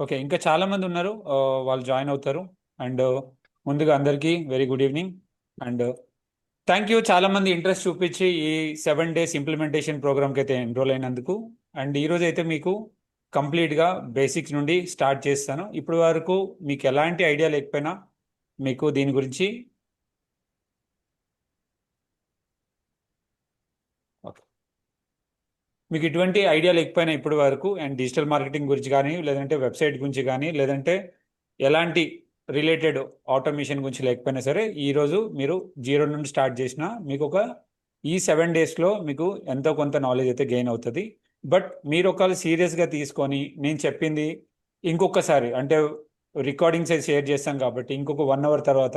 Okay. ఇంకా చాలామంది ఉన్నారు. వాళ్ళు జాయిన్ అవుతారు. అండ్ ముందుగా అందరికీ very good evening. And thank you, చాలామంది ఇంట్రెస్ట్ చూపించి ఈ 7 days ఇంప్లిమెంటేషన్ ప్రోగ్రామ్కి అయితే ఎన్రోల్ అయినందుకు. అండ్ ఈరోజు అయితే మీకు కంప్లీట్గా బేసిక్స్ నుండి స్టార్ట్ చేస్తాను. ఇప్పుడు వరకు మీకు ఎలాంటి ఐడియా లేకపోయినా మీకు దీని గురించి ఓకే, మీకు ఇటువంటి ఐడియా లేకపోయినా ఇప్పటి వరకు అండ్ డిజిటల్ మార్కెటింగ్ గురించి కానీ, లేదంటే వెబ్సైట్ గురించి కానీ, లేదంటే ఎలాంటి రిలేటెడ్ ఆటోమేషన్ గురించి లేకపోయినా సరే, ఈరోజు మీరు జీరో నుండి స్టార్ట్ చేసినా మీకు ఈ 7 daysలో మీకు ఎంతో కొంత నాలెడ్జ్ అయితే గెయిన్ అవుతుంది. బట్ మీరు ఒకవేళ సీరియస్గా తీసుకొని నేను చెప్పింది ఇంకొకసారి అంటే రికార్డింగ్స్ అయితే షేర్ చేస్తాం కాబట్టి ఇంకొక 1 hour తర్వాత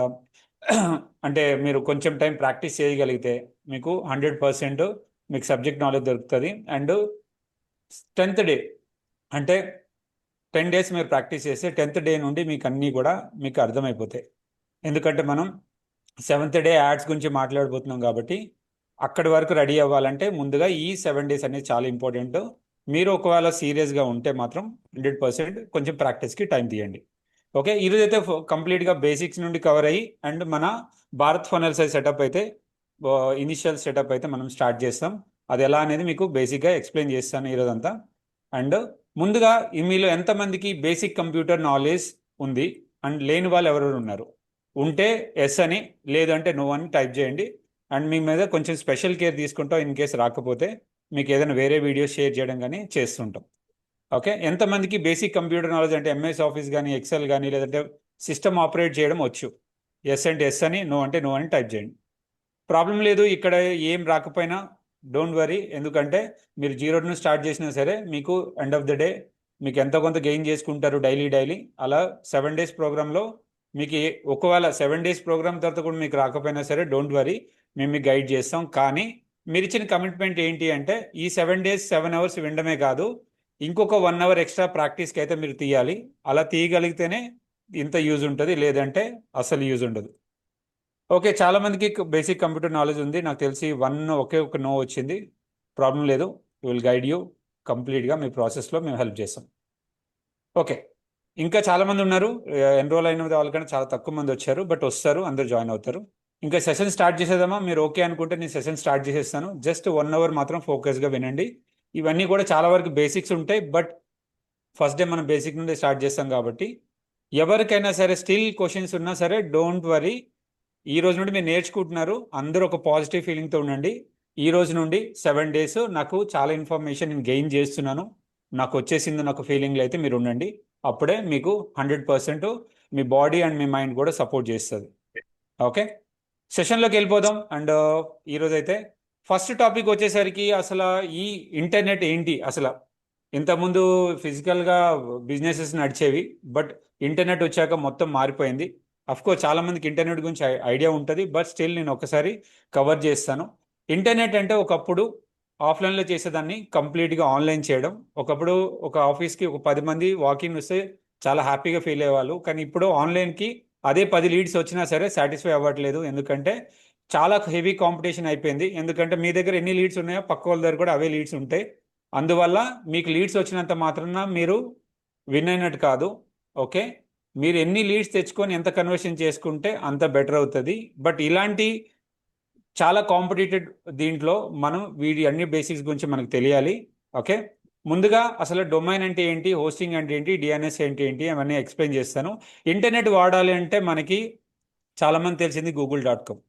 అంటే మీరు కొంచెం టైం ప్రాక్టీస్ చేయగలిగితే మీకు 100% మీకు సబ్జెక్ట్ నాలెడ్జ్ దొరుకుతుంది. అండ్ 10th డే అంటే 10 days మీరు ప్రాక్టీస్ చేస్తే 10th డే నుండి మీకు అన్నీ కూడా మీకు అర్థమైపోతాయి. ఎందుకంటే మనం 7th డే యాడ్స్ గురించి మాట్లాడబోతున్నాం కాబట్టి అక్కడి వరకు రెడీ అవ్వాలంటే ముందుగా ఈ 7 days అనేది చాలా ఇంపార్టెంట్. మీరు ఒకవేళ సీరియస్గా ఉంటే మాత్రం 100% కొంచెం ప్రాక్టీస్కి టైం తీయండి. ఓకే, ఈరోజు అయితే కంప్లీట్గా బేసిక్స్ నుండి కవర్ అయ్యి అండ్ మన భారత్ ఫనల్స్ సెటప్ అయితే ఇనిషియల్ సెటప్ అయితే మనం స్టార్ట్ చేస్తాం. అది ఎలా అనేది మీకు బేసిక్గా ఎక్స్ప్లెయిన్ చేస్తాను ఈరోజంతా. అండ్ ముందుగా మీలో ఎంతమందికి బేసిక్ కంప్యూటర్ నాలెడ్జ్ ఉంది అండ్ లేని వాళ్ళు ఎవరెవరు ఉన్నారు? ఉంటే ఎస్ అని, లేదంటే నో అని టైప్ చేయండి. అండ్ మీ మీద కొంచెం స్పెషల్ కేర్ తీసుకుంటాం. ఇన్ కేసు రాకపోతే మీకు ఏదైనా వేరే వీడియోస్ షేర్ చేయడం కానీ చేస్తుంటాం. ఓకే, ఎంతమందికి బేసిక్ కంప్యూటర్ నాలెడ్జ్ అంటే ఎంఎస్ ఆఫీస్ కానీ, ఎక్సెల్ కానీ, లేదంటే సిస్టమ్ ఆపరేట్ చేయడం వచ్చు? ఎస్ అంటే ఎస్ అని, నో అంటే నో అని టైప్ చేయండి. ప్రాబ్లం లేదు, ఇక్కడ ఏం రాకపోయినా డోంట్ వరీ. ఎందుకంటే మీరు జీరో నుంచి స్టార్ట్ చేసినా సరే మీకు ఎండ్ ఆఫ్ ద డే మీకు ఎంతో కొంత గెయిన్ చేసుకుంటారు డైలీ డైలీ. అలా 7 days ప్రోగ్రాంలో మీకు ఒకవేళ 7 days ప్రోగ్రామ్ తర్వాత కూడా మీకు రాకపోయినా సరే డోంట్ వరీ, మేము మీకు గైడ్ చేస్తాం. కానీ మీరు ఇచ్చిన కమిట్మెంట్ ఏంటి అంటే ఈ 7 days 7 hours వినడమే కాదు, ఇంకొక 1 hour ఎక్స్ట్రా ప్రాక్టీస్కి అయితే మీరు తీయాలి. అలా తీయగలిగితేనే ఇంత యూజ్ ఉంటుంది, లేదంటే అసలు యూజ్ ఉండదు. ఓకే, చాలా మందికి బేసిక్ కంప్యూటర్ నాలెడ్జ్ ఉంది. నాకు తెలిసి ఒకే ఒక నో వచ్చింది. ప్రాబ్లం లేదు, విల్ గైడ్ యూ కంప్లీట్గా మీ ప్రాసెస్లో మేము హెల్ప్ చేస్తాం. ఓకే, ఇంకా చాలా మంది ఉన్నారు. ఎన్రోల్ అయిన వాళ్ళకన్నా చాలా తక్కువ మంది వచ్చారు, బట్ వస్తారు, అందరు జాయిన్ అవుతారు. ఇంకా సెషన్ స్టార్ట్ చేసేద్దామా? మీరు ఓకే అనుకుంటే నేను సెషన్ స్టార్ట్ చేసేస్తాను. జస్ట్ 1 hour మాత్రం ఫోకస్గా వినండి. ఇవన్నీ కూడా చాలా వరకు బేసిక్స్ ఉంటాయి, బట్ ఫస్ట్ డే మనం బేసిక్ నుండి స్టార్ట్ చేస్తాం కాబట్టి ఎవరికైనా సరే స్టిల్ క్వశ్చన్స్ ఉన్నా సరే డోంట్ వరీ. ఈ రోజు నుండి మీరు నేర్చుకుంటున్నారు, అందరూ ఒక పాజిటివ్ ఫీలింగ్తో ఉండండి. ఈ రోజు నుండి 7 days నాకు చాలా ఇన్ఫర్మేషన్ నేను గెయిన్ చేస్తున్నాను, నాకు వచ్చేసింది నాకు ఫీలింగ్లో అయితే మీరు ఉండండి. అప్పుడే మీకు 100% మీ బాడీ అండ్ మీ మైండ్ కూడా సపోర్ట్ చేస్తుంది. ఓకే, సెషన్లోకి వెళ్ళిపోదాం. అండ్ ఈరోజు అయితే ఫస్ట్ టాపిక్ వచ్చేసరికి అసలు ఈ ఇంటర్నెట్ ఏంటి అసలు. ఇంతకుముందు ఫిజికల్గా బిజినెసెస్ నడిచేవి, బట్ ఇంటర్నెట్ వచ్చాక మొత్తం మారిపోయింది. కోర్స్ చాలా మందికి ఇంటర్నెట్ గురించి ఐడియా ఉంటుంది, బట్ స్టిల్ నేను ఒకసారి కవర్ చేస్తాను. ఇంటర్నెట్ అంటే ఒకప్పుడు ఆఫ్లైన్లో చేసేదాన్ని కంప్లీట్గా ఆన్లైన్ చేయడం. ఒకప్పుడు ఒక ఆఫీస్కి ఒక 10 మంది వాకింగ్ వస్తే చాలా హ్యాపీగా ఫీల్ అయ్యేవాళ్ళు. కానీ ఇప్పుడు ఆన్లైన్కి అదే 10 లీడ్స్ వచ్చినా సరే సాటిస్ఫై అవ్వట్లేదు. ఎందుకంటే చాలా హెవీ కాంపిటీషన్ అయిపోయింది. ఎందుకంటే మీ దగ్గర ఎన్ని లీడ్స్ ఉన్నాయో పక్క వాళ్ళ దగ్గర కూడా అవే లీడ్స్ ఉంటాయి. అందువల్ల మీకు లీడ్స్ వచ్చినంత మాత్రాన మీరు విన్ అయినట్టు కాదు. ఓకే, మీరు ఎన్ని లీడ్స్ తెచ్చుకొని ఎంత కన్వర్షన్ చేసుకుంటే అంత బెటర్ అవుతుంది. బట్ ఇలాంటి చాలా కాంపిటేటెడ్ దీంట్లో మనం వీడి అన్ని బేసిక్స్ గురించి మనకు తెలియాలి. ఓకే, ముందుగా అసలు డొమైన్ అంటే ఏంటి, హోస్టింగ్ అంటే ఏంటి, డిఎన్ఎస్ అంటే ఏంటి అవన్నీ ఎక్స్ప్లెయిన్ చేస్తాను. ఇంటర్నెట్ వాడాలి అంటే మనకి చాలామంది తెలిసింది గూగుల్.com.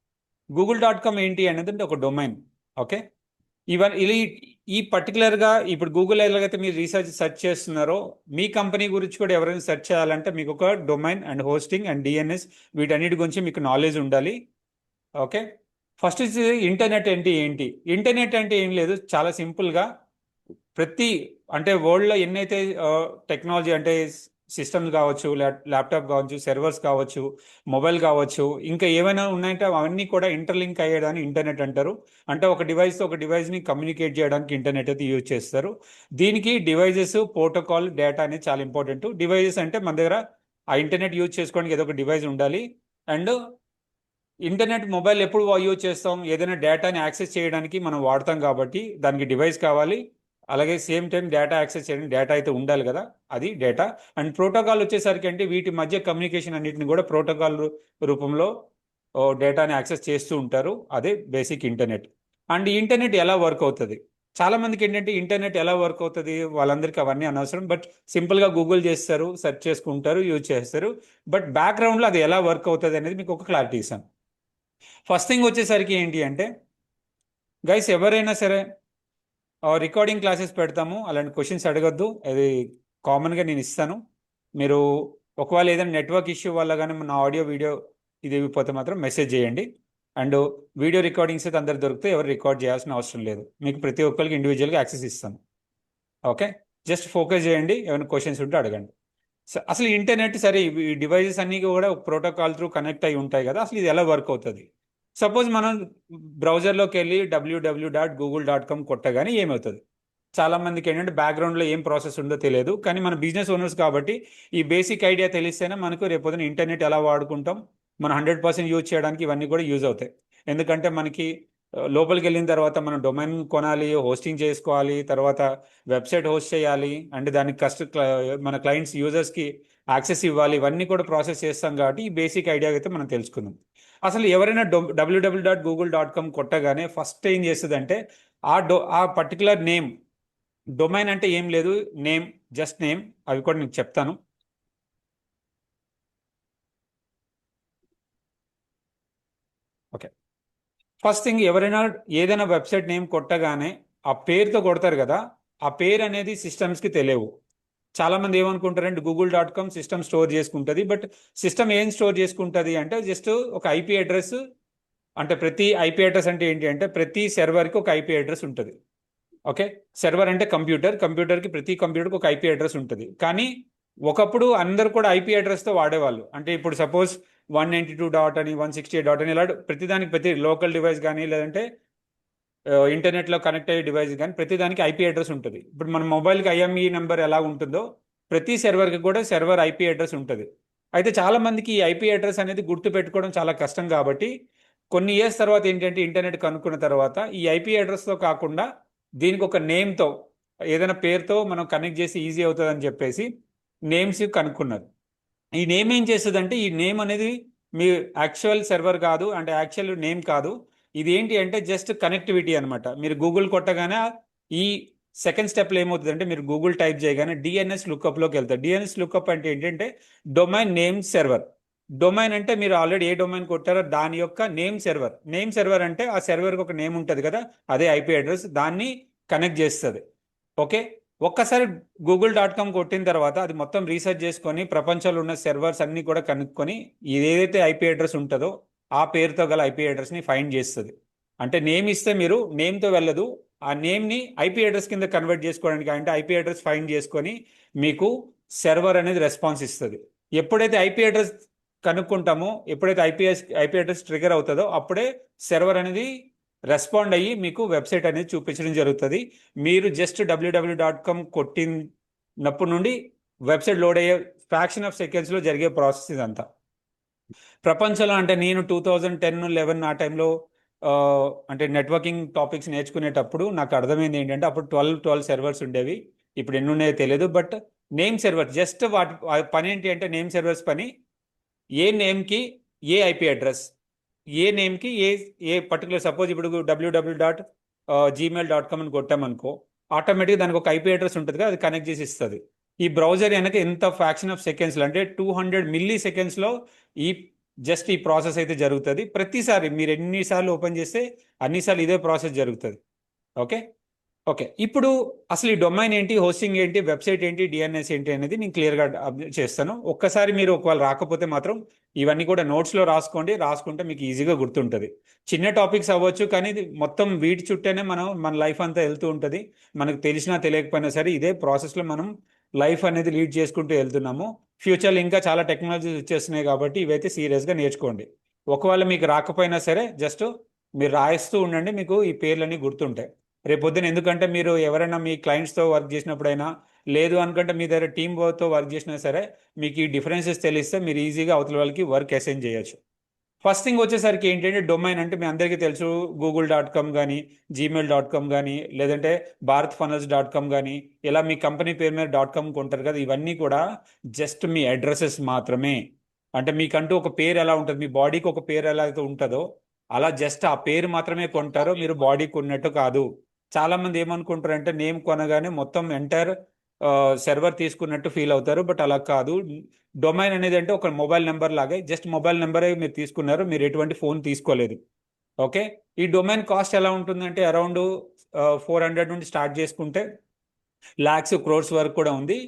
గూగుల్.com ఏంటి అనేది ఒక డొమైన్. ఓకే, ఇవన్నీ ఈ పర్టికులర్గా ఇప్పుడు గూగుల్ ఎలాగైతే మీరు రీసెర్చ్ సెర్చ్ చేస్తున్నారో మీ కంపెనీ గురించి కూడా ఎవరైనా సెర్చ్ చేయాలంటే మీకు ఒక domain and hosting and DNS వీటన్నిటి గురించి మీకు నాలెడ్జ్ ఉండాలి. ఓకే, ఫస్ట్ ఇంటర్నెట్ అంటే ఏంటి? ఇంటర్నెట్ అంటే ఏం లేదు, చాలా సింపుల్గా ప్రతి అంటే వరల్డ్లో ఎన్నైతే టెక్నాలజీ అంటే సిస్టమ్స్ కావచ్చు, ల్యాప్టాప్ కావచ్చు, సర్వర్స్ కావచ్చు, మొబైల్ కావచ్చు, ఇంకా ఏమైనా ఉన్నాయంటే అవన్నీ కూడా ఇంటర్లింక్ అయ్యేదాన్ని ఇంటర్నెట్ అంటారు. అంటే ఒక డివైస్తో ఒక డివైస్ని కమ్యూనికేట్ చేయడానికి ఇంటర్నెట్ అయితే యూజ్ చేస్తారు. దీనికి డివైజెస్, ప్రోటోకాల్, డేటా అనేది చాలా ఇంపార్టెంట్. డివైజెస్ అంటే మన దగ్గర ఆ ఇంటర్నెట్ యూజ్ చేసుకోవడానికి ఏదో ఒక డివైస్ ఉండాలి. అండ్ ఇంటర్నెట్ మొబైల్ ఎప్పుడు యూజ్ చేస్తాం? ఏదైనా డేటాని యాక్సెస్ చేయడానికి మనం వాడతాం కాబట్టి దానికి డివైస్ కావాలి. అలాగే సేమ్ టైం డేటా యాక్సెస్ చేయడానికి డేటా అయితే ఉండాలి కదా, అది డేటా. అండ్ ప్రోటోకాల్ వచ్చేసరికి అంటే వీటి మధ్య కమ్యూనికేషన్ అన్నిటిని కూడా ప్రోటోకాల్ రూపంలో డేటాని యాక్సెస్ చేస్తూ ఉంటారు. అదే బేసిక్ ఇంటర్నెట్. అండ్ ఇంటర్నెట్ ఎలా వర్క్ అవుతుంది, చాలా మందికి ఏంటంటే ఇంటర్నెట్ ఎలా వర్క్ అవుతుంది వాళ్ళందరికీ అవన్నీ అనవసరం. బట్ సింపుల్గా గూగుల్ చేస్తారు, సెర్చ్ చేసుకుంటారు, యూజ్ చేస్తారు. బట్ బ్యాక్గ్రౌండ్లో అది ఎలా వర్క్ అవుతుంది అనేది మీకు ఒక క్లారిటీ ఇస్తాను. ఫస్ట్ థింగ్ వచ్చేసరికి ఏంటి అంటే గైస్, ఎవరైనా సరే రికార్డింగ్ క్లాసెస్ పెడతాము, అలాంటి క్వశ్చన్స్ అడగద్దు. అది కామన్గా నేను ఇస్తాను. మీరు ఒకవేళ ఏదైనా నెట్వర్క్ ఇష్యూ వల్ల కానీ నా ఆడియో వీడియో ఇది ఇవ్వకపోతే మాత్రం మెసేజ్ చేయండి. అండ్ వీడియో రికార్డింగ్స్ అయితే అందరు దొరికితే ఎవరు రికార్డ్ చేయాల్సిన అవసరం లేదు. మీకు ప్రతి ఒక్కరికి ఇండివిజువల్గా యాక్సెస్ ఇస్తాను. ఓకే, జస్ట్ ఫోకస్ చేయండి, ఏమైనా క్వశ్చన్స్ ఉంటే అడగండి. అసలు ఇంటర్నెట్ సరే, ఈ డివైజెస్ అన్నీ కూడా ప్రోటోకాల్ త్రూ కనెక్ట్ అయి ఉంటాయి కదా, అసలు ఇది ఎలా వర్క్ అవుతుంది? సపోజ్ మనం బ్రౌజర్లోకి వెళ్ళి www.google.com కొట్టగానే ఏమవుతుంది? చాలా మందికి ఏంటంటే బ్యాక్గ్రౌండ్లో ఏం ప్రాసెస్ ఉందో తెలియదు. కానీ మన బిజినెస్ ఓనర్స్ కాబట్టి ఈ బేసిక్ ఐడియా తెలిస్తేనే మనకు రేపొద్దున ఇంటర్నెట్ ఎలా వాడుకుంటాం, మనం 100% యూజ్ చేయడానికి ఇవన్నీ కూడా యూజ్ అవుతాయి. ఎందుకంటే మనకి లోపలికి వెళ్ళిన తర్వాత మనం డొమైన్ కొనాలి, హోస్టింగ్ చేసుకోవాలి, తర్వాత వెబ్సైట్ హోస్ట్ చేయాలి, అండ్ దానికి మన క్లయింట్స్ యూజర్స్కి యాక్సెస్ ఇవ్వాలి. ఇవన్నీ కూడా ప్రాసెస్ చేస్తాం కాబట్టి ఈ బేసిక్ ఐడియా అయితే మనం తెలుసుకుందాం. అసలు ఎవరైనా www.google.com కొట్టగానే ఫస్ట్ ఏం చేస్తుందంటే ఆ పర్టికులర్ నేమ్, డొమైన్ అంటే ఏం లేదు, నేమ్, జస్ట్ నేమ్, అవి కూడా నేను చెప్తాను. ఓకే, ఫస్ట్ థింగ్ ఎవరైనా ఏదైనా వెబ్సైట్ నేమ్ కొట్టగానే ఆ పేరుతో కొడతారు కదా, ఆ పేరు అనేది సిస్టమ్స్కి తెలియవు. చాలా మంది ఏమనుకుంటారంటే google.com సిస్టమ్ స్టోర్ చేసుకుంటుంది. బట్ సిస్టమ్ ఏం స్టోర్ చేసుకుంటుంది అంటే జస్ట్ ఒక ఐపీ అడ్రస్. అంటే ప్రతి ఐపీ అడ్రస్ అంటే ఏంటి అంటే ప్రతి సర్వర్కి ఒక ఐపీ అడ్రస్ ఉంటుంది. ఓకే, సర్వర్ అంటే కంప్యూటర్, కంప్యూటర్కి ప్రతి కంప్యూటర్కి ఒక ఐపీ అడ్రస్ ఉంటుంది. కానీ ఒకప్పుడు అందరు కూడా ఐపీ అడ్రస్తో వాడేవాళ్ళు. అంటే ఇప్పుడు సపోజ్ 192 డాట్ అని, 168 డాట్ అని, ఇలా ప్రతిదానికి ప్రతి లోకల్ డివైస్ కానీ లేదంటే ఇంటర్నెట్లో కనెక్ట్ అయ్యే డివైస్ కానీ ప్రతిదానికి ఐపీ అడ్రస్ ఉంటుంది. ఇప్పుడు మన మొబైల్కి ఐఎంఈ నెంబర్ ఎలా ఉంటుందో ప్రతి సర్వర్కి కూడా సర్వర్ ఐపీ అడ్రస్ ఉంటుంది. అయితే చాలా మందికి ఈ ఐపీ అడ్రస్ అనేది గుర్తు పెట్టుకోవడం చాలా కష్టం. కాబట్టి కొన్ని ఇయర్స్ తర్వాత ఏంటంటే ఇంటర్నెట్ కనుక్కున్న తర్వాత ఈ ఐపీ అడ్రస్తో కాకుండా దీనికి ఒక నేమ్తో, ఏదైనా పేరుతో మనం కనెక్ట్ చేసి ఈజీ అవుతుందని చెప్పేసి నేమ్స్ కనుక్కున్నారు. ఈ నేమ్ ఏం చేస్తుందంటే ఈ నేమ్ అనేది మీ యాక్చువల్ సర్వర్ కాదు, అంటే యాక్చువల్ నేమ్ కాదు. ఇది ఏంటి అంటే జస్ట్ కనెక్టివిటీ అనమాట. మీరు గూగుల్ కొట్టగానే ఈ సెకండ్ స్టెప్లో ఏమవుతుంది అంటే మీరు గూగుల్ టైప్ చేయగానే డిఎన్ఎస్ లుకప్లోకి వెళ్తారు. డిఎన్ఎస్ లుకప్ అంటే ఏంటంటే డొమైన్ నేమ్ సర్వర్. డొమైన్ అంటే మీరు ఆల్రెడీ ఏ డొమైన్ కొట్టారో దాని యొక్క నేమ్ సర్వర్. నేమ్ సర్వర్ అంటే ఆ సర్వర్కి ఒక నేమ్ ఉంటుంది కదా, అదే ఐపీ అడ్రస్, దాన్ని కనెక్ట్ చేస్తుంది. ఓకే, ఒక్కసారి google.com కొట్టిన తర్వాత అది మొత్తం రీసెర్చ్ చేసుకొని ప్రపంచంలో ఉన్న సర్వర్స్ అన్ని కూడా కనుక్కొని ఏదైతే ఐపీ అడ్రస్ ఉంటుందో ఆ పేరుతో గల ఐపీ అడ్రస్ని ఫైండ్ చేస్తుంది. అంటే నేమ్ ఇస్తే మీరు నేమ్తో వెళ్ళదు, ఆ నేమ్ని ఐపీ అడ్రస్ కింద కన్వర్ట్ చేసుకోవడానికి, అంటే ఐపీ అడ్రస్ ఫైండ్ చేసుకొని మీకు సర్వర్ అనేది రెస్పాన్స్ ఇస్తుంది. ఎప్పుడైతే ఐపీ అడ్రస్ కనుక్కుంటామో, ఎప్పుడైతే ఐపీ అడ్రస్ ట్రిగర్ అవుతుందో అప్పుడే సర్వర్ అనేది రెస్పాండ్ అయ్యి మీకు వెబ్సైట్ అనేది చూపించడం జరుగుతుంది. మీరు జస్ట్ www.com కొట్టినప్పటి నుండి వెబ్సైట్ లోడ్ అయ్యే ఫ్రాక్షన్ ఆఫ్ సెకండ్స్లో జరిగే ప్రాసెస్ ఇదంతా. ప్రపంచంలో అంటే నేను 2010-11 ఆ టైంలో అంటే నెట్వర్కింగ్ టాపిక్స్ నేర్చుకునేటప్పుడు నాకు అర్థమైంది ఏంటంటే అప్పుడు 12 సర్వర్స్ ఉండేవి. ఇప్పుడు ఎన్ని ఉన్నాయో తెలియదు. బట్ నేమ్ సర్వర్ జస్ట్ వాటి పని ఏంటి అంటే నేమ్ సర్వర్స్ పని ఏ నేమ్కి ఏ ఐపీ అడ్రస్, ఏ నేమ్కి ఏ పర్టికులర్, సపోజ్ ఇప్పుడు www.gmail.com అని కొట్టామనుకో ఆటోమేటిక్గా దానికి ఒక ఐపీ అడ్రస్ ఉంటుంది కదా, అది కనెక్ట్ చేసి ఇస్తుంది. ఈ బ్రౌజర్ వెనక ఎంత ఫ్రాక్షన్ ఆఫ్ సెకండ్స్లో అంటే 200 మిల్లీ సెకండ్స్లో ఈ జస్ట్ ఈ ప్రాసెస్ అయితే జరుగుతుంది. ప్రతిసారి మీరు ఎన్నిసార్లు ఓపెన్ చేస్తే అన్నిసార్లు ఇదే ప్రాసెస్ జరుగుతుంది. ఓకే ఓకే, ఇప్పుడు అసలు ఈ డొమైన్ ఏంటి, హోస్టింగ్ ఏంటి, వెబ్సైట్ ఏంటి, డిఎన్ఎస్ ఏంటి అనేది నేను క్లియర్గా చేస్తాను. ఒక్కసారి మీరు ఒకవేళ రాకపోతే మాత్రం ఇవన్నీ కూడా నోట్స్లో రాసుకోండి. రాసుకుంటే మీకు ఈజీగా గుర్తుంటుంది. చిన్న టాపిక్స్ అవ్వచ్చు కానీ ఇది మొత్తం వీటి చుట్టేనే మన లైఫ్ అంతా వెళ్తూ ఉంటుంది. మనకు తెలిసినా తెలియకపోయినా సరే ఇదే ప్రాసెస్లో మనం లైఫ్ అనేది లీడ్ చేసుకుంటూ వెళ్తున్నాము. ఫ్యూచర్లో ఇంకా చాలా టెక్నాలజీస్ వచ్చేస్తున్నాయి కాబట్టి ఇవైతే సీరియస్గా నేర్చుకోండి. ఒకవేళ మీకు రాకపోయినా సరే జస్ట్ మీరు రాయిస్తూ ఉండండి, మీకు ఈ పేర్లన్నీ గుర్తుంటాయి రేపొద్దున. ఎందుకంటే మీరు ఎవరైనా మీ క్లయింట్స్తో వర్క్ చేసినప్పుడైనా, లేదు అనుకుంటే మీ దగ్గర టీమ్తో వర్క్ చేసినా సరే మీకు ఈ డిఫరెన్సెస్ తెలిస్తే మీరు ఈజీగా అవతల వాళ్ళకి వర్క్ అసైన్ చేయొచ్చు. ఫస్ట్ థింగ్ వచ్చేసరికి ఏంటంటే డొమైన్ అంటే మీ అందరికీ తెలుసు, google.com కానీ, gmail.com కానీ, లేదంటే bharatfunnels.com కానీ, ఇలా మీ కంపెనీ పేరు మీద .com కొంటారు కదా, ఇవన్నీ కూడా జస్ట్ మీ అడ్రసెస్ మాత్రమే. అంటే మీకంటూ ఒక పేరు ఎలా ఉంటుంది, మీ బాడీకి ఒక పేరు ఎలా అయితే ఉంటుందో అలా జస్ట్ ఆ పేరు మాత్రమే కొంటారో, మీరు బాడీ కొన్నట్టు కాదు. చాలా మంది ఏమనుకుంటారు అంటే నేమ్ కొనగానే మొత్తం ఎంటైర్ సర్వర్ తీసుకున్నట్టు ఫీల్ అవుతారు, బట్ అలా కాదు. డొమైన్ అనేది అంటే ఒక మొబైల్ నెంబర్ లాగే, జస్ట్ మొబైల్ నెంబరే మీరు తీసుకున్నారు, మీరు ఎటువంటి ఫోన్ తీసుకోలేదు. ఓకే. ఈ డొమైన్ కాస్ట్ ఎలా ఉంటుందంటే అరౌండ్ 400 నుండి స్టార్ట్ చేసుకుంటే లాక్స్, క్రోర్స్ వరకు కూడా ఉంది.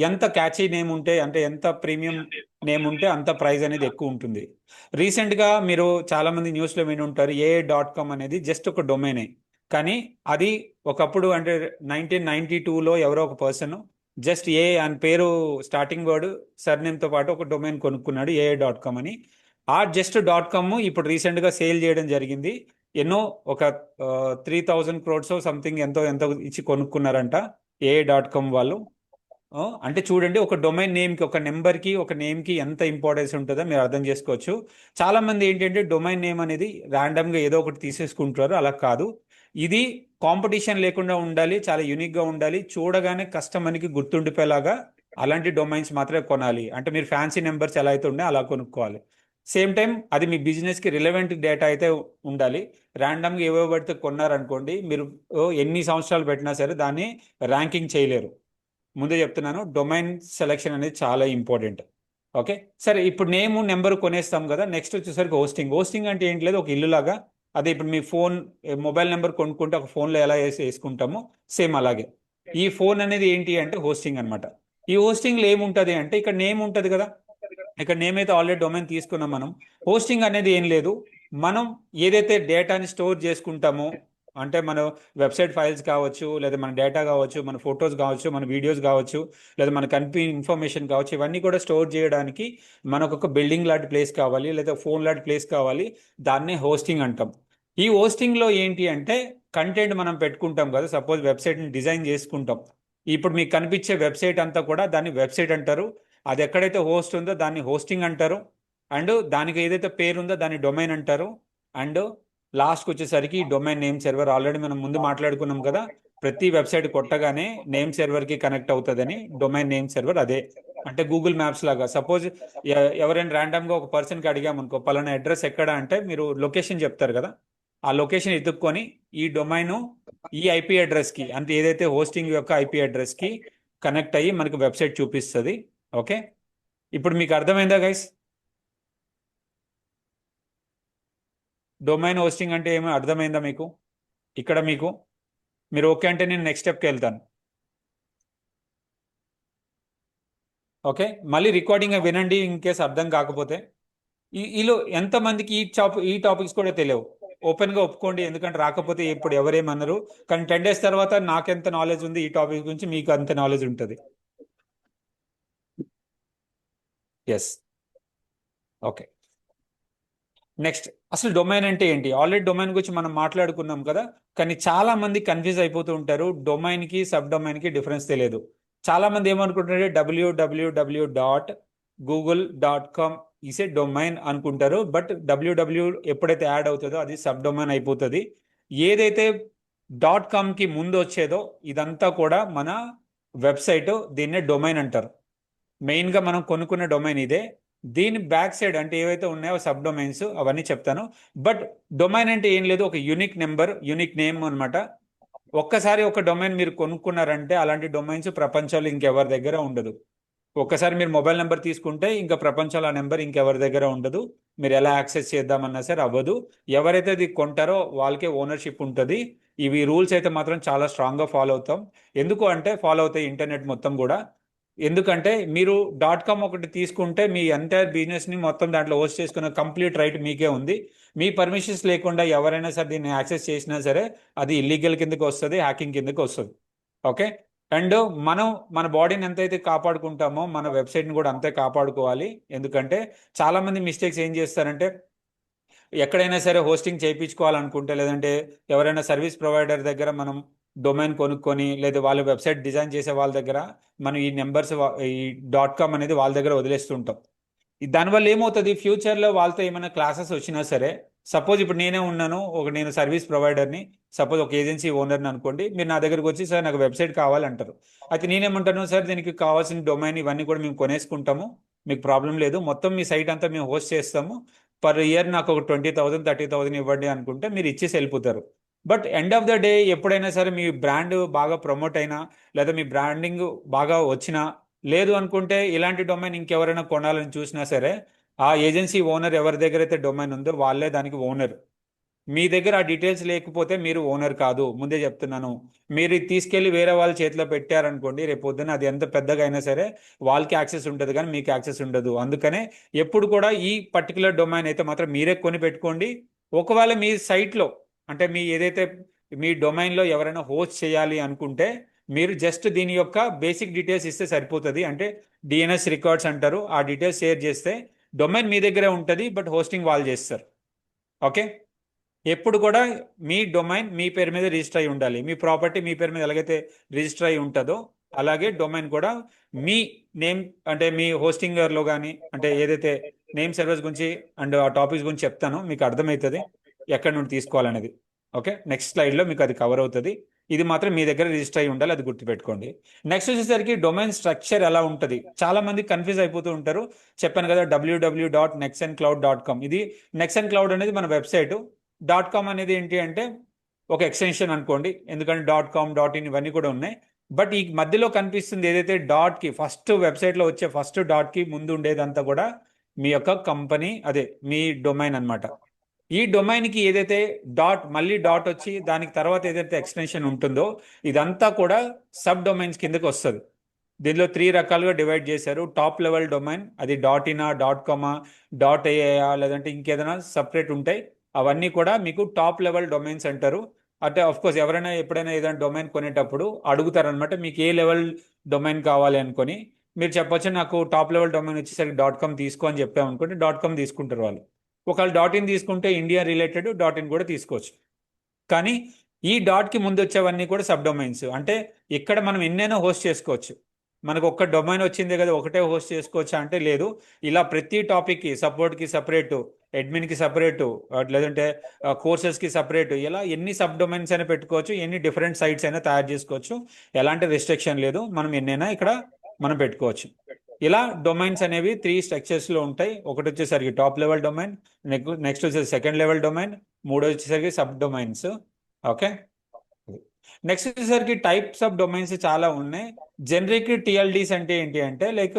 ఎంత క్యాచీ నేమ్ ఉంటే, అంటే ఎంత ప్రీమియం నేమ్ ఉంటే అంత ప్రైస్ అనేది ఎక్కువ ఉంటుంది. రీసెంట్గా మీరు చాలా మంది న్యూస్లో విని ఉంటారు, AA.com అనేది జస్ట్ ఒక డొమైనే. కానీ అది ఒకప్పుడు అంటే 1992లో ఎవరో ఒక పర్సన్ జస్ట్ ఏ అని పేరు స్టార్టింగ్ వర్డ్ సర్నేమ్తో పాటు ఒక డొమైన్ కొనుక్కున్నాడు, AA.com అని. ఆ జస్ట్ .com ఇప్పుడు రీసెంట్గా సేల్ చేయడం జరిగింది. ఎన్నో ఒక 3000 crores సంథింగ్ ఎంతో ఎంతో ఇచ్చి కొనుక్కున్నారంట AA.com వాళ్ళు. అంటే చూడండి, ఒక డొమైన్ నేమ్కి, ఒక నెంబర్కి, ఒక నేమ్కి ఎంత ఇంపార్టెన్స్ ఉంటుందో మీరు అర్థం చేసుకోవచ్చు. చాలా మంది ఏంటంటే డొమైన్ నేమ్ అనేది ర్యాండమ్గా ఏదో ఒకటి తీసేసుకుంటారు, అలా కాదు. ఇది కాంపిటీషన్ లేకుండా ఉండాలి, చాలా యూనిక్గా ఉండాలి, చూడగానే కస్టమర్కి గుర్తుండిపోయేలాగా అలాంటి డొమైన్స్ మాత్రమే కొనాలి. అంటే మీరు ఫ్యాన్సీ నెంబర్స్ ఎలా అయితే ఉన్నాయో అలా కొనుక్కోవాలి. సేమ్ టైం అది మీ బిజినెస్కి రిలవెంట్ డేటా అయితే ఉండాలి. ర్యాండమ్గా ఏవో పడితే కొన్నారనుకోండి, మీరు ఎన్ని సంవత్సరాలు పెట్టినా సరే దాన్ని ర్యాంకింగ్ చేయలేరు. ముందే చెప్తున్నాను, డొమైన్ సెలెక్షన్ అనేది చాలా ఇంపార్టెంట్. ఓకే. సరే, ఇప్పుడు నేమ్ నెంబర్ కొనేస్తాం కదా, నెక్స్ట్ వచ్చేసరికి హోస్టింగ్. హోస్టింగ్ అంటే ఏంటి లేదు, ఒక ఇల్లు లాగా. అదే ఇప్పుడు మీ ఫోన్ మొబైల్ నెంబర్ కొనుక్కుంటే ఒక ఫోన్లో ఎలా వేసుకుంటామో సేమ్ అలాగే ఈ ఫోన్ అనేది ఏంటి అంటే హోస్టింగ్ అనమాట. ఈ హోస్టింగ్లో ఏముంటుంది అంటే ఇక్కడ నేమ్ ఉంటుంది కదా, ఇక్కడ నేమ్ అయితే ఆల్రెడీ డొమైన్ తీసుకున్నాం మనం. హోస్టింగ్ అనేది ఏం లేదు, మనం ఏదైతే డేటాని స్టోర్ చేసుకుంటామో, అంటే మన వెబ్సైట్ ఫైల్స్ కావచ్చు, లేదా మన డేటా కావచ్చు, మన ఫొటోస్ కావచ్చు, మన వీడియోస్ కావచ్చు, లేదా మన కంపెనీ ఇన్ఫర్మేషన్ కావచ్చు, ఇవన్నీ కూడా స్టోర్ చేయడానికి మనకు ఒక బిల్డింగ్ లాంటి ప్లేస్ కావాలి, లేదా ఫోన్ లాంటి ప్లేస్ కావాలి. దాన్నే హోస్టింగ్ అంటాం. ఈ హోస్టింగ్లో ఏంటి అంటే కంటెంట్ మనం పెట్టుకుంటాం కదా, సపోజ్ వెబ్సైట్ని డిజైన్ చేసుకుంటాం. ఇప్పుడు మీకు కనిపించే వెబ్సైట్ అంతా కూడా దాన్ని వెబ్సైట్ అంటారు. అది ఎక్కడైతే హోస్ట్ ఉందో దాన్ని హోస్టింగ్ అంటారు. అండ్ దానికి ఏదైతే పేరు ఉందో దాన్ని డొమైన్ అంటారు. అండ్ లాస్ట్కి వచ్చేసరికి డొమైన్ నేమ్ సర్వర్, ఆల్రెడీ మనం ముందు మాట్లాడుకున్నాం కదా, ప్రతి వెబ్సైట్ కొట్టగానే నేమ్ సర్వర్కి కనెక్ట్ అవుతుందని డొమైన్ నేమ్ సర్వర్ అదే. అంటే గూగుల్ మ్యాప్స్ లాగా, సపోజ్ ఎవరైనా ర్యాండమ్గా ఒక పర్సన్కి అడిగామనుకో, పలానా అడ్రస్ ఎక్కడ అంటే మీరు లొకేషన్ చెప్తారు కదా, ఆ లొకేషన్ ఎత్తుక్కొని ఈ డొమైన్ ఈ ఐపీ అడ్రస్కి, అంటే ఏదైతే హోస్టింగ్ యొక్క ఐపీ అడ్రస్కి కనెక్ట్ అయ్యి మనకు వెబ్సైట్ చూపిస్తుంది. ఓకే. ఇప్పుడు మీకు అర్థమైందా గైస్? డొమైన్ హోస్టింగ్ అంటే ఏమో అర్థమైందా మీకు? ఇక్కడ మీకు మీరు ఓకే అంటే నేను నెక్స్ట్ స్టెప్కి వెళ్తాను. ఓకే, మళ్ళీ రికార్డింగ్ వినండి ఇన్ కేసు అర్థం కాకపోతే. ఈలో ఎంతమందికి ఈ టాపిక్స్ కూడా తెలియవు, ఓపెన్గా ఒప్పుకోండి, ఎందుకంటే రాకపోతే ఇప్పుడు ఎవరేమన్నారు. కానీ 10 days తర్వాత నాకెంత నాలెడ్జ్ ఉంది ఈ టాపిక్ గురించి, మీకు అంత నాలెడ్జ్ ఉంటుంది. ఎస్. ఓకే. నెక్స్ట్, అసలు డొమైన్ అంటే ఏంటి? ఆల్రెడీ డొమైన్ గురించి మనం మాట్లాడుకున్నాం కదా, కానీ చాలా మంది కన్ఫ్యూజ్ అయిపోతూ ఉంటారు. డొమైన్కి సబ్ డొమైన్కి డిఫరెన్స్ తెలియదు. చాలా మంది ఏమనుకుంటారంటే www.google.com ఈస్ ఏ డొమైన్ అనుకుంటారు, బట్ www ఎప్పుడైతే యాడ్ అవుతుందో అది సబ్ డొమైన్ అయిపోతుంది. ఏదైతే .comకి ముందు వచ్చేదో ఇదంతా కూడా మన వెబ్సైట్, దీన్నే డొమైన్ అంటారు. మెయిన్గా మనం కొనుక్కున్న డొమైన్ ఇదే. దీని బ్యాక్ సైడ్ అంటే ఏవైతే ఉన్నాయో సబ్ డొమైన్స్ అవన్నీ చెప్తాను. బట్ డొమైన్ అంటే ఏం లేదు, ఒక యూనిక్ నెంబర్, యూనిక్ నేమ్ అనమాట. ఒక్కసారి ఒక డొమైన్ మీరు కొనుక్కున్నారంటే అలాంటి డొమైన్స్ ప్రపంచంలో ఇంకెవరి దగ్గర ఉండదు. ఒక్కసారి మీరు మొబైల్ నెంబర్ తీసుకుంటే ఇంకా ప్రపంచంలో ఆ నెంబర్ ఇంకెవరి దగ్గర ఉండదు. మీరు ఎలా యాక్సెస్ చేద్దామన్నా సరే అవ్వదు. ఎవరైతే ఇది కొంటారో వాళ్ళకే ఓనర్షిప్ ఉంటుంది. ఇవి రూల్స్ అయితే మాత్రం చాలా స్ట్రాంగ్గా ఫాలో అవుతాం. ఎందుకు అంటే ఫాలో అవుతాయి ఇంటర్నెట్ మొత్తం కూడా. ఎందుకంటే మీరు .com ఒకటి తీసుకుంటే మీ ఎంటైర్ బిజినెస్ని మొత్తం దాంట్లో హోస్ట్ చేసుకునే కంప్లీట్ రైట్ మీకే ఉంది. మీ పర్మిషన్స్ లేకుండా ఎవరైనా సరే దీన్ని యాక్సెస్ చేసినా సరే అది ఇల్లీగల్ కిందకి వస్తుంది, హ్యాకింగ్ కిందకి వస్తుంది. ఓకే. అండ్ మనం మన బాడీని ఎంతైతే కాపాడుకుంటామో మన వెబ్సైట్ని కూడా అంతే కాపాడుకోవాలి. ఎందుకంటే చాలామంది మిస్టేక్స్ ఏం చేస్తారంటే, ఎక్కడైనా సరే హోస్టింగ్ చేయించుకోవాలనుకుంటే, లేదంటే ఎవరైనా సర్వీస్ ప్రొవైడర్ దగ్గర మనం డొమైన్ కొనుక్కొని, లేదా వాళ్ళ వెబ్సైట్ డిజైన్ చేసే వాళ్ళ దగ్గర మనం ఈ నెంబర్స్, ఈ .com అనేది వాళ్ళ దగ్గర వదిలేస్తుంటాం. దానివల్ల ఏమవుతుంది, ఫ్యూచర్లో వాళ్ళతో ఏమైనా క్లాసెస్ వచ్చినా సరే, సపోజ్ ఇప్పుడు నేనే ఉన్నాను, నేను సర్వీస్ ప్రొవైడర్ని, సపోజ్ ఒక ఏజెన్సీ ఓనర్ని అనుకోండి, మీరు నా దగ్గరకు వచ్చి సార్ నాకు వెబ్సైట్ కావాలంటారు. అయితే నేనేమంటాను, సార్ దీనికి కావాల్సిన డొమైన్ ఇవన్నీ కూడా మేము కొనేసుకుంటాము, మీకు ప్రాబ్లం లేదు, మొత్తం మీ సైట్ అంతా మేము హోస్ట్ చేస్తాము, పర్ ఇయర్ నాకు ఒక 20,000 30,000 ఇవ్వండి అనుకుంటే మీరు ఇచ్చేసి వెళ్ళిపోతారు. But end of the day ఎప్పుడైనా సరే మీ బ్రాండ్ బాగా ప్రమోట్ అయినా, లేదా మీ బ్రాండింగ్ బాగా వచ్చినా, లేదు అనుకుంటే ఇలాంటి డొమైన్ ఇంకెవరైనా కొనాలని చూసినా సరే, ఆ ఏజెన్సీ ఓనర్ ఎవరి దగ్గర అయితే డొమైన్ ఉందో వాళ్ళే దానికి ఓనర్. మీ దగ్గర ఆ డీటెయిల్స్ లేకపోతే మీరు ఓనర్ కాదు, ముందే చెప్తున్నాను. మీరు ఇది తీసుకెళ్లి వేరే వాళ్ళ చేతిలో పెట్టారనుకోండి, రేపు పొద్దున్న అది ఎంత పెద్దగా అయినా సరే వాళ్ళకి యాక్సెస్ ఉంటుంది కానీ మీకు యాక్సెస్ ఉండదు. అందుకనే ఎప్పుడు కూడా ఈ పర్టికులర్ డొమైన్ అయితే మాత్రం మీరే కొని పెట్టుకోండి. ఒకవేళ మీ సైట్లో, అంటే మీ ఏదైతే మీ డొమైన్లో ఎవరైనా హోస్ట్ చేయాలి అనుకుంటే, మీరు జస్ట్ దీని యొక్క బేసిక్ డీటెయిల్స్ ఇస్తే సరిపోతుంది. అంటే డిఎన్ఎస్ రికార్డ్స్ అంటారు, ఆ డీటెయిల్స్ షేర్ చేస్తే డొమైన్ మీ దగ్గరే ఉంటుంది, బట్ హోస్టింగ్ వాళ్ళు చేస్తారు. ఓకే. ఎప్పుడు కూడా మీ డొమైన్ మీ పేరు మీద రిజిస్టర్ అయి ఉండాలి. మీ ప్రాపర్టీ మీ పేరు మీద ఎలాగైతే రిజిస్టర్ అయి ఉంటుందో, అలాగే డొమైన్ కూడా మీ నేమ్, అంటే మీ హోస్టింగర్లో కానీ, అంటే ఏదైతే నేమ్ సర్వీస్ గురించి అండ్ ఆ టాపిక్స్ గురించి చెప్తానో మీకు అర్థమవుతుంది ఎక్కడి నుండి తీసుకోవాలనేది. ఓకే, నెక్స్ట్ స్లైడ్లో మీకు అది కవర్ అవుతుంది. ఇది మాత్రం మీ దగ్గర రిజిస్టర్ అయి ఉండాలి, అది గుర్తుపెట్టుకోండి. నెక్స్ట్ వచ్చేసరికి డొమైన్ స్ట్రక్చర్ ఎలా ఉంటుంది, చాలా మంది కన్ఫ్యూజ్ అయిపోతూ ఉంటారు. చెప్పాను కదా, www.nexencloud.com. ఇది నెక్సన్ క్లౌడ్ అనేది మన వెబ్సైట్. .com అనేది ఏంటి అంటే ఒక ఎక్స్టెన్షన్ అనుకోండి, ఎందుకంటే .com .in ఇవన్నీ కూడా ఉన్నాయి. బట్ ఈ మధ్యలో కనిపిస్తుంది ఏదైతే డాట్కి ఫస్ట్ వెబ్సైట్లో వచ్చే ఫస్ట్ డాట్కి ముందు ఉండేదంతా కూడా మీ యొక్క కంపెనీ, అదే మీ డొమైన్ అన్నమాట. ఈ డొమైన్కి ఏదైతే మళ్ళీ డాట్ వచ్చి దానికి తర్వాత ఏదైతే ఎక్స్టెన్షన్ ఉంటుందో, ఇదంతా కూడా సబ్ డొమైన్స్ కిందకి వస్తుంది. దీనిలో 3 రకాలుగా డివైడ్ చేశారు. టాప్ లెవెల్ డొమైన్, అది .ఇనా, .కామా, .ఏఐ లేదంటే ఇంకేదైనా సపరేట్ ఉంటాయి. అవన్నీ కూడా మీకు టాప్ లెవెల్ డొమైన్స్ అంటారు. అంటే ఆఫ్ కోర్స్ ఎవరైనా ఎప్పుడైనా ఏదైనా డొమైన్ కొనేటప్పుడు అడుగుతారనమాట, మీకు ఏ లెవెల్ డొమైన్ కావాలి అనుకొని. మీరు చెప్పొచ్చు నాకు టాప్ లెవెల్ డొమైన్ వచ్చేసరికి .com తీసుకో అని చెప్పామనుకోండి, .com తీసుకుంటారు వాళ్ళు. ఒకవేళ .in తీసుకుంటే ఇండియా రిలేటెడ్ .in కూడా తీసుకోవచ్చు. కానీ ఈ డాట్కి ముందు వచ్చేవన్నీ కూడా సబ్ డొమైన్స్. అంటే ఇక్కడ మనం ఎన్నైనా హోస్ట్ చేసుకోవచ్చు. మనకు ఒక్క డొమైన్ వచ్చిందే కదా ఒకటే హోస్ట్ చేసుకోవచ్చా అంటే లేదు. ఇలా ప్రతి టాపిక్కి సపోర్ట్కి సపరేటు, అడ్మిన్కి సపరేటు, లేదంటే కోర్సెస్కి సపరేటు, ఇలా ఎన్ని సబ్ డొమైన్స్ అయినా పెట్టుకోవచ్చు, ఎన్ని డిఫరెంట్ సైట్స్ అయినా తయారు చేసుకోవచ్చు. ఎలాంటి రిస్ట్రిక్షన్ లేదు, మనం ఎన్నైనా ఇక్కడ మనం పెట్టుకోవచ్చు. ఇలా డొమైన్స్ అనేవి 3 స్ట్రక్చర్స్లో ఉంటాయి. ఒకటి వచ్చేసరికి టాప్ లెవెల్ డొమైన్, నెక్స్ట్ వచ్చేసరికి సెకండ్ లెవెల్ డొమైన్, మూడో వచ్చేసరికి సబ్ డొమైన్స్. ఓకే. నెక్స్ట్ వచ్చేసరికి టైప్స్ ఆఫ్ డొమైన్స్ చాలా ఉన్నాయి. జనరిక్ టిఎల్డీస్ అంటే ఏంటి అంటే, లైక్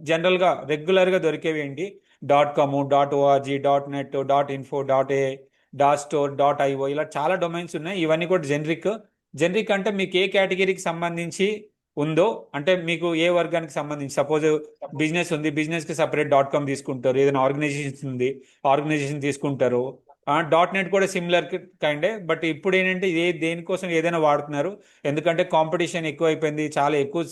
జనరల్గా రెగ్యులర్గా దొరికేవి ఏంటి, .com, .org, .net, .info, .a, .store, .io, ఇలా చాలా డొమైన్స్ ఉన్నాయి. ఇవన్నీ కూడా జనరిక్. జనరిక్ అంటే మీకు ఏ కేటగిరీకి సంబంధించి ఉందో, అంటే మీకు ఏ వర్గానికి సంబంధించి, సపోజ్ బిజినెస్ ఉంది, బిజినెస్కి సపరేట్ .com తీసుకుంటారు. ఏదైనా ఆర్గనైజేషన్ ఉంది, ఆర్గనైజేషన్ తీసుకుంటారు. .net కూడా సిమిలర్ కైండే. బట్ ఇప్పుడు ఏంటంటే దేనికోసం ఏదైనా వాడుతున్నారు, ఎందుకంటే కాంపిటీషన్ ఎక్కువ అయిపోయింది, చాలా ఎక్కువ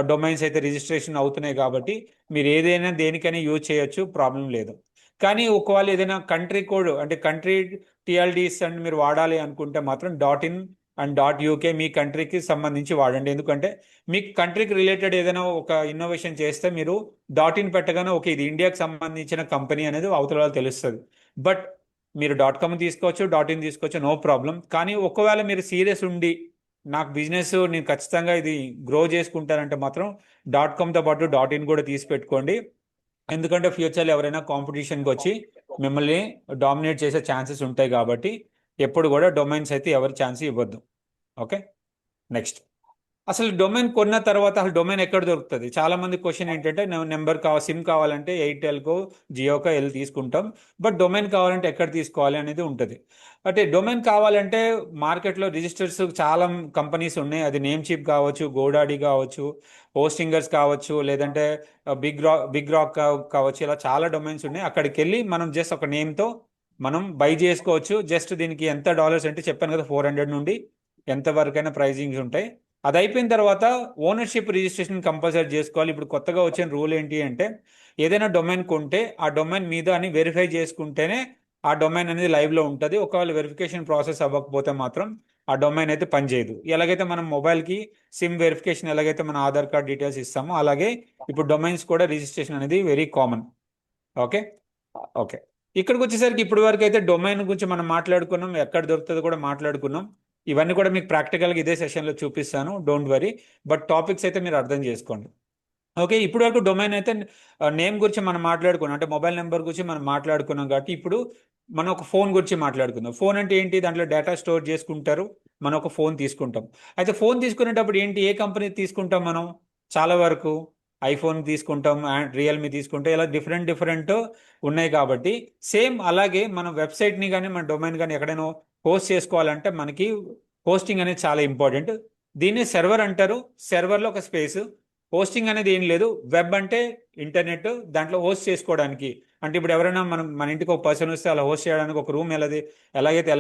డొమైన్స్ అయితే రిజిస్ట్రేషన్ అవుతున్నాయి కాబట్టి మీరు ఏదైనా దేనికైనా యూజ్ చేయొచ్చు, ప్రాబ్లం లేదు. కానీ ఒకవేళ ఏదైనా కంట్రీ కోడ్, అంటే కంట్రీ టిఎల్డీస్ అండ్ మీరు వాడాలి అనుకుంటే మాత్రం .in అండ్ .uk మీ కంట్రీకి సంబంధించి వాడండి. ఎందుకంటే మీ కంట్రీకి రిలేటెడ్ ఏదైనా ఒక ఇన్నోవేషన్ చేస్తే మీరు .in పెట్టగానే ఓకే ఇది ఇండియాకి సంబంధించిన కంపెనీ అనేది అవతల వాళ్ళు తెలుస్తుంది. బట్ మీరు .com తీసుకోవచ్చు, .in తీసుకోవచ్చు, నో ప్రాబ్లం. కానీ ఒకవేళ మీరు సీరియస్ ఉండి నాకు బిజినెస్ నేను ఖచ్చితంగా ఇది గ్రో చేసుకుంటానంటే మాత్రం .comతో పాటు .in కూడా తీసి పెట్టుకోండి. ఎందుకంటే ఫ్యూచర్లో ఎవరైనా కాంపిటీషన్కి వచ్చి మిమ్మల్ని డామినేట్ చేసే ఛాన్సెస్ ఉంటాయి కాబట్టి ఎప్పుడు కూడా డొమైన్స్ అయితే ఎవరి ఛాన్స్ ఇవ్వద్దు. ఓకే. నెక్స్ట్, అసలు డొమైన్ కొన్న తర్వాత అసలు డొమైన్ ఎక్కడ దొరుకుతుంది? చాలా మంది క్వశ్చన్ ఏంటంటే నెంబర్ సిమ్ కావాలంటే ఎయిర్టెల్కో జియోకో వెళ్ళి తీసుకుంటాం, బట్ డొమైన్ కావాలంటే ఎక్కడ తీసుకోవాలి అనేది ఉంటుంది. అంటే డొమైన్ కావాలంటే మార్కెట్లో రిజిస్టర్స్ చాలా కంపెనీస్ ఉన్నాయి. అది నేమ్ చీప్ కావచ్చు, గోడాడీ కావచ్చు, హోస్టింగర్స్ కావచ్చు, లేదంటే బిగ్ రాక్ కావచ్చు, ఇలా చాలా డొమైన్స్ ఉన్నాయి. అక్కడికి వెళ్ళి మనం జస్ట్ ఒక నేమ్తో మనం బై చేసుకోవచ్చు. జస్ట్ దీనికి ఎంత డాలర్స్ అంటే చెప్పాను కదా, 400 నుండి ఎంత వరకైనా ప్రైజింగ్స్ ఉంటాయి. అది అయిపోయిన తర్వాత ఓనర్షిప్ రిజిస్ట్రేషన్ కంపల్సరీ చేసుకోవాలి. ఇప్పుడు కొత్తగా వచ్చిన రూల్ ఏంటి అంటే, ఏదైనా డొమైన్ కొంటే ఆ డొమైన్ మీద అని వెరిఫై చేసుకుంటేనే ఆ డొమైన్ అనేది లైవ్లో ఉంటుంది. ఒకవేళ వెరిఫికేషన్ ప్రాసెస్ అవ్వకపోతే మాత్రం ఆ డొమైన్ అయితే పనిచేయదు. ఎలాగైతే మనం మొబైల్కి సిమ్ వెరిఫికేషన్ ఎలాగైతే మన ఆధార్ కార్డ్ డీటెయిల్స్ ఇస్తామో, అలాగే ఇప్పుడు డొమైన్స్ కూడా రిజిస్ట్రేషన్ అనేది వెరీ కామన్. ఓకే. ఓకే. ఇక్కడికి వచ్చేసరికి ఇప్పటి వరకు అయితే డొమైన్ గురించి మనం మాట్లాడుకున్నాం, ఎక్కడ దొరుకుతుందో కూడా మాట్లాడుకున్నాం. ఇవన్నీ కూడా మీకు ప్రాక్టికల్గా ఇదే సెషన్లో చూపిస్తాను, డోంట్ వరీ. బట్ టాపిక్స్ అయితే మీరు అర్థం చేసుకోండి. ఓకే. ఇప్పుడు వరకు డొమైన్ అయితే నేమ్ గురించి మనం మాట్లాడుకున్నాం, అంటే మొబైల్ నెంబర్ గురించి మనం మాట్లాడుకున్నాం. కాబట్టి ఇప్పుడు మనం ఒక ఫోన్ గురించి మాట్లాడుకుందాం. ఫోన్ అంటే ఏంటి? దాంట్లో డేటా స్టోర్ చేసుకుంటారు, మనం ఒక ఫోన్ తీసుకుంటాం. అయితే ఫోన్ తీసుకునేటప్పుడు ఏంటి, ఏ కంపెనీ తీసుకుంటాం మనం? చాలా వరకు ఐఫోన్ తీసుకుంటాం, అండ్ రియల్మీ తీసుకుంటాం, ఇలా డిఫరెంట్ డిఫరెంట్ ఉన్నాయి. కాబట్టి సేమ్ అలాగే మనం వెబ్సైట్ని కానీ మన డొమైన్ కానీ ఎక్కడైనా హోస్ట్ చేసుకోవాలంటే మనకి హోస్టింగ్ అనేది చాలా ఇంపార్టెంట్. దీన్ని సర్వర్ అంటారు. సర్వర్లో ఒక స్పేస్. హోస్టింగ్ అనేది ఏం లేదు. వెబ్ అంటే ఇంటర్నెట్, దాంట్లో హోస్ట్ చేసుకోవడానికి. అంటే ఇప్పుడు ఎవరైనా మన ఇంటికి ఒక పర్సన్ వస్తే అలా హోస్ట్ చేయడానికి ఒక రూమ్ ఎలాగైతే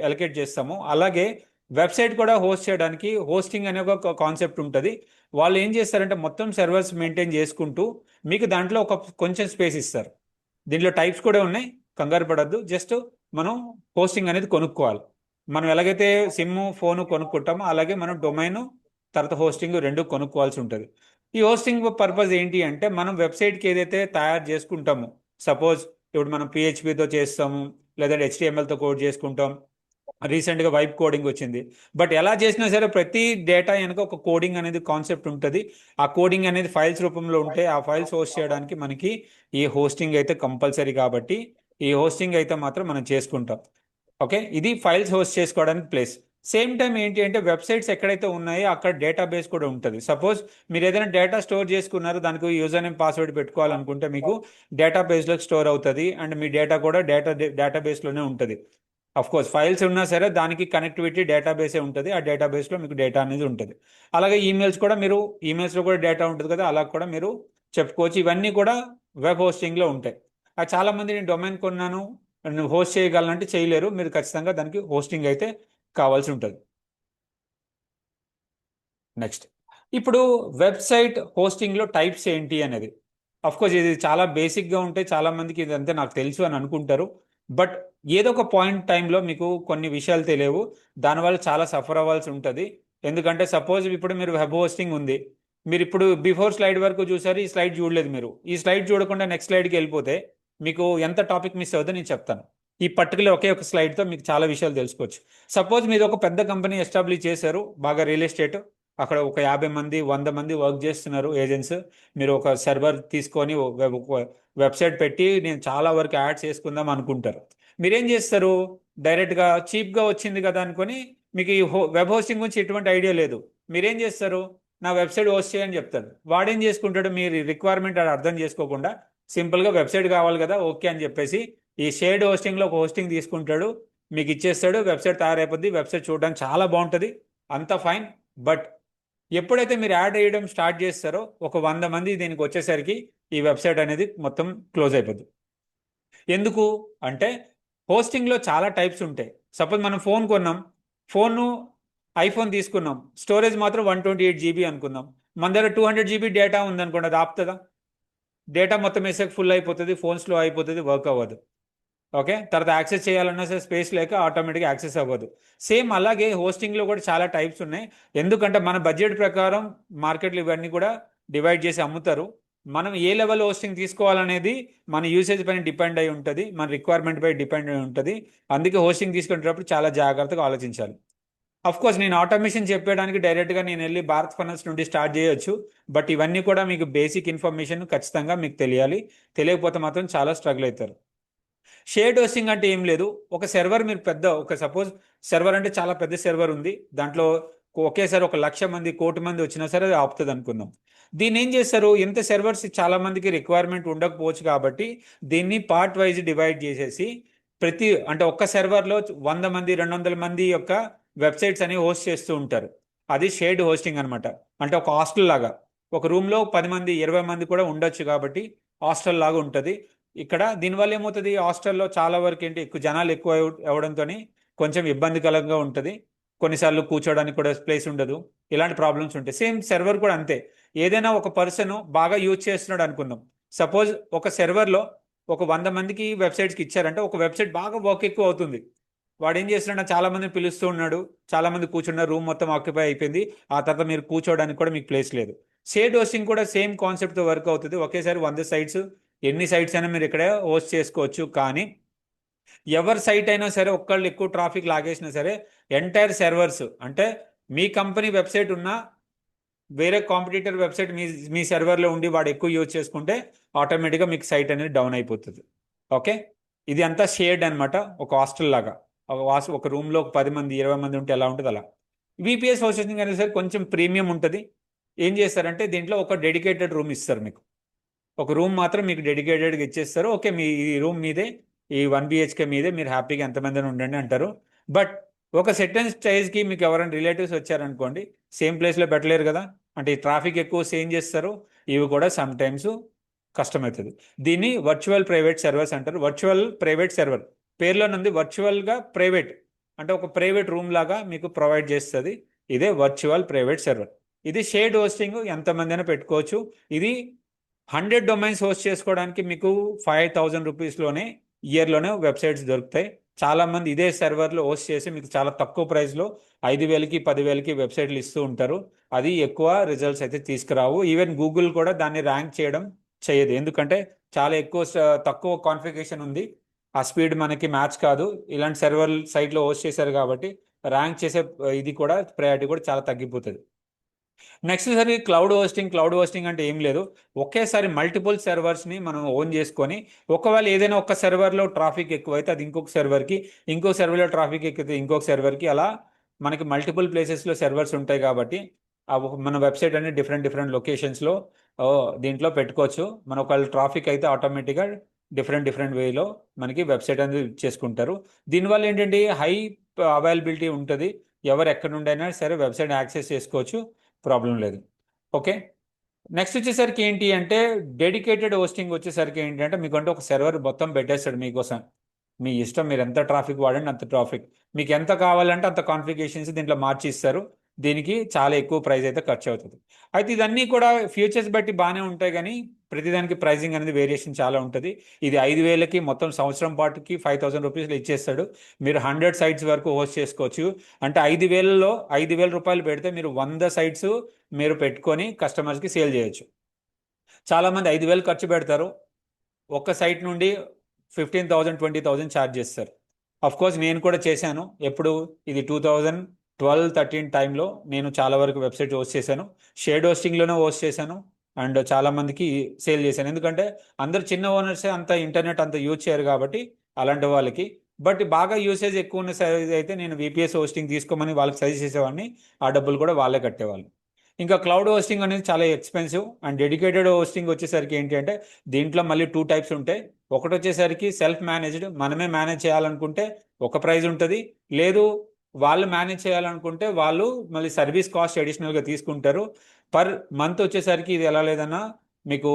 ఎలకేట్ చేస్తామో, అలాగే వెబ్సైట్ కూడా హోస్ట్ చేయడానికి హోస్టింగ్ అనే ఒక కాన్సెప్ట్ ఉంటుంది. వాళ్ళు ఏం చేస్తారంటే మొత్తం సర్వర్స్ మెయింటైన్ చేసుకుంటూ మీకు దాంట్లో ఒక కొంచెం స్పేస్ ఇస్తారు. దీంట్లో టైప్స్ కూడా ఉన్నాయి, కంగారు పడద్దు. జస్ట్ మనం హోస్టింగ్ అనేది కొనుక్కోవాలి. మనం ఎలాగైతే సిమ్ ఫోను కొనుక్కుంటామో అలాగే మనం డొమైన్ తర్వాత హోస్టింగ్ రెండు కొనుక్కోవాల్సి ఉంటుంది. ఈ హోస్టింగ్ పర్పస్ ఏంటి అంటే మనం వెబ్సైట్కి ఏదైతే తయారు చేసుకుంటామో, సపోజ్ ఇప్పుడు మనం పిహెచ్పితో చేస్తాము, లేదంటే హెచ్టిఎంఎల్తో కోడ్ చేసుకుంటాం. రీసెంట్గా వైప్ కోడింగ్ వచ్చింది. బట్ ఎలా చేసినా సరే ప్రతి డేటా వెనక ఒక కోడింగ్ అనేది కాన్సెప్ట్ ఉంటుంది. ఆ కోడింగ్ అనేది ఫైల్స్ రూపంలో ఉంటే ఆ ఫైల్స్ హోస్ట్ చేయడానికి మనకి ఈ హోస్టింగ్ అయితే కంపల్సరీ. కాబట్టి ఈ హోస్టింగ్ అయితే మాత్రం మనం చేసుకుంటాం. ఓకే. ఇది ఫైల్స్ హోస్ట్ చేసుకోవడానికి ప్లేస్. సేమ్ టైం ఏంటి అంటే వెబ్సైట్స్ ఎక్కడైతే ఉన్నాయో అక్కడ డేటాబేస్ కూడా ఉంటుంది. సపోజ్ మీరు ఏదైనా డేటా స్టోర్ చేసుకున్నారు, దానికి యూజర్ నేమ్ పాస్వర్డ్ పెట్టుకోవాలనుకుంటే మీకు డేటాబేస్లోకి స్టోర్ అవుతుంది, అండ్ మీ డేటా కూడా డేటాబేస్లోనే ఉంటుంది. అఫ్ కోర్స్ ఫైల్స్ ఉన్నా సరే దానికి కనెక్టివిటీ డేటాబేసే ఉంటుంది. ఆ డేటాబేస్లో మీకు డేటా అనేది ఉంటుంది. అలాగే ఈమెయిల్స్ కూడా మీరు ఈమెయిల్స్లో కూడా డేటా ఉంటుంది కదా, అలా కూడా మీరు చెప్పుకోవచ్చు. ఇవన్నీ కూడా వెబ్ హోస్టింగ్లో ఉంటాయి. చాలామంది నేను డొమైన్ కొన్నాను, నువ్వు హోస్ట్ చేయగలనంటే చేయలేరు. మీరు ఖచ్చితంగా దానికి హోస్టింగ్ అయితే కావాల్సి ఉంటుంది. నెక్స్ట్, ఇప్పుడు వెబ్సైట్ హోస్టింగ్లో టైప్స్ ఏంటి అనేది. కోర్స్ ఇది చాలా బేసిక్గా ఉంటాయి, చాలా మందికి ఇదంతా నాకు తెలుసు అని అనుకుంటారు. బట్ ఏదో ఒక పాయింట్ టైంలో మీకు కొన్ని విషయాలు తెలియవు, దానివల్ల చాలా సఫర్ అవ్వాల్సి ఉంటుంది. ఎందుకంటే సపోజ్ ఇప్పుడు మీరు వెబ్ హోస్టింగ్ ఉంది, మీరు ఇప్పుడు బిఫోర్ స్లైడ్ వరకు చూసారు, ఈ స్లైడ్ చూడలేదు. మీరు ఈ స్లైడ్ చూడకుండా నెక్స్ట్ స్లైడ్కి వెళ్ళిపోతే మీకు ఎంత టాపిక్ మిస్ అవుతుందో నేను చెప్తాను. ఈ పర్టికులర్ ఒకే ఒక స్లైడ్తో మీకు చాలా విషయాలు తెలుసుకోవచ్చు. సపోజ్ మీరు ఒక పెద్ద కంపెనీ ఎస్టాబ్లిష్ చేశారు, బాగా రియల్ ఎస్టేట్, అక్కడ ఒక 50 మంది 100 మంది వర్క్ చేస్తున్నారు ఏజెంట్స్. మీరు ఒక సర్వర్ తీసుకొని వెబ్సైట్ పెట్టి నేను చాలా వరకు యాడ్స్ చేసుకుందాం అనుకుంటారు. మీరేం చేస్తారు? డైరెక్ట్గా చీప్గా వచ్చింది కదా అనుకొని, మీకు ఈ వెబ్ హోస్టింగ్ గురించి ఎటువంటి ఐడియా లేదు, మీరేం చేస్తారు? నా వెబ్సైట్ హోస్ట్ చేయని చెప్తాడు. వాడేం చేసుకుంటాడు? మీరు రిక్వైర్మెంట్ అది అర్థం చేసుకోకుండా సింపుల్గా వెబ్సైట్ కావాలి కదా ఓకే అని చెప్పేసి ఈ షేర్డ్ హోస్టింగ్లో ఒక హోస్టింగ్ తీసుకుంటాడు, మీకు ఇచ్చేస్తాడు, వెబ్సైట్ తయారైపోద్ది. వెబ్సైట్ చూడడానికి చాలా బాగుంటుంది, అంతా ఫైన్. బట్ ఎప్పుడైతే మీరు యాడ్ చేయడం స్టార్ట్ చేస్తారో ఒక 100 మంది దీనికి వచ్చేసరికి ఈ వెబ్సైట్ అనేది మొత్తం క్లోజ్ అయిపోద్ది. ఎందుకు అంటే హోస్టింగ్లో చాలా టైప్స్ ఉంటాయి. సపోజ్ మనం ఫోన్ కొన్నాం, ఫోను ఐఫోన్ తీసుకున్నాం, స్టోరేజ్ మాత్రం 128 GB అనుకుందాం. మన దగ్గర 200 GB డేటా ఉందనుకోండి, అది ఆపుతుందా? డేటా మొత్తం వేసాక ఫుల్ అయిపోతుంది, ఫోన్ స్లో అయిపోతుంది, వర్క్ అవ్వదు. ఓకే. తర్వాత యాక్సెస్ చేయాలన్నా సరే స్పేస్ లేక ఆటోమేటిక్గా యాక్సెస్ అవ్వదు. సేమ్ అలాగే హోస్టింగ్లో కూడా చాలా టైప్స్ ఉన్నాయి. ఎందుకంటే మన బడ్జెట్ ప్రకారం మార్కెట్లు ఇవన్నీ కూడా డివైడ్ చేసి అమ్ముతారు. మనం ఏ లెవెల్ హోస్టింగ్ తీసుకోవాలనేది మన యూసేజ్ పైన డిపెండ్ అయి ఉంటుంది, మన రిక్వైర్మెంట్ పై డిపెండ్ అయి ఉంటుంది. అందుకే హోస్టింగ్ తీసుకునేటప్పుడు చాలా జాగ్రత్తగా ఆలోచించాలి. కోర్స్ నేను ఆటోమేషన్ చెప్పడానికి డైరెక్ట్గా నేను వెళ్ళి భారత్ ఫైనాన్స్ నుండి స్టార్ట్ చేయొచ్చు. బట్ ఇవన్నీ కూడా మీకు బేసిక్ ఇన్ఫర్మేషన్ ఖచ్చితంగా మీకు తెలియాలి. తెలియకపోతే మాత్రం చాలా స్ట్రగుల్ అవుతారు. షేర్డ్ హోస్టింగ్ అంటే ఏం లేదు, ఒక సర్వర్ మీరు ఒక సపోజ్ సర్వర్ అంటే చాలా పెద్ద సర్వర్ ఉంది, దాంట్లో ఒకేసారి 1,00,000 మంది 1,00,00,000 మంది వచ్చినా సరే అది ఆపుతుంది అనుకుందాం. దీన్ని ఏం చేస్తారు? ఎంత సర్వర్స్ చాలా మందికి రిక్వైర్మెంట్ ఉండకపోవచ్చు కాబట్టి దీన్ని పార్ట్ వైజ్ డివైడ్ చేసేసి అంటే ఒక్క సర్వర్లో 100 మంది 200 మంది యొక్క వెబ్సైట్స్ అనేవి హోస్ట్ చేస్తూ ఉంటారు. అది షేర్డ్ హోస్టింగ్ అనమాట. అంటే ఒక హాస్టల్ లాగా, ఒక రూమ్లో 10 మంది 20 మంది కూడా ఉండొచ్చు కాబట్టి హాస్టల్ లాగా ఉంటుంది. ఇక్కడ దీనివల్ల ఏమవుతుంది, హాస్టల్లో చాలా వరకు ఏంటి ఎక్కువ జనాలు ఎక్కువ అవ్వడంతో కొంచెం ఇబ్బందికరంగా ఉంటుంది. కొన్నిసార్లు కూర్చోడానికి కూడా ప్లేస్ ఉండదు, ఇలాంటి ప్రాబ్లమ్స్ ఉంటాయి. సేమ్ సర్వర్ కూడా అంతే. ఏదైనా ఒక పర్సన్ బాగా యూజ్ చేస్తున్నాడు అనుకుందాం. సపోజ్ ఒక సర్వర్లో ఒక 100 మందికి వెబ్సైట్స్కి ఇచ్చారంటే ఒక వెబ్సైట్ బాగా వర్క్ ఎక్కువ అవుతుంది. వాడు ఏం చేస్తున్నాడు? చాలా మందిని పిలుస్తూ ఉన్నాడు, చాలా మంది కూర్చున్నారు, రూమ్ మొత్తం ఆక్యుపై అయిపోయింది. ఆ తర్వాత మీరు కూర్చోవడానికి కూడా మీకు ప్లేస్ లేదు. షేర్డ్ హోస్టింగ్ కూడా సేమ్ కాన్సెప్ట్తో వర్క్ అవుతుంది. ఒకేసారి 100 సైట్స్ ఎన్ని సైట్స్ అయినా మీరు ఇక్కడే హోస్ట్ చేసుకోవచ్చు. కానీ ఎవరి సైట్ అయినా సరే ఒక్కళ్ళు ఎక్కువ ట్రాఫిక్ లాగేసినా సరే ఎంటైర్ సర్వర్స్ అంటే మీ కంపెనీ వెబ్సైట్ ఉన్న వేరే కాంపిటీటర్ వెబ్సైట్ మీ మీ సర్వర్లో ఉండి వాడు ఎక్కువ యూజ్ చేసుకుంటే ఆటోమేటిక్గా మీకు సైట్ అనేది డౌన్ అయిపోతుంది. ఓకే, ఇది అంతా షేర్డ్ అనమాట, ఒక హాస్టల్ లాగా. ఒక రూమ్లో ఒక 10 మంది 20 మంది ఉంటే ఎలా ఉంటుంది అలా. విపిఎస్ హోస్టింగ్ అనేది సరే కొంచెం ప్రీమియం ఉంటుంది. ఏం చేస్తారంటే దీంట్లో ఒక డెడికేటెడ్ రూమ్ ఇస్తారు మీకు. ఒక రూమ్ మాత్రం మీకు డెడికేటెడ్గా ఇచ్చేస్తారు. ఓకే, మీ ఈ రూమ్ మీదే, ఈ 1 BHK మీదే, మీరు హ్యాపీగా ఎంతమంది ఉండండి అంటారు. బట్ ఒక సెకండ్ స్టేజ్కి మీకు ఎవరైనా రిలేటివ్స్ వచ్చారనుకోండి, సేమ్ ప్లేస్లో పెట్టలేరు కదా, అంటే ఈ ట్రాఫిక్ ఎక్కువ సేమ్ చేస్తారు. ఇవి కూడా సమ్ టైమ్స్ కష్టమవుతుంది. దీన్ని వర్చువల్ ప్రైవేట్ సర్వర్స్ అంటారు. వర్చువల్ ప్రైవేట్ సర్వర్ పేర్లోనుంది, వర్చువల్గా ప్రైవేట్ అంటే ఒక ప్రైవేట్ రూమ్ లాగా మీకు ప్రొవైడ్ చేస్తుంది. ఇదే వర్చువల్ ప్రైవేట్ సర్వర్. ఇది షేర్డ్ హోస్టింగ్, ఎంతమంది అయినా పెట్టుకోవచ్చు. ఇది 100 డొమైన్స్ హోస్ట్ చేసుకోవడానికి మీకు 5,000 రూపీస్లోనే ఇయర్లోనే వెబ్సైట్స్ దొరుకుతాయి. చాలామంది ఇదే సర్వర్లో హోస్ట్ చేసి మీకు చాలా తక్కువ ప్రైస్లో 5,000కి 10,000కి వెబ్సైట్లు ఇస్తూ ఉంటారు. అది ఎక్కువ రిజల్ట్స్ అయితే తీసుకురావు. ఈవెన్ గూగుల్ కూడా దాన్ని ర్యాంక్ చేయదు, ఎందుకంటే చాలా తక్కువ కాన్ఫిగరేషన్ ఉంది. ఆ స్పీడ్ మనకి మ్యాచ్ కాదు. ఇలాంటి సర్వర్ సైట్లో హోస్ట్ చేశారు కాబట్టి ర్యాంక్ చేసే ఇది కూడా ప్రయారిటీ కూడా చాలా తగ్గిపోతుంది. నెక్స్ట్ సరి క్లౌడ్ హోస్టింగ్ అంటే ఏం లేదు, ఒకేసారి మల్టిపుల్ సర్వర్స్ని మనం ఓన్ చేసుకొని ఒకవేళ ఏదైనా ఒక సర్వర్లో ట్రాఫిక్ ఎక్కువైతే అది ఇంకొక సర్వర్కి, ఇంకో సర్వర్లో ట్రాఫిక్ ఎక్కితే ఇంకొక సర్వర్కి, అలా మనకి మల్టిపుల్ ప్లేసెస్లో సర్వర్స్ ఉంటాయి కాబట్టి మన వెబ్సైట్ అనేది డిఫరెంట్ లొకేషన్స్లో దీంట్లో పెట్టుకోవచ్చు. మన ఒకవేళ ట్రాఫిక్ అయితే ఆటోమేటిక్గా డిఫరెంట్ వేలో మనకి వెబ్సైట్ అనేది చేసుకుంటారు. దీనివల్ల ఏంటంటే హై అవైలబిలిటీ ఉంటుంది. ఎవరు ఎక్కడ నుండైనా సరే వెబ్సైట్ యాక్సెస్ చేసుకోవచ్చు, ప్రాబ్లం లేదు. ఓకే, నెక్స్ట్ వచ్చేసరికి ఏంటి అంటే డెడికేటెడ్ హోస్టింగ్ వచ్చేసరికి ఏంటంటే మీకంటే ఒక సర్వర్ మొత్తం పెట్టేస్తాడు మీకోసం. మీ ఇష్టం, మీరు ఎంత ట్రాఫిక్ వాడండి అంత ట్రాఫిక్, మీకు ఎంత కావాలంటే అంత కాన్ఫిగరేషన్స్ దీంట్లో మార్చి ఇస్తారు. దీనికి చాలా ఎక్కువ ప్రైస్ అయితే ఖర్చు అవుతుంది. అయితే ఇదన్నీ కూడా ఫ్యూచర్స్ బట్టి బాగానే ఉంటాయి, కానీ ప్రతిదానికి ప్రైజింగ్ అనేది వేరియేషన్ చాలా ఉంటుంది. ఇది 5,000కి మొత్తం సంవత్సరం పాటుకి 5,000 రూపీస్లో ఇచ్చేస్తాడు. మీరు 100 సైట్స్ వరకు హోస్ట్ చేసుకోవచ్చు. అంటే 5,000లో 5,000 రూపాయలు పెడితే మీరు 100 సైట్స్ మీరు పెట్టుకొని కస్టమర్స్కి సేల్ చేయొచ్చు. చాలామంది 5,000 ఖర్చు పెడతారు, ఒక్క సైట్ నుండి 15,000 20,000 ఛార్జ్ చేస్తారు. కోర్స్ నేను కూడా చేశాను. ఎప్పుడు ఇది 2012-13 టైంలో నేను చాలా వరకు వెబ్సైట్ హోస్ట్ చేశాను. షేర్డ్ హోస్టింగ్లోనే హోస్ట్ చేశాను అండ్ చాలామందికి సేల్ చేశాను. ఎందుకంటే అందరు చిన్న ఓనర్సే అంత ఇంటర్నెట్ అంత యూజ్ చేయరు కాబట్టి అలాంటి వాళ్ళకి. బట్ బాగా యూసేజ్ ఎక్కువ ఉన్న సైజ్ అయితే నేను విపిఎస్ హోస్టింగ్ తీసుకోమని వాళ్ళకి సజెస్ట్ చేసేవాడిని. ఆ డబ్బులు కూడా వాళ్ళే కట్టేవాళ్ళు. ఇంకా క్లౌడ్ హోస్టింగ్ అనేది చాలా ఎక్స్పెన్సివ్. అండ్ డెడికేటెడ్ హోస్టింగ్ వచ్చేసరికి ఏంటి అంటే దీంట్లో మళ్ళీ 2 టైప్స్ ఉంటాయి. ఒకటి వచ్చేసరికి సెల్ఫ్ మేనేజ్డ్, మనమే మేనేజ్ చేయాలనుకుంటే ఒక ప్రైజ్ ఉంటుంది. లేదు వాళ్ళు మేనేజ్ చేయాలనుకుంటే వాళ్ళు మళ్ళీ సర్వీస్ కాస్ట్ అడిషనల్గా తీసుకుంటారు. పర్ మంత్ వచ్చేసరికి ఇది ఎలా లేదన్నా మీకు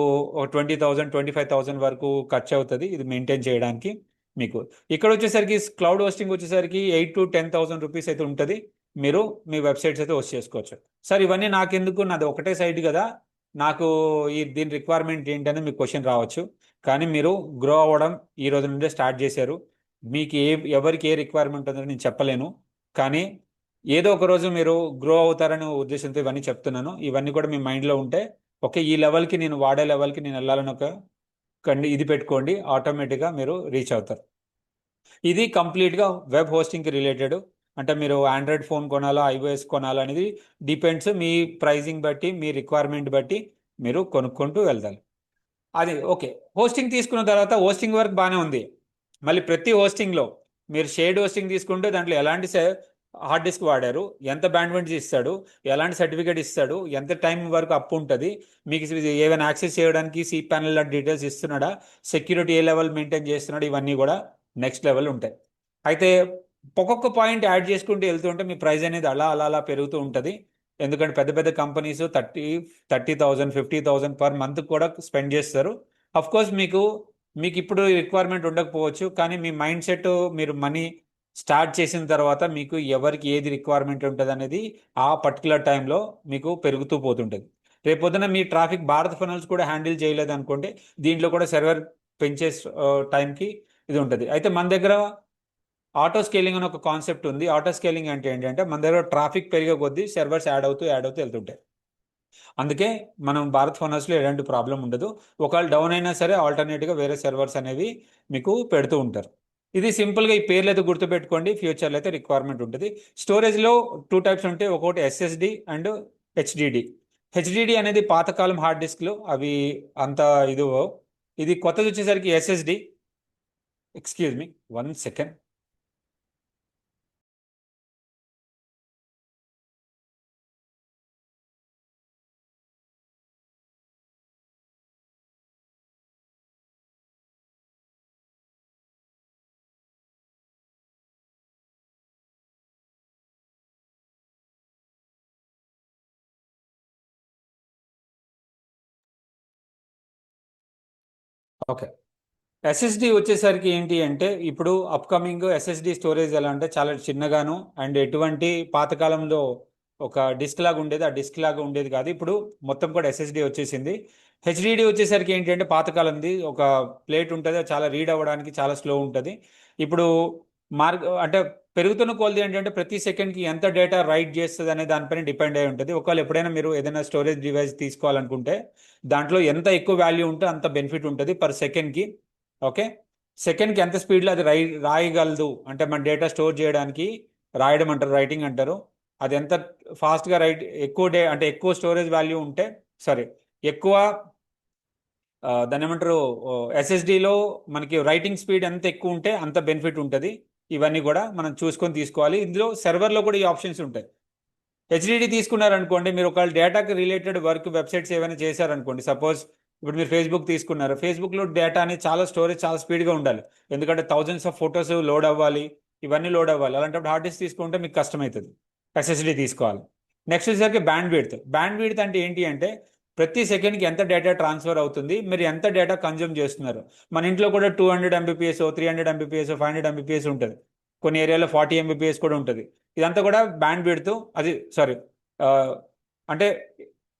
20,000 25,000 వరకు ఖర్చు అవుతుంది ఇది మెయింటైన్ చేయడానికి. మీకు ఇక్కడ వచ్చేసరికి క్లౌడ్ హోస్టింగ్ వచ్చేసరికి 8,000 to 10,000 రూపీస్ అయితే ఉంటుంది. మీరు మీ వెబ్సైట్స్ అయితే హోస్ట్ చేసుకోవచ్చు. సార్ ఇవన్నీ నాకెందుకు, నాది ఒకటే సైట్ కదా, నాకు దీని రిక్వైర్మెంట్ ఏంటని మీకు క్వశ్చన్ రావచ్చు. కానీ మీరు గ్రో అవ్వడం ఈ రోజు నుండే స్టార్ట్ చేశారు. మీకు ఎవరికి ఏ రిక్వైర్మెంట్ ఉందని నేను చెప్పలేను, కానీ ఏదో ఒక రోజు మీరు గ్రో అవుతారనే ఉద్దేశంతో ఇవన్నీ చెప్తున్నాను. ఇవన్నీ కూడా మీ మైండ్లో ఉంటే ఓకే, ఈ లెవెల్కి నేను వాడే లెవెల్కి నేను వెళ్ళాలని ఒక ఇది పెట్టుకోండి, ఆటోమేటిక్గా మీరు రీచ్ అవుతారు. ఇది కంప్లీట్గా వెబ్ హోస్టింగ్కి రిలేటెడ్. అంటే మీరు ఆండ్రాయిడ్ ఫోన్ కొనాలా ఐఓఎస్ కొనాలా అనేది డిపెండ్స్, మీ ప్రైజింగ్ బట్టి మీ రిక్వైర్మెంట్ బట్టి మీరు కొనుక్కుంటూ వెళ్తారు. అది ఓకే. హోస్టింగ్ తీసుకున్న తర్వాత హోస్టింగ్ వర్క్ బాగానే ఉంది. మళ్ళీ ప్రతి హోస్టింగ్లో మీరు షేర్డ్ హోస్టింగ్ తీసుకుంటే దాంట్లో ఎలాంటి హార్డ్ డిస్క్ వాడారు, ఎంత బ్యాండ్విడ్త్ ఇస్తాడు, ఎలాంటి సర్టిఫికేట్ ఇస్తాడు, ఎంత టైం వరకు అప్పు ఉంటుంది, మీకు ఏమైనా యాక్సెస్ చేయడానికి సి ప్యానల్ డీటెయిల్స్ ఇస్తున్నాడా, సెక్యూరిటీ ఏ లెవెల్ మెయింటైన్ చేస్తున్నాడు, ఇవన్నీ కూడా నెక్స్ట్ లెవెల్ ఉంటాయి. అయితే ఒక్కొక్క పాయింట్ యాడ్ చేసుకుంటూ వెళ్తుంటే మీ ప్రైస్ అనేది అలా పెరుగుతూ ఉంటుంది. ఎందుకంటే పెద్ద పెద్ద కంపెనీస్ 30,000 50,000 పర్ మంత్ కూడా స్పెండ్ చేస్తారు. కోర్స్ మీకు ఇప్పుడు రిక్వైర్మెంట్ ఉండకపోవచ్చు, కానీ మీ మైండ్ సెట్ మీరు మనీ స్టార్ట్ చేసిన తర్వాత మీకు ఎవరికి ఏది రిక్వైర్మెంట్ ఉంటుంది అనేది ఆ పర్టికులర్ టైంలో మీకు పెరుగుతూ పోతుంటుంది. రేపొద్దున మీ ట్రాఫిక్ భారత్ ఫనల్స్ కూడా హ్యాండిల్ చేయలేదు అనుకోండి, దీంట్లో కూడా సర్వర్ పెంచే టైంకి ఇది ఉంటుంది. అయితే మన దగ్గర ఆటో స్కేలింగ్ అని ఒక కాన్సెప్ట్ ఉంది. ఆటో స్కేలింగ్ అంటే ఏంటంటే మన దగ్గర ట్రాఫిక్ పెరిగే కొద్దీ సర్వర్స్ యాడ్ అవుతూ వెళ్తుంటాయి. అందుకే మనం భారత్ ఫోన్ హౌస్లో ఎలాంటి ప్రాబ్లం ఉండదు. ఒకవేళ డౌన్ అయినా సరే ఆల్టర్నేట్గా వేరే సర్వర్స్ అనేవి మీకు పెడుతూ ఉంటారు. ఇది సింపుల్గా ఈ పేర్లు అయితే గుర్తుపెట్టుకోండి, ఫ్యూచర్లో అయితే రిక్వైర్మెంట్ ఉంటుంది. స్టోరేజ్లో టూ టైప్స్ ఉంటాయి, ఒకటి ఎస్ఎస్డి అండ్ హెచ్డిడి. హెచ్డిడి అనేది పాతకాలం హార్డ్ డిస్క్లు, అవి అంత ఇది. ఇది కొత్తది వచ్చేసరికి SSD. Excuse me 1 second. Okay. SSD వచ్చేసరికి ఏంటి అంటే, ఇప్పుడు అప్కమింగ్ ఎస్ఎస్డి స్టోరేజ్ ఎలా అంటే చాలా చిన్నగాను, అండ్ ఎటువంటి పాతకాలంలో ఒక డిస్క్ లాగా ఉండేది, ఆ డిస్క్ లాగా ఉండేది కాదు. ఇప్పుడు మొత్తం కూడా ఎస్ఎస్డి వచ్చేసింది. హెచ్డిడి వచ్చేసరికి ఏంటి అంటే పాతకాలంది ఒక ప్లేట్ ఉంటుంది, అది చాలా రీడ్ అవ్వడానికి చాలా స్లో ఉంటుంది. ఇప్పుడు అంటే పెరుగుతున్న కొలది ఏంటంటే ప్రతి సెకండ్కి ఎంత డేటా రైట్ చేస్తుంది అనే దానిపైన డిపెండ్ అయి ఉంటుంది. ఒకవేళ ఎప్పుడైనా మీరు ఏదైనా స్టోరేజ్ డివైస్ తీసుకోవాలనుకుంటే దాంట్లో ఎంత ఎక్కువ వాల్యూ ఉంటే అంత బెనిఫిట్ ఉంటుంది పర్ సెకండ్కి. ఓకే. సెకండ్కి ఎంత స్పీడ్లో అది రాయగలదు అంటే మన డేటా స్టోర్ చేయడానికి, రాయడం అంటారు, రైటింగ్ అంటారు. అది ఎంత ఫాస్ట్గా ఎక్కువ అంటే ఎక్కువ స్టోరేజ్ వాల్యూ ఉంటే, సారీ, ఎక్కువ దాని ఏమంటారు, ఎస్ఎస్డిలో మనకి రైటింగ్ స్పీడ్ ఎంత ఎక్కువ ఉంటే అంత బెనిఫిట్ ఉంటుంది. ఇవన్నీ కూడా మనం చూసుకొని తీసుకోవాలి. ఇందులో సర్వర్లో కూడా ఈ ఆప్షన్స్ ఉంటాయి. హెచ్డిడి తీసుకున్నారనుకోండి, మీరు ఒకవేళ డేటాకి రిలేటెడ్ వర్క్ వెబ్సైట్స్ ఏమైనా చేశారనుకోండి, సపోజ్ ఇప్పుడు మీరు ఫేస్బుక్ తీసుకున్నారు, ఫేస్బుక్లో డేటా అనేది చాలా స్టోరేజ్ చాలా స్పీడ్గా ఉండాలి. ఎందుకంటే థౌజండ్స్ ఆఫ్ ఫొటోస్ లోడ్ అవ్వాలి, ఇవన్నీ లోడ్ అవ్వాలి. అలాంటప్పుడు హార్డ్ డిస్క్ తీసుకుంటే మీకు కష్టమవుతుంది, ఎస్ఎస్డి తీసుకోవాలి. నెక్స్ట్ వచ్చేసరికి బ్యాండ్ విడ్త్. బ్యాండ్ విడ్త్ అంటే ఏంటి అంటే ప్రతి సెకండ్కి ఎంత డేటా ట్రాన్స్ఫర్ అవుతుంది, మీరు ఎంత డేటా కన్జ్యూమ్ చేస్తున్నారు. మన ఇంట్లో కూడా 200 MBPS, 300 MBPS, 500 MBPS ఉంటుంది. కొన్ని ఏరియాలో 40 MBPS కూడా ఉంటుంది. ఇదంతా కూడా బ్యాండ్ విడ్త్. అది సారీ, అంటే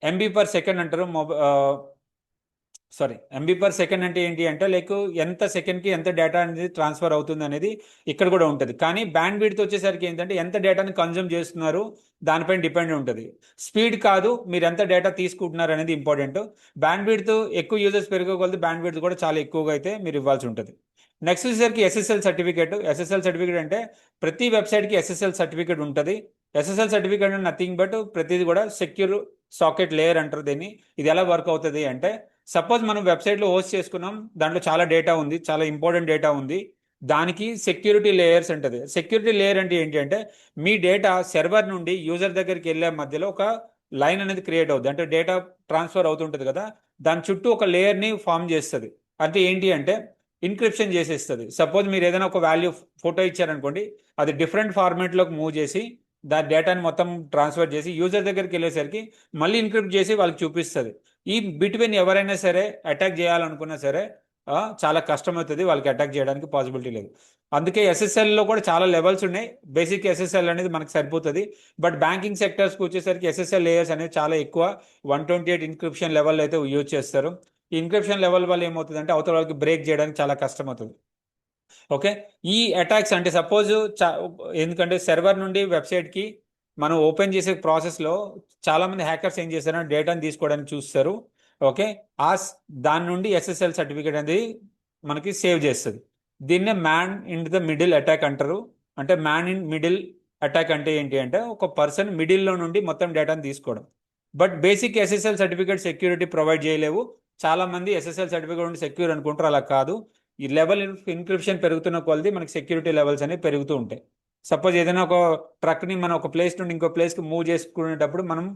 MB/s అంటారు. సారీ, MB/s అంటే ఏంటి అంటే లైక్ ఎంత సెకండ్కి ఎంత డేటా అనేది ట్రాన్స్ఫర్ అవుతుంది అనేది ఇక్కడ కూడా ఉంటుంది. కానీ బ్యాండ్ విడ్త్ వచ్చేసరికి ఏంటంటే ఎంత డేటాని కన్జ్యూమ్ చేస్తున్నారు దానిపైన డిపెండ్ ఉంటుంది. స్పీడ్ కాదు, మీరు ఎంత డేటా తీసుకుంటున్నారు అనేది ఇంపార్టెంట్. బ్యాండ్ విడ్త్ ఎక్కువ యూజర్స్ పెరగగలదు, బ్యాండ్ విడ్త్ కూడా చాలా ఎక్కువగా అయితే మీరు ఇవ్వాల్సి ఉంటుంది. నెక్స్ట్ వచ్చేసరికి ఎస్ఎస్ఎల్ సర్టిఫికేట్. ఎస్ఎస్ఎల్ సర్టిఫికేట్ అంటే ప్రతి వెబ్సైట్కి ఎస్ఎస్ఎల్ సర్టిఫికేట్ ఉంటుంది. ఎస్ఎస్ఎల్ సర్టిఫికేట్ అంటే నథింగ్ బట్ ప్రతిది కూడా సెక్యూర్ సాకెట్ లేయర్ అంటారు దీన్ని. ఇది ఎలా వర్క్ అవుతుంది అంటే, సపోజ్ మనం వెబ్సైట్లో హోస్ట్ చేసుకున్నాం, దాంట్లో చాలా డేటా ఉంది, చాలా ఇంపార్టెంట్ డేటా ఉంది. దానికి సెక్యూరిటీ లేయర్స్ ఉంటుంది. సెక్యూరిటీ లేయర్ అంటే ఏంటి అంటే మీ డేటా సర్వర్ నుండి యూజర్ దగ్గరికి వెళ్ళే మధ్యలో ఒక లైన్ అనేది క్రియేట్ అవుతుంది. అంటే డేటా ట్రాన్స్ఫర్ అవుతుంటుంది కదా, దాని చుట్టూ ఒక లేయర్ని ఫామ్ చేస్తుంది. అంటే ఏంటి అంటే ఇన్క్రిప్షన్ చేసేస్తుంది. సపోజ్ మీరు ఏదైనా ఒక వాల్యూ ఫోటో ఇచ్చారనుకోండి, అది డిఫరెంట్ ఫార్మేట్లోకి మూవ్ చేసి దాని డేటాని మొత్తం ట్రాన్స్ఫర్ చేసి యూజర్ దగ్గరికి వెళ్ళేసరికి మళ్ళీ ఇన్క్రిప్ట్ చేసి వాళ్ళకి చూపిస్తుంది. ఈ బిట్వీన్ ఎవరైనా సరే అటాక్ చేయాలనుకున్నా సరే చాలా కష్టమవుతుంది, వాళ్ళకి అటాక్ చేయడానికి పాసిబిలిటీ లేదు. అందుకే ఎస్ఎస్ఎల్లో కూడా చాలా లెవెల్స్ ఉన్నాయి. బేసిక్ ఎస్ఎస్ఎల్ అనేది మనకు సరిపోతుంది. బట్ బ్యాంకింగ్ సెక్టర్స్కి వచ్చేసరికి ఎస్ఎస్ఎల్ లేయర్స్ అనేది చాలా ఎక్కువ. 128 ఇన్క్రిప్షన్ లెవెల్ అయితే యూజ్ చేస్తారు. ఈ ఇన్క్రిప్షన్ లెవెల్ వల్ల ఏమవుతుంది అంటే అవతల వాళ్ళకి బ్రేక్ చేయడానికి చాలా కష్టం అవుతుంది. ఓకే. ఈ అటాక్స్ అంటే సపోజ్ ఎందుకంటే సర్వర్ నుండి వెబ్సైట్కి మనం ఓపెన్ చేసే ప్రాసెస్లో చాలామంది హ్యాకర్స్ ఏం చేస్తారంటే డేటాను తీసుకోవడానికి చూస్తారు. ఓకే. దాని నుండి ఎస్ఎస్ఎల్ సర్టిఫికేట్ అనేది మనకి సేవ్ చేస్తుంది. దీన్నే man in the middle attack అంటారు. అంటే మ్యాన్ ఇన్ మిడిల్ అటాక్ అంటే ఏంటి అంటే ఒక పర్సన్ మిడిల్లో నుండి మొత్తం డేటాను తీసుకోవడం. But basic SSL certificate security provide చేయలేవు. చాలామంది ఎస్ఎస్ఎల్ సర్టిఫికేట్ ఉండి సెక్యూర్ అనుకుంటారు, అలా కాదు. ఈ లెవెల్ ఇన్క్రిప్షన్ పెరుగుతున్న కొలది మనకి సెక్యూరిటీ లెవెల్స్ అనేవి పెరుగుతూ ఉంటాయి. సపోజ్ ఏదైనా ఒక ట్రక్ని మనం ఒక ప్లేస్ నుండి ఇంకో ప్లేస్కి మూవ్ చేసుకునేటప్పుడు మనం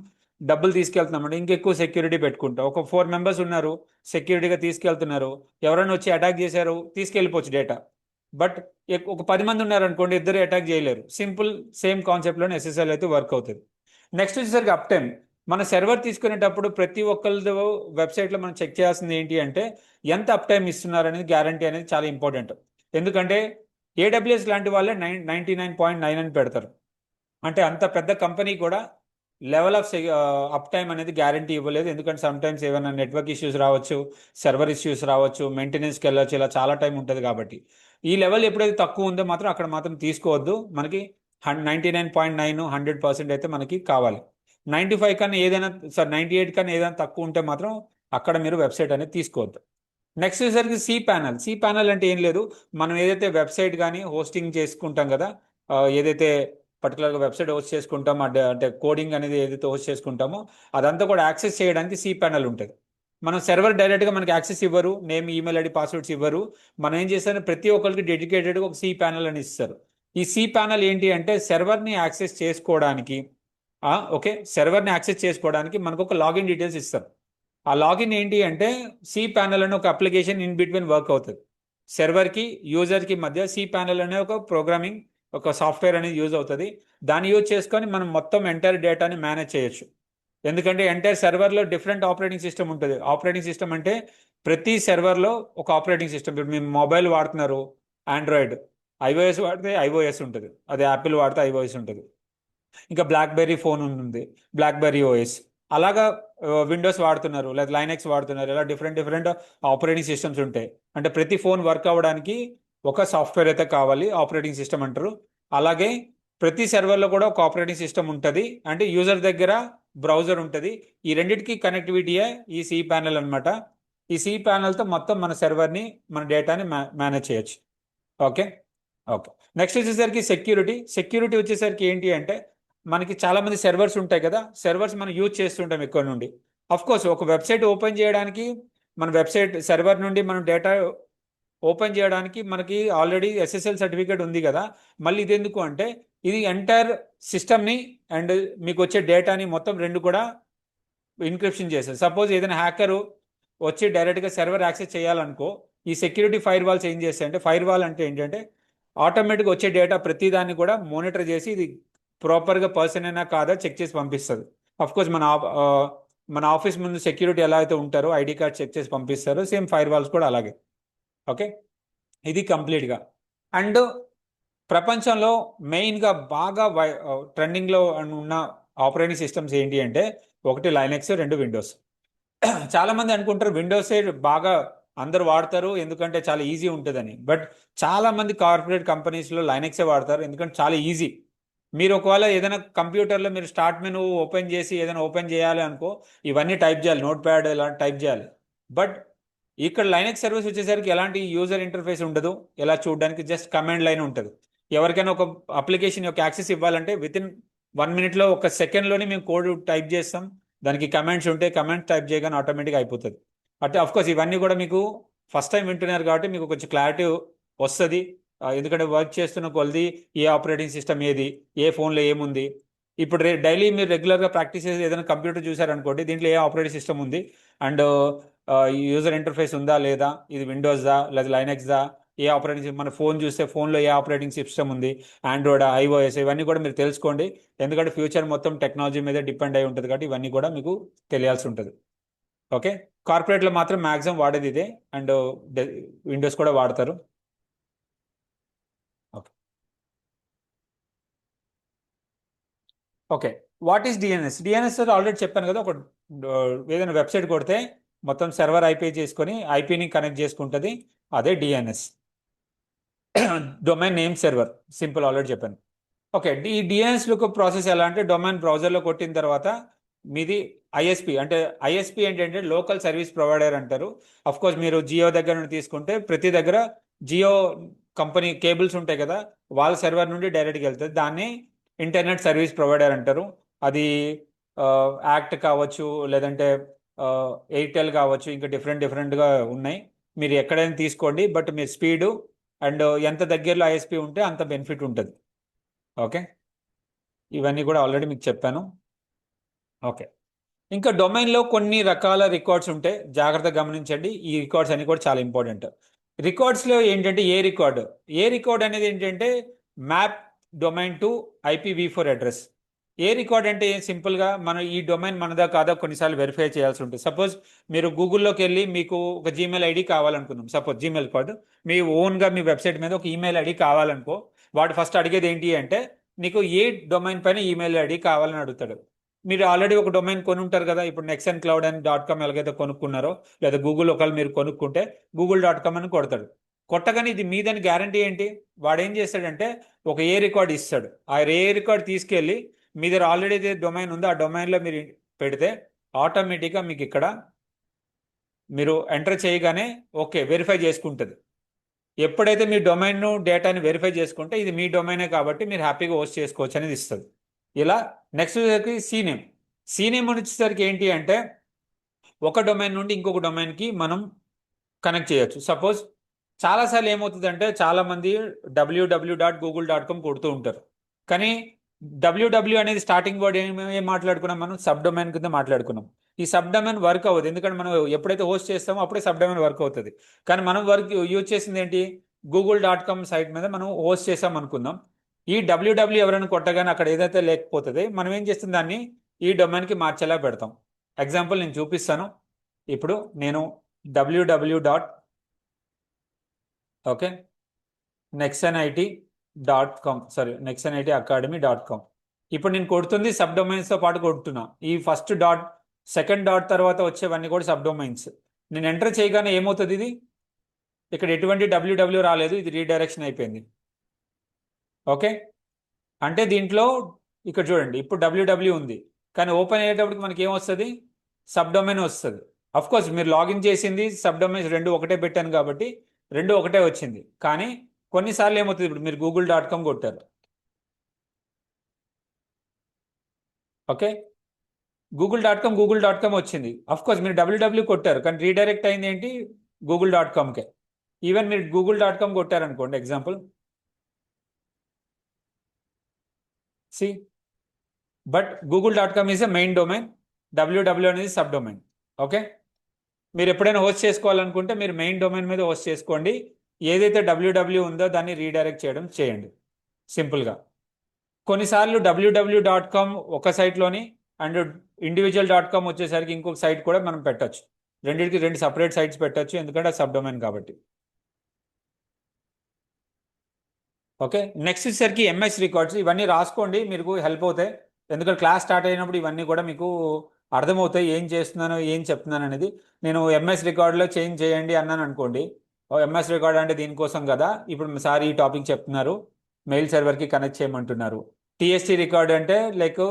డబ్బులు తీసుకెళ్తున్నామంటే ఇంకెక్కువ సెక్యూరిటీ పెట్టుకుంటాం. ఒక 4 మెంబర్స్ ఉన్నారు, సెక్యూరిటీగా తీసుకెళ్తున్నారు, ఎవరైనా వచ్చి అటాక్ చేశారు, తీసుకెళ్ళిపోవచ్చు డేటా. బట్ ఒక 10 మంది ఉన్నారనుకోండి, ఇద్దరు అటాక్ చేయలేరు. సింపుల్ సేమ్ కాన్సెప్ట్లోనే ఎస్ఎస్ఎల్ అయితే వర్క్ అవుతుంది. నెక్స్ట్ వచ్చేసరికి అప్ టైం. మన సర్వర్ తీసుకునేటప్పుడు ప్రతి ఒక్కరిదో వెబ్సైట్లో మనం చెక్ చేయాల్సింది ఏంటి అంటే ఎంత అప్ టైం ఇస్తున్నారు అనేది, గ్యారంటీ అనేది చాలా ఇంపార్టెంట్. ఎందుకంటే ఏడబ్ల్యూఎస్ లాంటి వాళ్ళే 99.9 అని పెడతారు. అంటే అంత పెద్ద కంపెనీ కూడా లెవెల్ ఆఫ్ అప్ టైం అనేది గ్యారంటీ ఇవ్వలేదు. ఎందుకంటే సమ్ టైమ్స్ ఏమైనా నెట్వర్క్ ఇష్యూస్ రావచ్చు, సర్వర్ ఇష్యూస్ రావచ్చు, మెయింటెనెన్స్కి వెళ్ళవచ్చు, ఇలా చాలా టైం ఉంటుంది. కాబట్టి ఈ లెవెల్ ఎప్పుడైతే తక్కువ ఉందో మాత్రం అక్కడ మాత్రం తీసుకోవద్దు. మనకి 99.9 100% అయితే మనకి కావాలి. 95 కన్నా ఏదైనా 98 కన్నా ఏదైనా తక్కువ ఉంటే మాత్రం అక్కడ మీరు వెబ్సైట్ అనేది తీసుకోవద్దు. నెక్స్ట్ వచ్చేసరికి సి ప్యానల్ అంటే ఏం లేదు, మనం ఏదైతే వెబ్సైట్ కానీ హోస్టింగ్ చేసుకుంటాం కదా, ఏదైతే పర్టికులర్గా వెబ్సైట్ హోస్ట్ చేసుకుంటాం అంటే కోడింగ్ అనేది ఏదైతే హోస్ట్ చేసుకుంటామో అదంతా కూడా యాక్సెస్ చేయడానికి సి ప్యానల్ ఉంటుంది. మనం సర్వర్ డైరెక్ట్గా మనకి యాక్సెస్ ఇవ్వరు, నేమ్, ఈమెయిల్ ఐడి, పాస్వర్డ్స్ ఇవ్వరు. మనం ఏం చేస్తారంటే ప్రతి ఒక్కరికి డెడికేటెడ్గా ఒక సి ప్యానల్ అని ఇస్తారు. ఈ సి ప్యానల్ ఏంటి అంటే సర్వర్ని యాక్సెస్ చేసుకోవడానికి, ఓకే, సర్వర్ని యాక్సెస్ చేసుకోవడానికి మనకు ఒక లాగిన్ డీటెయిల్స్ ఇస్తారు. ఆ లాగిన్ ఏంటి అంటే సి ప్యానల్ అనే ఒక అప్లికేషన్ ఇన్ బిట్వీన్ వర్క్ అవుతుంది. సర్వర్కి యూజర్కి మధ్య సి ప్యానల్ అనే ఒక ప్రోగ్రామింగ్, ఒక సాఫ్ట్వేర్ అనేది యూజ్ అవుతుంది. దాన్ని యూజ్ చేసుకొని మనం మొత్తం ఎంటైర్ డేటాని మేనేజ్ చేయొచ్చు. ఎందుకంటే ఎంటైర్ సర్వర్లో డిఫరెంట్ ఆపరేటింగ్ సిస్టమ్ ఉంటుంది. ఆపరేటింగ్ సిస్టమ్ అంటే ప్రతి సర్వర్లో ఒక ఆపరేటింగ్ సిస్టమ్. ఇప్పుడు మీ మొబైల్ వాడుతున్నారు, ఆండ్రాయిడ్, ఐఓఎస్ వాడితే ఐఓఎస్ ఉంటుంది, అదే యాపిల్ వాడితే ఐఓఎస్ ఉంటుంది. ఇంకా బ్లాక్బెర్రీ ఫోన్ ఉంది, బ్లాక్బెర్రీ ఓఎస్. అలాగా విండోస్ వాడుతున్నారు లేదా లైనెక్స్ వాడుతున్నారు, ఇలా డిఫరెంట్ డిఫరెంట్ ఆపరేటింగ్ సిస్టమ్స్ ఉంటాయి. అంటే ప్రతి ఫోన్ వర్క్ అవ్వడానికి ఒక సాఫ్ట్వేర్ అయితే కావాలి, ఆపరేటింగ్ సిస్టమ్ అంటారు. అలాగే ప్రతి సర్వర్లో కూడా ఒక ఆపరేటింగ్ సిస్టమ్ ఉంటుంది, అంటే యూజర్ దగ్గర బ్రౌజర్ ఉంటుంది. ఈ రెండింటికి కనెక్టివిటీయే ఈ సి ప్యానల్ అనమాట. ఈ సి ప్యానల్తో మొత్తం మన సర్వర్ని, మన డేటాని మేనేజ్ చేయొచ్చు. Okay, okay. నెక్స్ట్ వచ్చేసరికి సెక్యూరిటీ వచ్చేసరికి ఏంటి అంటే మనకి చాలా మంది సర్వర్స్ ఉంటాయి కదా, సర్వర్స్ మనం యూజ్ చేస్తుంటాం ఎక్కువ నుండి. అఫ్ కోర్స్ ఒక వెబ్సైట్ ఓపెన్ చేయడానికి, మన వెబ్సైట్ సర్వర్ నుండి మనం డేటా ఓపెన్ చేయడానికి మనకి ఆల్రెడీ ఎస్ఎస్ఎల్ సర్టిఫికేట్ ఉంది కదా. మళ్ళీ ఇది ఎందుకు అంటే ఇది ఎంటైర్ సిస్టమ్ని అండ్ మీకు వచ్చే డేటాని మొత్తం రెండు కూడా ఇన్క్రిప్షన్ చేస్తారు. సపోజ్ ఏదైనా హ్యాకరు వచ్చి డైరెక్ట్గా సర్వర్ యాక్సెస్ చేయాలనుకో, ఈ సెక్యూరిటీ ఫైర్ వాల్స్ ఏం చేస్తాయంటే, ఫైర్ వాల్ అంటే ఏంటంటే ఆటోమేటిక్గా వచ్చే డేటా ప్రతిదాన్ని కూడా మానిటర్ చేసి ఇది ప్రాపర్గా పర్సన్ అయినా కాదా చెక్ చేసి పంపిస్తుంది. కోర్స్ మన ఆఫీస్ ముందు సెక్యూరిటీ ఎలా అయితే ఉంటారో ఐడి కార్డ్ చెక్ చేసి పంపిస్తారో, సేమ్ ఫైర్ వాల్స్ కూడా అలాగే. ఓకే, ఇది కంప్లీట్గా. అండ్ ప్రపంచంలో మెయిన్గా బాగా ట్రెండింగ్లో ఉన్న ఆపరేటింగ్ సిస్టమ్స్ ఏంటి అంటే ఒకటి లైనెక్స్, రెండు విండోస్. చాలామంది అనుకుంటారు విండోసే బాగా అందరు వాడతారు ఎందుకంటే చాలా ఈజీ ఉంటుందని. బట్ చాలామంది కార్పొరేట్ కంపెనీస్లో లైనెక్సే వాడతారు ఎందుకంటే చాలా ఈజీ. మీరు ఒకవేళ ఏదైనా కంప్యూటర్లో మీరు స్టార్ట్ మెనూ ఓపెన్ చేసి ఏదైనా ఓపెన్ చేయాలి అనుకో, ఇవన్నీ టైప్ చేయాలి, నోట్ ప్యాడ్ ఇలా టైప్ చేయాలి. బట్ ఇక్కడ లైనెక్స్ సర్వీస్ వచ్చేసరికి ఎలాంటి యూజర్ ఇంటర్ఫేస్ ఉండదు, ఎలా చూడడానికి జస్ట్ కమాండ్ లైన్ ఉంటుంది. ఎవరికైనా ఒక అప్లికేషన్ యొక్క యాక్సెస్ ఇవ్వాలంటే విత్ ఇన్ 1 minute ఒక సెకండ్లోనే మేము కోడ్ టైప్ చేస్తాం. దానికి కమాండ్స్ ఉంటే కమాండ్స్ టైప్ చేయగానే ఆటోమేటిక్గా అయిపోతుంది. అంటే కోర్స్ ఇవన్నీ కూడా మీకు ఫస్ట్ టైం వింటున్నారు కాబట్టి మీకు కొంచెం క్లారిటీ వస్తుంది. ఎందుకంటే వర్క్ చేస్తున్న కొలది ఏ ఆపరేటింగ్ సిస్టమ్ ఏది, ఏ ఫోన్లో ఏముంది. ఇప్పుడు డైలీ మీరు రెగ్యులర్గా ప్రాక్టీస్ చేసి ఏదైనా కంప్యూటర్ చూసారనుకోండి, దీంట్లో ఏ ఆపరేటింగ్ సిస్టమ్ ఉంది అండ్ యూజర్ ఇంటర్ఫేస్ ఉందా లేదా, ఇది విండోస్దా లేదా లైనెక్స్దా, ఏ ఆపరేటింగ్, మన ఫోన్ చూస్తే ఫోన్లో ఏ ఆపరేటింగ్ సిస్టమ్ ఉంది, ఆండ్రాయిడ్, ఐఓఎస్, ఇవన్నీ కూడా మీరు తెలుసుకోండి. ఎందుకంటే ఫ్యూచర్ మొత్తం టెక్నాలజీ మీద డిపెండ్ అయి ఉంటుంది కాబట్టి ఇవన్నీ కూడా మీకు తెలియాల్సి ఉంటుంది. ఓకే, కార్పొరేట్లో మాత్రం మ్యాక్సిమం వాడేది ఇదే, అండ్ విండోస్ కూడా వాడతారు. Okay, okay. What is DNS? DNS already చెప్పాను కదా, ఒక ఏదైనా వెబ్సైట్ కొడితే మొత్తం సర్వర్ ఐపీ చేసుకొని ఐపీని కనెక్ట్ చేసుకుంటుంది, అదే DNS. Domain name server, simple, already చెప్పాను. ఓకే, ఈ డిఎన్ఎస్ లుక్ ప్రాసెస్ ఎలా అంటే డొమైన్ బ్రౌజర్లో కొట్టిన తర్వాత మీది ఐఎస్పి, అంటే ఐఎస్పి ఏంటంటే లోకల్ సర్వీస్ ప్రొవైడర్ అంటారు. కోర్స్ మీరు జియో దగ్గర నుండి తీసుకుంటే ప్రతి దగ్గర జియో కంపెనీ కేబుల్స్ ఉంటాయి కదా, వాళ్ళ సర్వర్ నుండి డైరెక్ట్గా వెళ్తుంది. దాన్ని ఇంటర్నెట్ సర్వీస్ ప్రొవైడర్ అంటారు. అది యాక్ట్ కావచ్చు, లేదంటే ఎయిర్టెల్ కావచ్చు, ఇంకా డిఫరెంట్ డిఫరెంట్గా ఉన్నాయి. మీరు ఎక్కడైనా తీసుకోండి, బట్ మీ స్పీడు అండ్ ఎంత దగ్గరలో ఐఎస్పి ఉంటే అంత బెనిఫిట్ ఉంటుంది. ఓకే, ఇవన్నీ కూడా ఆల్రెడీ మీకు చెప్పాను. ఓకే, ఇంకా డొమైన్లో కొన్ని రకాల రికార్డ్స్ ఉంటాయి, జాగ్రత్తగా గమనించండి. ఈ రికార్డ్స్ అన్ని కూడా చాలా ఇంపార్టెంట్. రికార్డ్స్లో ఏంటంటే ఏ రికార్డ్ అనేది ఏంటంటే map domain to IPv4 address. A record అంటే సింపుల్గా మనం ఈ డొమైన్ మనదా కాదా కొన్నిసార్లు వెరిఫై చేయాల్సి ఉంటుంది. సపోజ్ మీరు గూగుల్లోకి వెళ్ళి మీకు ఒక జీమెయిల్ ఐడి కావాలనుకుందాం, సపోజ్ జీమెయిల్ కార్డు మీ ఓన్గా మీ వెబ్సైట్ మీద ఒక ఈమెయిల్ ఐడి కావాలనుకో, వాడు ఫస్ట్ అడిగేది ఏంటి అంటే నీకు ఏ డొమైన్ పైన ఈమెయిల్ ఐడి కావాలని అడుగుతాడు. మీరు ఆల్రెడీ ఒక డొమైన్ కొని ఉంటారు కదా, ఇప్పుడు nextncloud.com ఎలాగైతే కొనుక్కున్నారో, లేదా గూగుల్ ఒకవేళ మీరు కొనుక్కుంటే google.com అని కొడతాడు. కొట్టగానే ఇది మీదని గ్యారంటీ ఏంటి? వాడు ఏం చేస్తాడంటే ఒక ఏ రికార్డ్ ఇస్తాడు. ఆ ఏ రికార్డ్ తీసుకెళ్ళి మీ దగ్గర ఆల్రెడీ ఏదైతే డొమైన్ ఉందో ఆ డొమైన్లో మీరు పెడితే ఆటోమేటిక్గా మీకు ఇక్కడ మీరు ఎంటర్ చేయగానే ఓకే వెరిఫై చేసుకుంటుంది. ఎప్పుడైతే మీ డొమైన్ డేటాని వెరిఫై చేసుకుంటే ఇది మీ డొమైనే కాబట్టి మీరు హ్యాపీగా హోస్ట్ చేసుకోవచ్చు అనేది ఇస్తుంది. ఇలా నెక్స్ట్ సీనేమ్. సీనేమ్ వచ్చేసరికి ఏంటి అంటే ఒక డొమైన్ నుండి ఇంకొక డొమైన్కి మనం కనెక్ట్ చేయొచ్చు. సపోజ్ చాలాసార్లు ఏమవుతుందంటే చాలామంది www.google.com కొడుతూ ఉంటారు. కానీ www అనేది స్టార్టింగ్ వర్డ్ ఏం మాట్లాడుకున్నాం, మనం సబ్ డొమైన్ కింద మాట్లాడుకున్నాం. ఈ సబ్ డొమైన్ వర్క్ అవ్వదు, ఎందుకంటే మనం ఎప్పుడైతే హోస్ట్ చేస్తామో అప్పుడే సబ్ డొమైన్ వర్క్ అవుతుంది. కానీ మనం యూజ్ చేసింది ఏంటి, google.com సైట్ మీద మనం హోస్ట్ చేసాం అనుకుందాం. ఈ www ఎవరైనా కొట్టగానే అక్కడ ఏదైతే లేకపోతుంది మనం ఏం చేస్తుంది, దాన్ని ఈ డొమైన్కి మార్చేలా పెడతాం. ఎగ్జాంపుల్ నేను చూపిస్తాను. ఇప్పుడు నేను www. Okay nexenit.com nexenitacademy.com. ఇప్పుడు నేను కొడుతుంది సబ్ డొమైన్స్తో పాటు కొడుతున్నా. ఈ ఫస్ట్ డాట్ సెకండ్ డాట్ తర్వాత వచ్చేవన్నీ కూడా సబ్ డొమైన్స్. నేను ఎంటర్ చేయగానే ఏమవుతుంది, ఇది ఇక్కడ ఎటువంటి www రాలేదు, ఇది రీడైరెక్షన్ అయిపోయింది. ఓకే అంటే దీంట్లో ఇక్కడ చూడండి ఇప్పుడు www ఉంది, కానీ ఓపెన్ అయ్యేటప్పటికి మనకి ఏమొస్తుంది, సబ్ డొమైన్ వస్తుంది. అఫ్ కోర్స్ మీరు లాగిన్ చేసింది సబ్ డొమైన్స్ రెండు ఒకటే పెట్టాను కాబట్టి రెండు ఒకటే వచ్చింది. కానీ కొన్నిసార్లు ఏమవుతుంది, ఇప్పుడు మీరు google.com కొట్టారు. ఓకే google.com వచ్చింది. అఫ్ కోర్స్ మీరు www కొట్టారు, కానీ రీడైరెక్ట్ అయింది ఏంటి, google.comకే. ఈవెన్ మీరు google.com కొట్టారనుకోండి example, see but google.com is a main domain, www అనేది సబ్ డొమైన్. ఓకే మీరు ఎప్పుడైనా హోస్ట్ చేసుకోవాలనుకుంటే మీరు మెయిన్ డొమైన్ మీద హోస్ట్ చేసుకోండి. ఏదైతే www ఉందో దాన్ని రీడైరెక్ట్ చేయండి సింపుల్గా. కొన్నిసార్లు www.com ఒక సైట్లోని అండ్ individual.com వచ్చేసరికి ఇంకొక సైట్ కూడా మనం పెట్టచ్చు. రెండింటికి రెండు సపరేట్ సైట్స్ పెట్టచ్చు, ఎందుకంటే సబ్ డొమైన్ కాబట్టి. ఓకే నెక్స్ట్ వచ్చేసరికి ఎంఎస్ రికార్డ్స్. ఇవన్నీ రాసుకోండి, మీకు హెల్ప్ అవుతాయి. ఎందుకంటే క్లాస్ స్టార్ట్ అయినప్పుడు ఇవన్నీ కూడా మీకు అర్థమవుతాయి, ఏం చేస్తున్నాను ఏం చెప్తున్నాను అనేది. నేను ఎంఎస్ రికార్డులో చేంజ్ చేయండి అన్నాను అనుకోండి, ఎంఎస్ రికార్డ్ అంటే దీనికోసం కదా, ఇప్పుడు సార్ ఈ టాపిక్ చెప్తున్నారు, మెయిల్ సర్వర్కి కనెక్ట్ చేయమంటున్నారు. టీఎస్టీ రికార్డ్ అంటే లైక్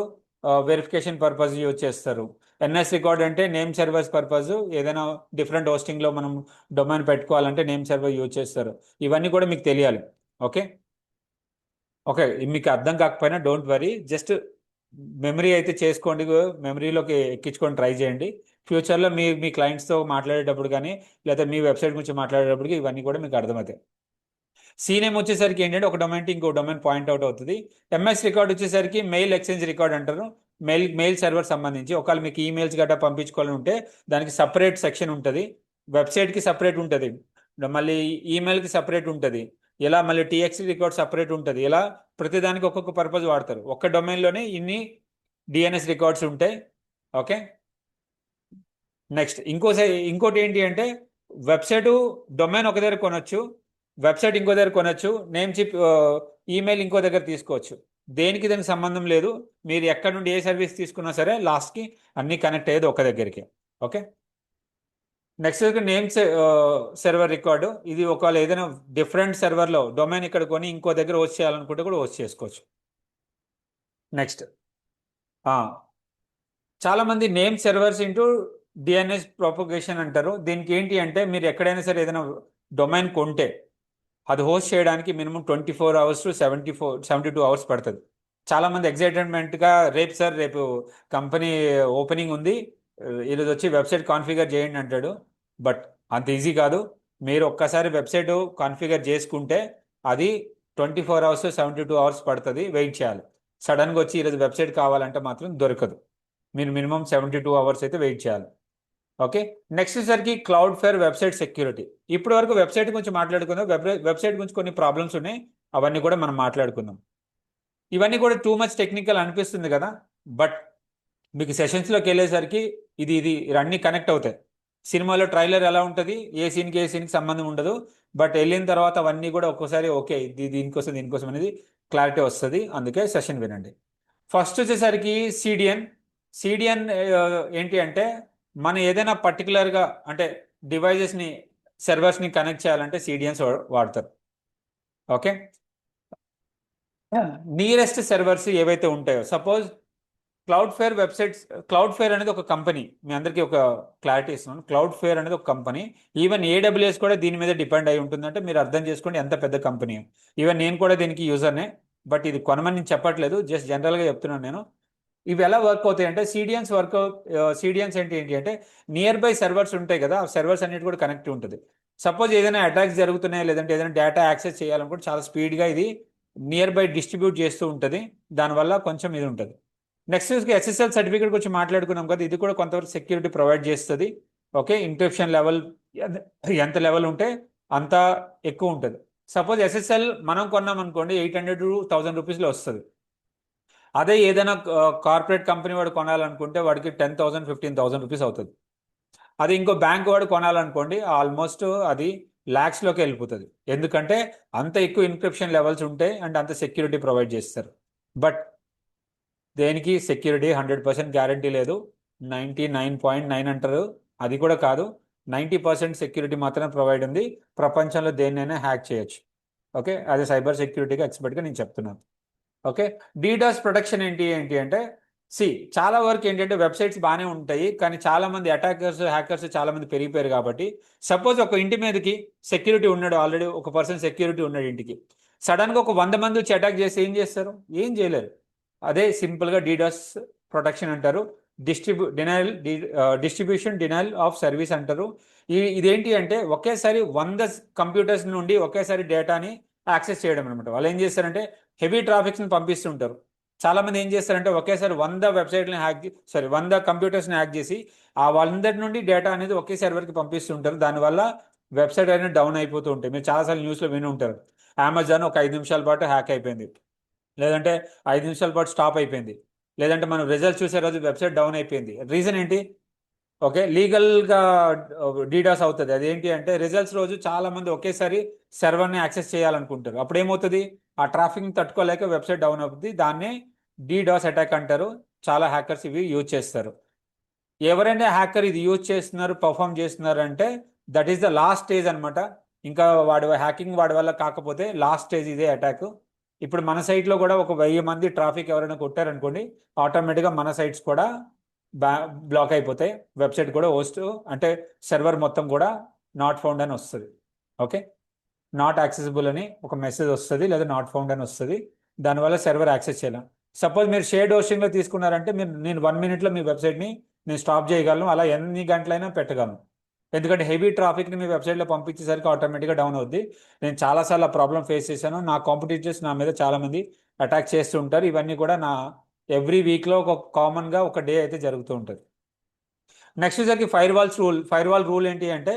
వెరిఫికేషన్ పర్పస్ యూజ్ చేస్తారు. ఎన్ఎస్ రికార్డ్ అంటే నేమ్ సర్వర్స్ పర్పస్, ఏదైనా డిఫరెంట్ హోస్టింగ్లో మనం డొమైన్ పెట్టుకోవాలంటే నేమ్ సర్వర్ యూజ్ చేస్తారు. ఇవన్నీ కూడా మీకు తెలియాలి. ఓకే ఓకే మీకు అర్థం కాకపోయినా డోంట్ వరీ, జస్ట్ మెమరీ అయితే చేసుకోండి, మెమరీలోకి ఎక్కించుకొని ట్రై చేయండి. ఫ్యూచర్లో మీ క్లయింట్స్తో మాట్లాడేటప్పుడు కానీ లేదా మీ వెబ్సైట్ గురించి మాట్లాడేటప్పటికి ఇవన్నీ కూడా మీకు అర్థమవుతాయి. సీనేమ్ వచ్చేసరికి ఏంటంటే ఒక డొమైన్ ఇంకో డొమైన్ పాయింట్ అవుట్ అవుతుంది. ఎంఎస్ రికార్డ్ వచ్చేసరికి మెయిల్ ఎక్స్చేంజ్ రికార్డ్ అంటారు, మెయిల్ సర్వర్ సంబంధించి. ఒకవేళ మీకు ఈమెయిల్స్ గట్రా పంపించుకోవాలని ఉంటే దానికి సపరేట్ సెక్షన్ ఉంటుంది. వెబ్సైట్కి సపరేట్ ఉంటుంది, మళ్ళీ ఈమెయిల్కి సపరేట్ ఉంటుంది, ఇలా మళ్ళీ టీఎక్సీ రికార్డ్ సపరేట్ ఉంటుంది. ఇలా ప్రతిదానికి ఒక్కొక్క పర్పస్ వాడతారు. ఒక్క డొమైన్లోనే ఇన్ని డిఎన్ఎస్ రికార్డ్స్ ఉంటాయి. ఓకే నెక్స్ట్ ఇంకోటి ఏంటి అంటే వెబ్సైట్ డొమైన్ ఒక దగ్గర కొనొచ్చు, వెబ్సైట్ ఇంకో దగ్గర కొనొచ్చు, నేమ్ చిప్ ఈమెయిల్ ఇంకో దగ్గర తీసుకోవచ్చు. దేనికి దానికి సంబంధం లేదు. మీరు ఎక్కడ నుండి ఏ సర్వీస్ తీసుకున్నా సరే లాస్ట్కి అన్నీ కనెక్ట్ అయ్యేది ఒక దగ్గరికి. Okay next name server record. ఇది ఒకవేళ ఏదైనా డిఫరెంట్ సర్వర్లో డొమైన్ ఇక్కడ కొని ఇంకో దగ్గర హోస్ట్ చేయాలనుకుంటే కూడా హోస్ట్ చేసుకోవచ్చు. నెక్స్ట్ చాలామంది name servers into DNS propagation అంటారు. దీనికి ఏంటి అంటే మీరు ఎక్కడైనా సరే ఏదైనా డొమైన్ కొంటే అది హోస్ట్ చేయడానికి మినిమం 24 hours టు 72 hours పడుతుంది. చాలామంది ఎగ్జైటెడ్మెంట్గా రేపు కంపెనీ ఓపెనింగ్ ఉంది, ఈరోజు వచ్చి వెబ్సైట్ కాన్ఫిగర్ చేయండి అంటాడు. బట్ అంత ఈజీ కాదు. మీరు ఒక్కసారి వెబ్సైట్ కాన్ఫిగర్ చేసుకుంటే అది 24 hours టు 72 hours పడుతుంది, వెయిట్ చేయాలి. సడన్గా వచ్చి ఈరోజు వెబ్సైట్ కావాలంటే మాత్రం దొరకదు. మీరు మినిమం 72 hours అయితే వెయిట్ చేయాలి. ఓకే నెక్స్ట్ సరికి క్లౌడ్ ఫేర్ వెబ్సైట్ సెక్యూరిటీ. ఇప్పటి వరకు వెబ్సైట్ గురించి మాట్లాడుకుందాం. వెబ్సైట్ గురించి కొన్ని ప్రాబ్లమ్స్ ఉన్నాయి, అవన్నీ కూడా మనం మాట్లాడుకుందాం. ఇవన్నీ కూడా టూ మచ్ టెక్నికల్ అనిపిస్తుంది కదా, బట్ మీకు సెషన్స్లోకి వెళ్ళేసరికి ఇది అన్నీ కనెక్ట్ అవుతాయి. సినిమాలో ట్రైలర్ ఎలా ఉంటుంది, ఏ సీన్కి సంబంధం ఉండదు, బట్ వెళ్ళిన తర్వాత అవన్నీ కూడా ఒక్కోసారి ఓకే దీనికోసం అనేది క్లారిటీ వస్తుంది. అందుకే సెషన్ వినండి. ఫస్ట్ వచ్చేసరికి సిడిఎన్ ఏంటి అంటే మనం ఏదైనా పర్టికులర్గా అంటే డివైజెస్ని సర్వర్స్ని కనెక్ట్ చేయాలంటే సిడిఎన్స్ వాడతారు. ఓకే నియరెస్ట్ సర్వర్స్ ఏవైతే ఉంటాయో, సపోజ్ క్లౌడ్ ఫేర్ అనేది ఒక కంపెనీ, మీ అందరికీ ఒక క్లారిటీ ఇస్తున్నాను. క్లౌడ్ ఫేర్ అనేది ఒక కంపెనీ. ఈవెన్ ఏడబ్ల్యూఎస్ కూడా దీని మీద డిపెండ్ అయి ఉంటుందంటే మీరు అర్థం చేసుకోండి ఎంత పెద్ద కంపెనీ. ఈవెన్ నేను కూడా దీనికి యూజర్నే, బట్ ఇది కొనమని నేను చెప్పట్లేదు, జస్ట్ జనరల్గా చెప్తున్నాను నేను. ఇవి ఎలా వర్క్ అవుతాయి అంటే సిడిఎన్స్ ఏంటి ఏంటి అంటే నియర్ బై సర్వర్స్ ఉంటాయి కదా, ఆ సర్వర్స్ అన్నిటి కూడా కనెక్ట్ ఉంటుంది. సపోజ్ ఏదైనా అటాక్స్ జరుగుతున్నాయి, లేదంటే ఏదైనా డేటా యాక్సెస్ చేయాలనుకుంటే చాలా స్పీడ్గా ఇది నియర్ బై డిస్ట్రిబ్యూట్ చేస్తూ ఉంటుంది. దానివల్ల కొంచెం ఇది ఉంటుంది. నెక్స్ట్ ఎస్ఎస్ఎల్ సర్టిఫికేట్ గురించి మాట్లాడుకున్నాం కదా, ఇది కూడా కొంతవరకు సెక్యూరిటీ ప్రొవైడ్ చేస్తుంది. ఓకే, ఇంక్రిప్షన్ లెవెల్ ఎంత లెవెల్ ఉంటే అంత ఎక్కువ ఉంటుంది. సపోజ్ ఎస్ఎస్ఎల్ మనం కొన్నాం అనుకోండి, 800 to 1000 రూపీస్లో వస్తుంది. అదే ఏదైనా కార్పొరేట్ కంపెనీ వాడు కొనాలనుకుంటే వాడికి 10,000 15,000 రూపీస్ అవుతుంది. అది ఇంకో బ్యాంక్ వాడు కొనాలనుకోండి, ఆల్మోస్ట్ అది ల్యాక్స్లోకి వెళ్ళిపోతుంది. ఎందుకంటే అంత ఎక్కువ ఇన్క్రిప్షన్ లెవెల్స్ ఉంటాయి అండ్ అంత సెక్యూరిటీ ప్రొవైడ్ చేస్తారు. బట్ దేనికి సెక్యూరిటీ 100% గ్యారంటీ లేదు. 99.9 అంటారు, అది కూడా కాదు. 90% సెక్యూరిటీ మాత్రమే ప్రొవైడ్ ఉంది. ప్రపంచంలో దేన్నైనా హ్యాక్ చేయొచ్చు. ఓకే, అది సైబర్ సెక్యూరిటీగా ఎక్స్పర్ట్గా నేను చెప్తున్నాను. ఓకే, డీడాస్ ప్రొటెక్షన్ ఏంటి ఏంటి అంటే చాలా వరకు ఏంటంటే వెబ్సైట్స్ బాగానే ఉంటాయి, కానీ చాలా మంది అటాకర్స్ హ్యాకర్స్ చాలా మంది పెరిగిపోయారు. కాబట్టి సపోజ్ ఒక ఇంటి మీదకి సెక్యూరిటీ ఉన్నాడు, ఆల్రెడీ ఒక పర్సన్ సెక్యూరిటీ ఉన్నాడు ఇంటికి, సడన్గా ఒక 100 మంది వచ్చి అటాక్ చేసి ఏం చేస్తారు? ఏం చేయలేరు. అదే సింపుల్గా డీడాస్ ప్రొటెక్షన్ అంటారు. డిస్ట్రిబ్యూషన్ డినైల్ ఆఫ్ సర్వీస్ అంటారు. ఇదేంటి అంటే ఒకేసారి 100 కంప్యూటర్స్ నుండి ఒకేసారి డేటాని యాక్సెస్ చేయడం అనమాట. వాళ్ళు ఏం చేస్తారంటే హెవీ ట్రాఫిక్స్ని పంపిస్తుంటారు. చాలా మంది ఏం చేస్తారంటే ఒకేసారి 100 వెబ్సైట్ని 100 కంప్యూటర్స్ని హ్యాక్ చేసి ఆ 100 నుండి డేటా అనేది ఒకే సర్వర్కి పంపిస్తుంటారు. దానివల్ల వెబ్సైట్ అనేది డౌన్ అయిపోతూ ఉంటాయి. మీరు చాలాసార్లు న్యూస్లో విని ఉంటారు, అమెజాన్ ఒక 5 నిమిషాల పాటు హ్యాక్ అయిపోయింది, లేదంటే 5 నిమిషాల పాటు స్టాప్ అయిపోయింది, లేదంటే మనం రిజల్ట్స్ చూసే రోజు వెబ్సైట్ డౌన్ అయిపోయింది. రీజన్ ఏంటి? ఓకే, లీగల్గా డీడాస్ అవుతుంది. అదేంటి అంటే రిజల్ట్స్ రోజు చాలా మంది ఒకేసారి సర్వర్ని యాక్సెస్ చేయాలనుకుంటారు. అప్పుడు ఏమవుతుంది? ఆ ట్రాఫిక్ని తట్టుకోలేక వెబ్సైట్ డౌన్ అవుతుంది. దాన్నే డీడాస్ అటాక్ అంటారు. చాలా హ్యాకర్స్ ఇవి యూజ్ చేస్తారు. ఎవరైనా హ్యాకర్ ఇది యూజ్ చేస్తున్నారు, పర్ఫామ్ చేస్తున్నారు అంటే that is the last stage అనమాట. ఇంకా హ్యాకింగ్ వాడి వల్ల కాకపోతే లాస్ట్ స్టేజ్ ఇదే అటాక్. ఇప్పుడు మన సైట్లో కూడా ఒక 1000 మంది ట్రాఫిక్ ఎవరైనా కొట్టారనుకోండి, ఆటోమేటిక్గా మన సైట్స్ కూడా బ్లాక్ అయిపోతాయి. వెబ్సైట్ కూడా హోస్ట్ అంటే సర్వర్ మొత్తం కూడా నాట్ ఫౌండ్ అని వస్తుంది. ఓకే, నాట్ యాక్సెసిబుల్ అని ఒక మెసేజ్ వస్తుంది, లేదా నాట్ ఫౌండ్ అని వస్తుంది. దానివల్ల సర్వర్ యాక్సెస్ చేయలేం. సపోజ్ మీరు షేర్డ్ హోస్టింగ్లో తీసుకున్నారంటే నేను 1 minute మీ వెబ్సైట్ని నేను స్టాప్ చేయగలను, అలా ఎన్ని గంటలైనా పెట్టగలను. ఎందుకంటే హెవీ ట్రాఫిక్ని మీ వెబ్సైట్లో పంపించేసరికి ఆటోమేటిక్గా డౌన్ అవుద్ది. నేను చాలాసార్లు ఆ ప్రాబ్లం ఫేస్ చేశాను. నా కాంపిటీటర్స్ నా మీద చాలామంది అటాక్ చేస్తూ ఉంటారు. ఇవన్నీ కూడా నా ఎవ్రీ వీక్లో ఒక కామన్గా ఒక డే అయితే జరుగుతూ ఉంటుంది. నెక్స్ట్ వచ్చేసరికి ఫైర్ వాల్ రూల్ ఏంటి అంటే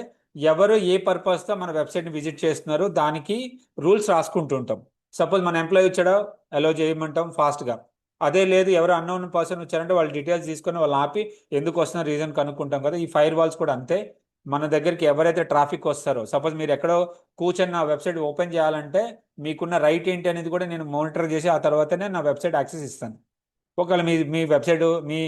ఎవరు ఏ పర్పస్తో మన వెబ్సైట్ని విజిట్ చేస్తున్నారు దానికి రూల్స్ రాసుకుంటూ ఉంటాం. సపోజ్ మన ఎంప్లాయీ వచ్చాడో అలో చేయమంటాం ఫాస్ట్గా. అదే లేదు, ఎవరు అన్నోన్ పర్సన్ వచ్చారంటే వాళ్ళ డీటెయిల్స్ తీసుకొని వాళ్ళు ఆపి ఎందుకు వస్తున్న రీజన్ కనుక్కుంటాం కదా. ఈ ఫైర్ వాల్స్ కూడా అంతే. మన దగ్గరికి ఎవరైతే ట్రాఫిక్ వస్తారో, సపోజ్ మీరు ఎక్కడో కూర్చొని నా వెబ్సైట్ ఓపెన్ చేయాలంటే మీకున్న రైట్ ఏంటి అనేది కూడా నేను మానిటర్ చేసి ఆ తర్వాతనే నా వెబ్సైట్ యాక్సెస్ ఇస్తాను. ఒకవేళ మీ వెబ్సైట్ మీ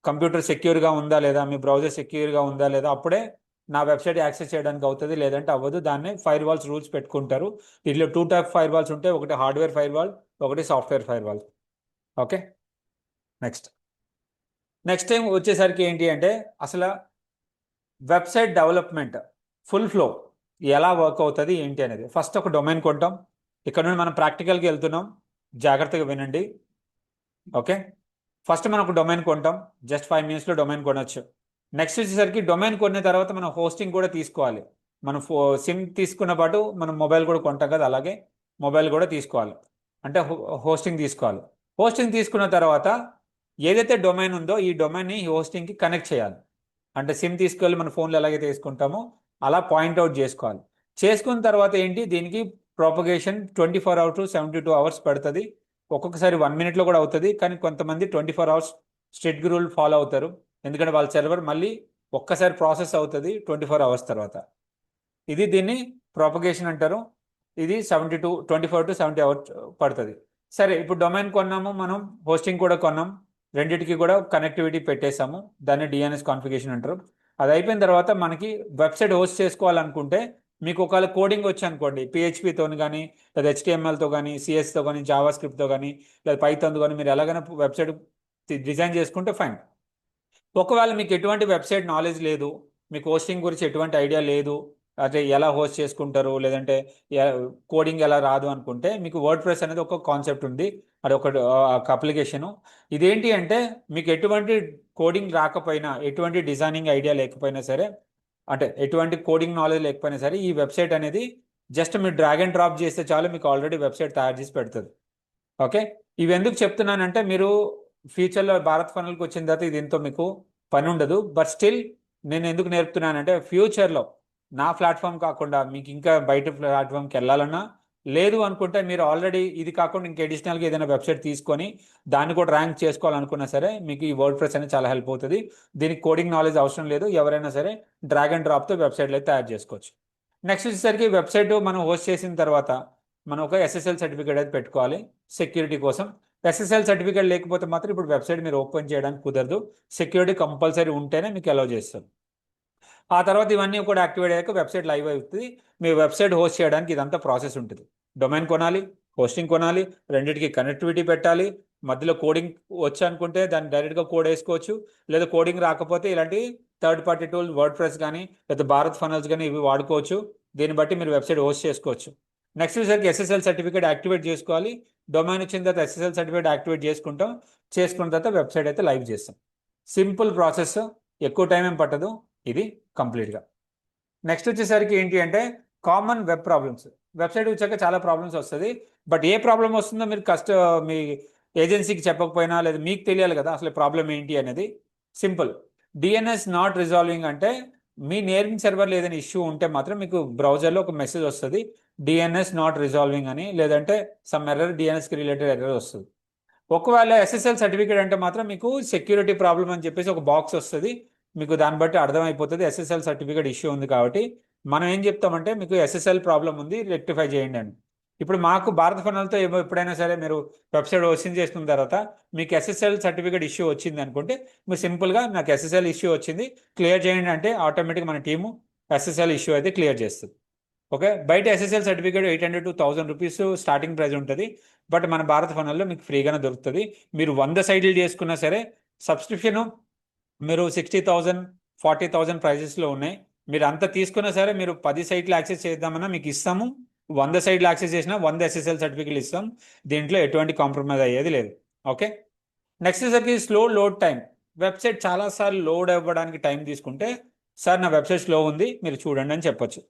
కంప్యూటర్ సెక్యూర్గా ఉందా లేదా, మీ బ్రౌజర్ సెక్యూర్గా ఉందా లేదా, అప్పుడే నా వెబ్సైట్ యాక్సెస్ చేయడానికి అవుతుంది, లేదంటే అవ్వదు. దాన్ని ఫైర్ వాల్స్ రూల్స్ పెట్టుకుంటారు. దీంట్లో 2 type ఫైర్ వాల్స్ ఉంటాయి, ఒకటి హార్డ్వేర్ ఫైర్ వాల్, ఒకటి software fire wall. Okay, next time వచ్చేసరికి ఏంటి అంటే అసలు వెబ్సైట్ డెవలప్మెంట్ ఫుల్ ఫ్లో ఎలా వర్క్ అవుతుంది ఏంటి అనేది. ఫస్ట్ ఒక డొమైన్ కొంటాం. ఇక్కడ నుండి మనం ప్రాక్టికల్కి వెళ్తున్నాం, జాగ్రత్తగా వినండి. ఓకే, ఫస్ట్ మనం ఒక డొమైన్ కొంటాం, జస్ట్ 5 minutesలో డొమైన్ కొనొచ్చు. నెక్స్ట్ వచ్చేసరికి డొమైన్ కొన్న తర్వాత మనం హోస్టింగ్ కూడా తీసుకోవాలి. మనం సిమ్ తీసుకున్న పాటు మనం మొబైల్ కూడా కొంటాం కదా, అలాగే మొబైల్ కూడా తీసుకోవాలి. అంటే హోస్టింగ్ తీసుకోవాలి. హోస్టింగ్ తీసుకున్న తర్వాత ఏదైతే డొమైన్ ఉందో ఈ డొమైన్ని హోస్టింగ్కి కనెక్ట్ చేయాలి. అంటే సిమ్ తీసుకెళ్ళి మన ఫోన్లో ఎలాగైతే తీసుకుంటామో అలా పాయింట్అవుట్ చేసుకోవాలి. చేసుకున్న తర్వాత ఏంటి, దీనికి ప్రాపగేషన్ 24 hours to 72 hours పడుతుంది. ఒక్కొక్కసారి 1 minute కూడా అవుతుంది, కానీ కొంతమంది 24 hours స్ట్రిక్ట్ రూల్ ఫాలో అవుతారు. ఎందుకంటే వాళ్ళ సర్వర్ మళ్ళీ ఒక్కసారి ప్రాసెస్ అవుతుంది 24 hours తర్వాత. దీన్ని ప్రాపగేషన్ అంటారు. ఇది 24 to 70 hours పడుతుంది. సరే, ఇప్పుడు డొమైన్ కొన్నాము, మనం హోస్టింగ్ కూడా కొన్నాం, రెండింటికి కూడా కనెక్టివిటీ పెట్టేసాము. దాన్ని డిఎన్ఎస్ కాన్ఫిగరేషన్ అంటారు. అది అయిపోయిన తర్వాత మనకి వెబ్సైట్ హోస్ట్ చేసుకోవాలనుకుంటే మీకు ఒకవేళ కోడింగ్ వచ్చి అనుకోండి, పిహెచ్పితో కానీ లేదా హెచ్టిఎంఎల్తో కానీ సిఎస్తో కానీ జావా స్క్రిప్ట్తో కానీ లేదా పైథాన్తో కానీ మీరు ఎలాగైనా వెబ్సైట్ డిజైన్ చేసుకుంటే ఫైన్. ఒకవేళ మీకు ఎటువంటి వెబ్సైట్ నాలెడ్జ్ లేదు, మీకు హోస్టింగ్ గురించి ఎటువంటి ఐడియా లేదు, అంటే ఎలా హోస్ట్ చేసుకుంటారు లేదంటే కోడింగ్ ఎలా రాదు అనుకుంటే మీకు వర్డ్ ప్రెస్ అనేది ఒక కాన్సెప్ట్ ఉంది, అది ఒక అప్లికేషను. ఇదేంటి అంటే మీకు ఎటువంటి కోడింగ్ రాకపోయినా, ఎటువంటి డిజైనింగ్ ఐడియా లేకపోయినా సరే, అంటే ఎటువంటి కోడింగ్ నాలెడ్జ్ లేకపోయినా సరే, ఈ వెబ్సైట్ అనేది జస్ట్ మీరు డ్రాగ్ అండ్ డ్రాప్ చేస్తే చాలు, మీకు ఆల్రెడీ వెబ్సైట్ తయారు చేసి పెడుతుంది. ఓకే, ఇవి ఎందుకు చెప్తున్నానంటే మీరు ఫ్యూచర్లో భారత్ ఫనల్కి వచ్చిన తర్వాత దీంతో మీకు పని ఉండదు. బట్ స్టిల్ నేను ఎందుకు నేర్పుతున్నానంటే ఫ్యూచర్లో నా ప్లాట్ఫామ్ కాకుండా మీకు ఇంకా బయట ప్లాట్ఫామ్కి వెళ్ళాలన్నా, లేదు అనుకుంటే మీరు ఆల్రెడీ ఇది కాకుండా ఇంకా అడిషనల్గా ఏదైనా వెబ్సైట్ తీసుకొని దాన్ని కూడా ర్యాంక్ చేసుకోవాలనుకున్నా సరే మీకు ఈ వర్డ్ ప్రెస్ అనేది చాలా హెల్ప్ అవుతుంది. దీనికి కోడింగ్ నాలెడ్జ్ అవసరం లేదు, ఎవరైనా సరే డ్రాగ్ అండ్ డ్రాప్తో వెబ్సైట్లు అయితే తయారు చేసుకోవచ్చు. నెక్స్ట్ వచ్చేసరికి వెబ్సైట్ మనం హోస్ట్ చేసిన తర్వాత మనం ఒక ఎస్ఎస్ఎల్ సర్టిఫికేట్ అయితే పెట్టుకోవాలి సెక్యూరిటీ కోసం. ఎస్ఎస్ఎల్ సర్టిఫికేట్ లేకపోతే మాత్రం ఇప్పుడు వెబ్సైట్ మీరు ఓపెన్ చేయడానికి కుదరదు, సెక్యూరిటీ కంపల్సరీ ఉంటేనే మీకు అలౌ చేస్తారు. ఆ తర్వాత ఇవన్నీ కూడా యాక్టివేట్ అయ్యాక వెబ్సైట్ లైవ్ అవుతుంది. మీ వెబ్సైట్ హోస్ట్ చేయడానికి ఇదంతా ప్రాసెస్ ఉంటుంది. డొమైన్ కొనాలి, హోస్టింగ్ కొనాలి, రెండింటికి కనెక్టివిటీ పెట్టాలి, మధ్యలో కోడింగ్ వచ్చి అనుకుంటే దాన్ని డైరెక్ట్గా కోడ్ వేసుకోవచ్చు, లేదా కోడింగ్ రాకపోతే ఇలాంటి third party tool word press కానీ లేదా భారత్ ఫనల్స్ కానీ ఇవి వాడుకోవచ్చు. దీన్ని బట్టి మీరు వెబ్సైట్ హోస్ట్ చేసుకోవచ్చు. నెక్స్ట్ వచ్చేసరికి ఎస్ఎస్ఎల్ సర్టిఫికేట్ యాక్టివేట్ చేసుకోవాలి. డొమైన్ వచ్చిన తర్వాత ఎస్ఎస్ఎల్ సర్టిఫికేట్ యాక్టివేట్ చేసుకున్న తర్వాత వెబ్సైట్ అయితే లైవ్ చేస్తాం. సింపుల్ ప్రాసెస్, ఎక్కువ టైం ఏం పట్టదు ఇది కంప్లీట్గా. నెక్స్ట్ వచ్చేసరికి ఏంటి అంటే కామన్ వెబ్ ప్రాబ్లమ్స్. వెబ్సైట్ వచ్చాక చాలా ప్రాబ్లమ్స్ వస్తుంది, బట్ ఏ ప్రాబ్లం వస్తుందో మీరు మీ ఏజెన్సీకి చెప్పకపోయినా లేదా మీకు తెలియాలి కదా అసలు ప్రాబ్లం ఏంటి అనేది. సింపుల్, డిఎన్ఎస్ నాట్ రిజాల్వింగ్ అంటే మీ నేమింగ్ సర్వర్లో ఏదైనా ఇష్యూ ఉంటే మాత్రం మీకు బ్రౌజర్లో ఒక మెసేజ్ వస్తుంది, డిఎన్ఎస్ నాట్ రిజాల్వింగ్ అని, లేదంటే సమ్ ఎర్రర్, డిఎన్ఎస్కి రిలేటెడ్ ఎర్రర్ వస్తుంది. ఒకవేళ ఎస్ఎస్ఎల్ సర్టిఫికేట్ అంటే మాత్రం మీకు సెక్యూరిటీ ప్రాబ్లం అని చెప్పేసి ఒక బాక్స్ వస్తుంది, మీకు దాన్ని బట్టి అర్థమైపోతుంది ఎస్ఎస్ఎల్ సర్టిఫికేట్ ఇష్యూ ఉంది కాబట్టి. మనం ఏం చెప్తామంటే మీకు ఎస్ఎస్ఎల్ ప్రాబ్లం ఉంది, రెక్టిఫై చేయండి అని. ఇప్పుడు మాకు భారత్ ఫనల్తో ఎప్పుడైనా సరే మీరు వెబ్సైట్ హోస్టింగ్ చేసుకున్న తర్వాత మీకు ఎస్ఎస్ఎల్ సర్టిఫికేట్ ఇష్యూ వచ్చింది అనుకుంటే మీరు సింపుల్గా నాకు ఎస్ఎస్ఎల్ ఇష్యూ వచ్చింది క్లియర్ చేయండి అంటే ఆటోమేటిక్గా మన టీము ఎస్ఎస్ఎల్ ఇష్యూ అయితే క్లియర్ చేస్తుంది. ఓకే, బయట SSL certificate 800 to 1000 rupees starting price ఉంటుంది, బట్ మన భారత్ ఫనల్లో మీకు ఫ్రీగానే దొరుకుతుంది. మీరు 100 సైట్లు చేసుకున్నా సరే సబ్స్క్రిప్షను మీరు 60,000 40,000 ప్రైజెస్లో ఉన్నాయి. మీరు అంత తీసుకున్నా సరే మీరు 10 సైట్లు యాక్సెస్ చేద్దామన్నా మీకు ఇస్తాము. 100 సైట్లు యాక్సెస్ చేసినా 100 ఎస్ఎస్ఎల్ సర్టిఫికేట్లు ఇస్తాం, దీంట్లో ఎటువంటి కాంప్రమైజ్ అయ్యేది లేదు. ఓకే, నెక్స్ట్ వచ్చేసరికి స్లో లోడ్ టైం. వెబ్సైట్ చాలాసార్లు లోడ్ అవ్వడానికి టైం తీసుకుంటే సార్ నా వెబ్సైట్ స్లో ఉంది మీరు చూడండి అని చెప్పొచ్చు.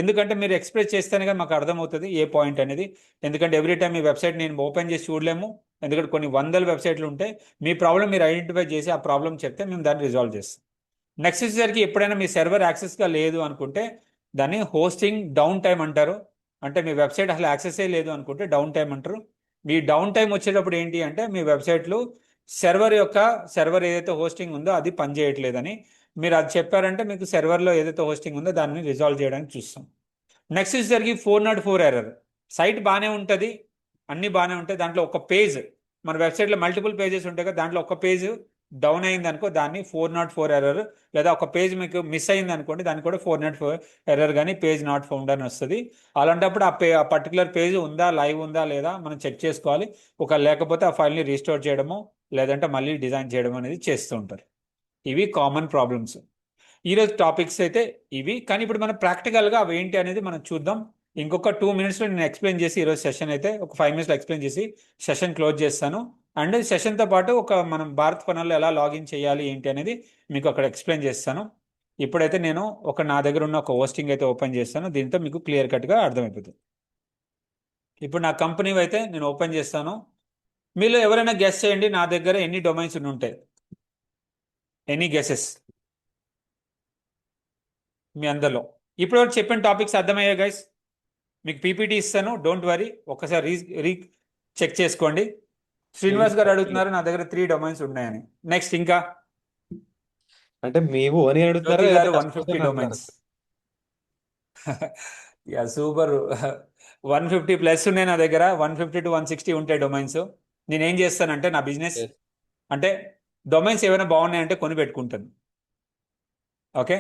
ఎందుకంటే మీరు ఎక్స్ప్రెస్ చేస్తేనే కదా మాకు అర్థమవుతుంది ఏ పాయింట్ అనేది. ఎందుకంటే ఎవ్రీ టైం మీ వెబ్సైట్ నేను ఓపెన్ చేసి చూడలేము, ఎందుకంటే కొన్ని వందల వెబ్సైట్లు ఉంటాయి. మీ ప్రాబ్లం మీరు ఐడెంటిఫై చేసి ఆ ప్రాబ్లం చెప్తే మేము దాన్ని రిజాల్వ్ చేస్తాం. నెక్స్ట్ వచ్చేసరికి ఎప్పుడైనా మీ సర్వర్ యాక్సెస్గా లేదు అనుకుంటే దాన్ని హోస్టింగ్ డౌన్ టైం అంటారు. అంటే మీ వెబ్సైట్ అసలు యాక్సెసే లేదు అనుకుంటే డౌన్ టైం అంటారు. మీ డౌన్ టైం వచ్చేటప్పుడు ఏంటి అంటే మీ వెబ్సైట్లు సర్వర్ ఏదైతే హోస్టింగ్ ఉందో అది పనిచేయట్లేదని మీరు అది చెప్పారంటే మీకు సర్వర్లో ఏదైతే హోస్టింగ్ ఉందో దాన్ని రిజాల్వ్ చేయడానికి చూస్తాం. నెక్స్ట్ వచ్చేసరికి 404 ఎర్రర్. సైట్ బాగానే ఉంటుంది, అన్నీ బాగానే ఉంటాయి, దాంట్లో ఒక పేజ్, మన వెబ్సైట్లో మల్టిపుల్ పేజెస్ ఉంటాయి కదా, దాంట్లో ఒక పేజ్ డౌన్ అయింది అనుకో దాన్ని 404 ఎర్రర్, లేదా ఒక పేజ్ మీకు మిస్ అయింది అనుకోండి దాన్ని కూడా 404 ఎర్రర్ కానీ పేజ్ నాట్ ఫౌండ్ అని వస్తుంది. అలాంటప్పుడు ఆ పర్టికులర్ పేజ్ ఉందా, లైవ్ ఉందా లేదా మనం చెక్ చేసుకోవాలి. ఒక లేకపోతే ఆ ఫైల్ని రీస్టోర్ చేయడము లేదంటే మళ్ళీ డిజైన్ చేయడం అనేది చేస్తూ ఉంటారు. ఇవి కామన్ ప్రాబ్లమ్స్. ఈరోజు టాపిక్స్ అయితే ఇవి, కానీ ఇప్పుడు మనం ప్రాక్టికల్గా అవి ఏంటి అనేది మనం చూద్దాం. ఇంకొక 2 minutesలో నేను ఎక్స్ప్లెయిన్ చేసి ఈరోజు సెషన్ అయితే ఒక 5 minutesలో ఎక్స్ప్లెయిన్ చేసి సెషన్ క్లోజ్ చేస్తాను. అండ్ సెషన్తో పాటు మనం భారత్ ఫనల్లో ఎలా లాగిన్ చేయాలి ఏంటి అనేది మీకు అక్కడ ఎక్స్ప్లెయిన్ చేస్తాను. ఇప్పుడైతే నేను నా దగ్గర ఉన్న ఒక హోస్టింగ్ అయితే ఓపెన్ చేస్తాను, దీంతో మీకు క్లియర్ కట్గా అర్థమైపోతుంది. ఇప్పుడు నా కంపెనీ అయితే నేను ఓపెన్ చేస్తాను. మీలో ఎవరైనా గెస్ చేయండి నా దగ్గర ఎన్ని డొమైన్స్ ఉంటాయి. ఎనీ గెసెస్ మీ అందరిలో? ఇప్పుడు చెప్పిన టాపిక్స్ అర్థమయ్యాయి గైస్? మీకు పీపీటీ ఇస్తాను, డోంట్ వరీ, ఒకసారి రీ చెక్ చేసుకోండి. శ్రీనివాస్ గారు అడుగుతున్నారు నా దగ్గర 3 డొమైన్స్ ఉన్నాయని. నెక్స్ట్ ఇంకా అంటే మేము అని అడుగుతారా జ్యోతి గారు లేదా 150 డొమైన్స్. Yeah super. 150 ప్లస్ ఉన్నాయి నా దగ్గర, 150 to 160 ఉంటాయి డొమైన్స్. నేనేం చేస్తానంటే నా బిజినెస్ Yes. అంటే డొమైన్స్ ఏమైనా బాగున్నాయంటే కొని పెట్టుకుంటాను. ఓకే,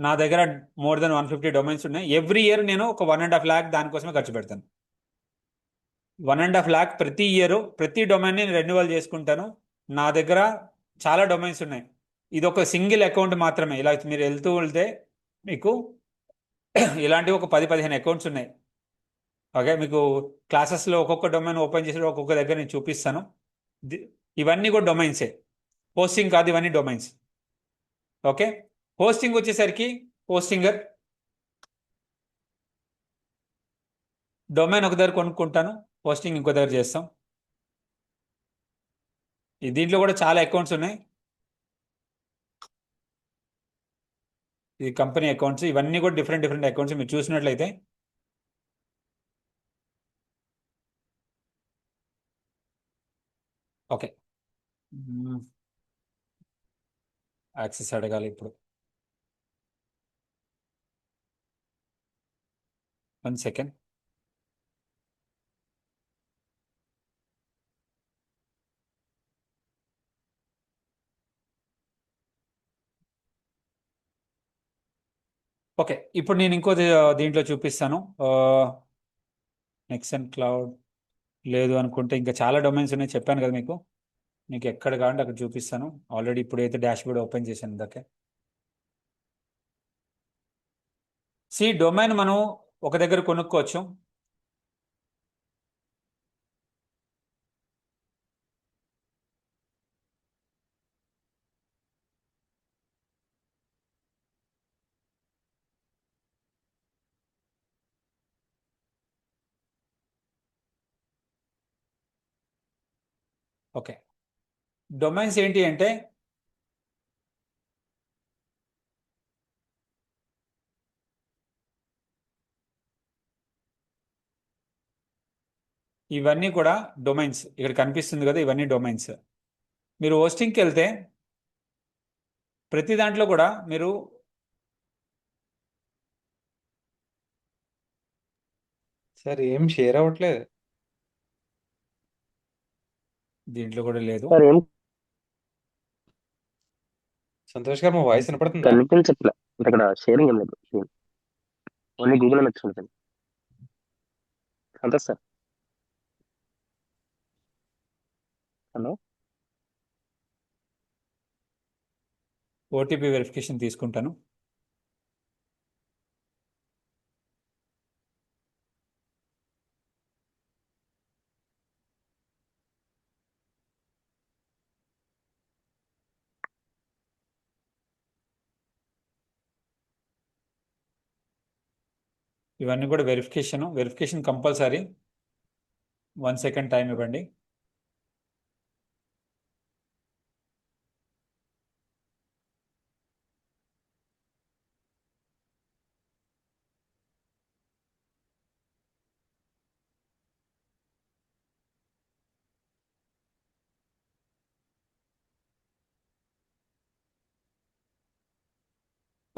నా దగ్గర మోర్ దెన్ 150 డొమైన్స్ ఉన్నాయి. ఎవ్రీ ఇయర్ నేను ఒక 1.5 lakh దానికోసమే ఖర్చు పెడతాను. 1.5 lakh ప్రతి ఇయర్ ప్రతి డొమైన్ నేను రెన్యువల్ చేసుకుంటాను. నా దగ్గర చాలా డొమైన్స్ ఉన్నాయి. ఇది ఒక సింగిల్ అకౌంట్ మాత్రమే. ఇలా మీరు వెళ్తే మీకు ఇలాంటివి ఒక 10-15 అకౌంట్స్ ఉన్నాయి. ఓకే, మీకు క్లాసెస్లో ఒక్కొక్క డొమైన్ ఓపెన్ చేసి ఒక్కొక్క దగ్గర నేను చూపిస్తాను. ఇవన్నీ కూడా డొమైన్సే, హోస్టింగ్ కాదు, ఇవన్నీ డొమైన్స్. ఓకే, హోస్టింగ్ వచ్చేసరికి హోస్టింగర్ డొమైన్ ఒక దగ్గర కొనుక్కుంటాను, హోస్టింగ్ ఇంకో దగ్గర చేస్తాం. దీంట్లో కూడా చాలా అకౌంట్స్ ఉన్నాయి. ఇది కంపెనీ అకౌంట్స్, ఇవన్నీ కూడా డిఫరెంట్ డిఫరెంట్ అకౌంట్స్. మీరు చూసినట్లయితే ఓకే, యాక్సెస్ అడగాలి ఇప్పుడు. 1 second. ఓకే, ఇప్పుడు నేను ఇంకో దీంట్లో చూపిస్తాను. నెక్సన్ క్లౌడ్ లేదు అనుకుంటే ఇంకా చాలా డొమైన్స్ ఉన్నాయి, చెప్పాను కదా మీకు. మీకు ఎక్కడ కావాలంటే అక్కడ చూపిస్తాను. ఆల్రెడీ ఇప్పుడైతే డాష్బోర్డ్ ఓపెన్ చేశాను ఇందాకే. డొమైన్ మనం ఒక దగ్గర కొనుక్కోవచ్చు. ఓకే, డొమైన్స్ ఏంటి అంటే ఇవన్నీ కూడా డొమైన్స్. ఇక్కడ కనిపిస్తుంది కదా, ఇవన్నీ డొమైన్స్. మీరు హోస్టింగ్కి వెళ్తే ప్రతి దాంట్లో కూడా మీరు సార్ ఏం షేర్ అవ్వట్లేదు. దీంట్లో కూడా లేదు. సార్ ఏం సంతోష్ గారు మా వాయిస్ వినపడుతుందా? కనిపించట్లే. ఇక్కడ షేరింగ్ ఏం లేదు, ఓన్లీ గూగుల్ అని వచ్చింది. అంతే సార్. హలో, ఓటీపీ వెరిఫికేషన్ తీసుకుంటాను. ఇవన్నీ కూడా వెరిఫికేషన్ కంపల్సరీ. 1 second టైం ఇవ్వండి.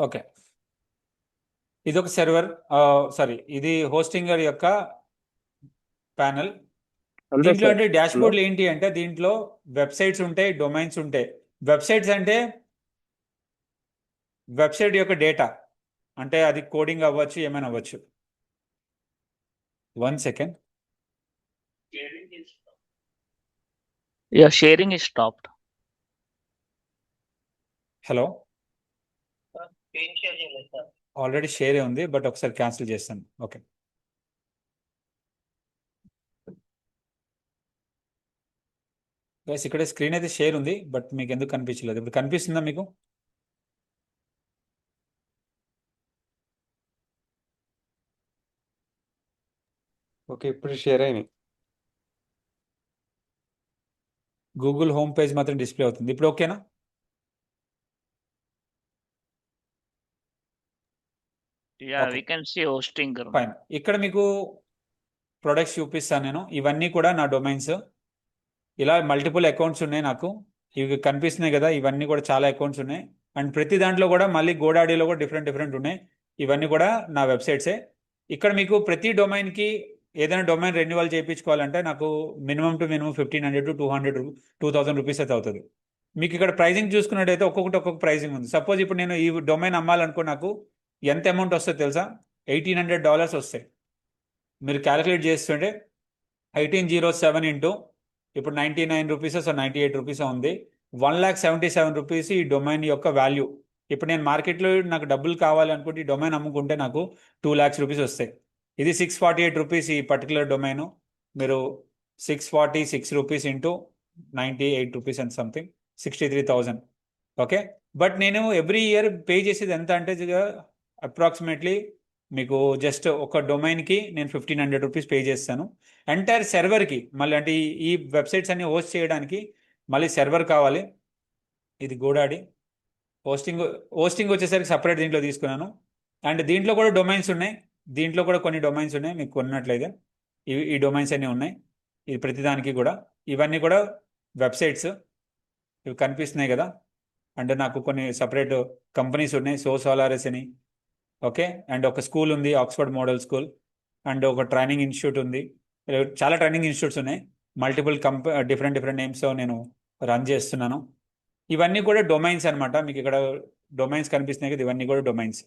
ఓకే, ఇది ఒక సర్వర్, సారీ, ఇది హోస్టింగర్ యొక్క ప్యానల్. అంతే దీంట్లో సార్. అంటే డాష్బోర్డ్లు ఏంటి అంటే దీంట్లో వెబ్సైట్స్ ఉంటాయి, డొమైన్స్ ఉంటాయి. వెబ్సైట్స్ అంటే వెబ్సైట్ యొక్క డేటా, అంటే అది కోడింగ్ అవ్వచ్చు, ఏమైనా అవ్వచ్చు. 1 second. Yeah, sharing is stopped. Hello, already share ఉంది, బట్ ఒకసారి క్యాన్సిల్ చేస్తాను. ఓకే, గైస్ ఇక్కడ స్క్రీన్ అయితే షేర్ ఉంది, బట్ మీకు ఎందుకు కనిపించలేదు? ఇప్పుడు కనిపిస్తుందా మీకు? ఓకే, ఇప్పుడు షేర్ అయినాయి. గూగుల్ హోమ్ పేజ్ మాత్రం డిస్ప్లే అవుతుంది. ఇప్పుడు ఓకేనా? Yeah, Okay. we can see hosting. Fine. ఇక్కడ మీకు ప్రొడక్ట్స్ చూపిస్తాను నేను. ఇవన్నీ కూడా నా డొమైన్స్. ఇలా మల్టిపుల్ అకౌంట్స్ ఉన్నాయి నాకు. ఇవి కనిపిస్తున్నాయి కదా, ఇవన్నీ కూడా చాలా అకౌంట్స్ ఉన్నాయి. అండ్ ప్రతి దాంట్లో కూడా మళ్ళీ గోడాడీలో కూడా డిఫరెంట్ ఉన్నాయి. ఇవన్నీ కూడా నా వెబ్సైట్సే. ఇక్కడ మీకు ప్రతి డొమైన్కి ఏదైనా డొమైన్ రెన్యువల్ చేయించుకోవాలంటే నాకు మినిమం 1500 to 2000 రూపీస్ అయితే అవుతుంది. మీకు ఇక్కడ ప్రైజింగ్ చూసుకున్నట్టయితే ఒక్కొక్క ప్రైజింగ్ ఉంది. సపోజ్ ఇప్పుడు నేను ఈ డొమైన్ అమ్మాలనుకో నాకు ఎంత అమౌంట్ వస్తుంది తెలుసా? $1,800 వస్తాయి. మీరు క్యాలిక్యులేట్ చేస్తుంటే 1807 ఇంటూ ఇప్పుడు 99 రూపీస్, సో 98 రూపీస్ ఉంది. 1,77,000 రూపీస్ ఈ డొమైన్ యొక్క వాల్యూ. ఇప్పుడు నేను మార్కెట్లో నాకు డబ్బులు కావాలనుకుంటే ఈ డొమైన్ అమ్ముకుంటే నాకు 2 lakhs రూపీస్ వస్తాయి. ఇది 648 రూపీస్ ఈ పర్టికులర్ డొమైను. మీరు 646 rupees into 98 rupees and something 63,000. Okay, but నేను ఎవ్రీ ఇయర్ పే చేసేది ఎంత అంటే అప్రాక్సిమేట్లీ మీకు జస్ట్ ఒక డొమైన్కి నేను 1,500 రూపీస్ పే చేస్తాను. ఎంటైర్ సర్వర్కి మళ్ళీ అంటే ఈ వెబ్సైట్స్ అన్ని హోస్ట్ చేయడానికి మళ్ళీ సర్వర్ కావాలి. ఇది గోడాడి హోస్టింగ్ వచ్చేసరికి సపరేట్ దీంట్లో తీసుకున్నాను. అండ్ దీంట్లో కూడా డొమైన్స్ ఉన్నాయి. దీంట్లో కూడా కొన్ని డొమైన్స్ ఉన్నాయి. మీకు కొన్నట్లయితే ఈ డొమైన్స్ అన్నీ ఉన్నాయి. ఇది ప్రతిదానికి కూడా ఇవన్నీ కూడా వెబ్సైట్స్ ఇవి కనిపిస్తున్నాయి కదా. అండ్ నాకు కొన్ని సపరేట్ కంపెనీస్ ఉన్నాయి, సోలారస్ అని. ఓకే, అండ్ ఒక స్కూల్ ఉంది, ఆక్స్ఫర్డ్ మోడల్ స్కూల్. అండ్ ఒక ట్రైనింగ్ ఇన్స్టిట్యూట్ ఉంది. చాలా ట్రైనింగ్ ఇన్స్టిట్యూట్స్ ఉన్నాయి. మల్టిపుల్ డిఫరెంట్ నేమ్స్తో నేను రన్ చేస్తున్నాను. ఇవన్నీ కూడా డొమైన్స్ అనమాట. మీకు ఇక్కడ డొమైన్స్ కనిపిస్తున్నాయి కదా, ఇవన్నీ కూడా డొమైన్స్.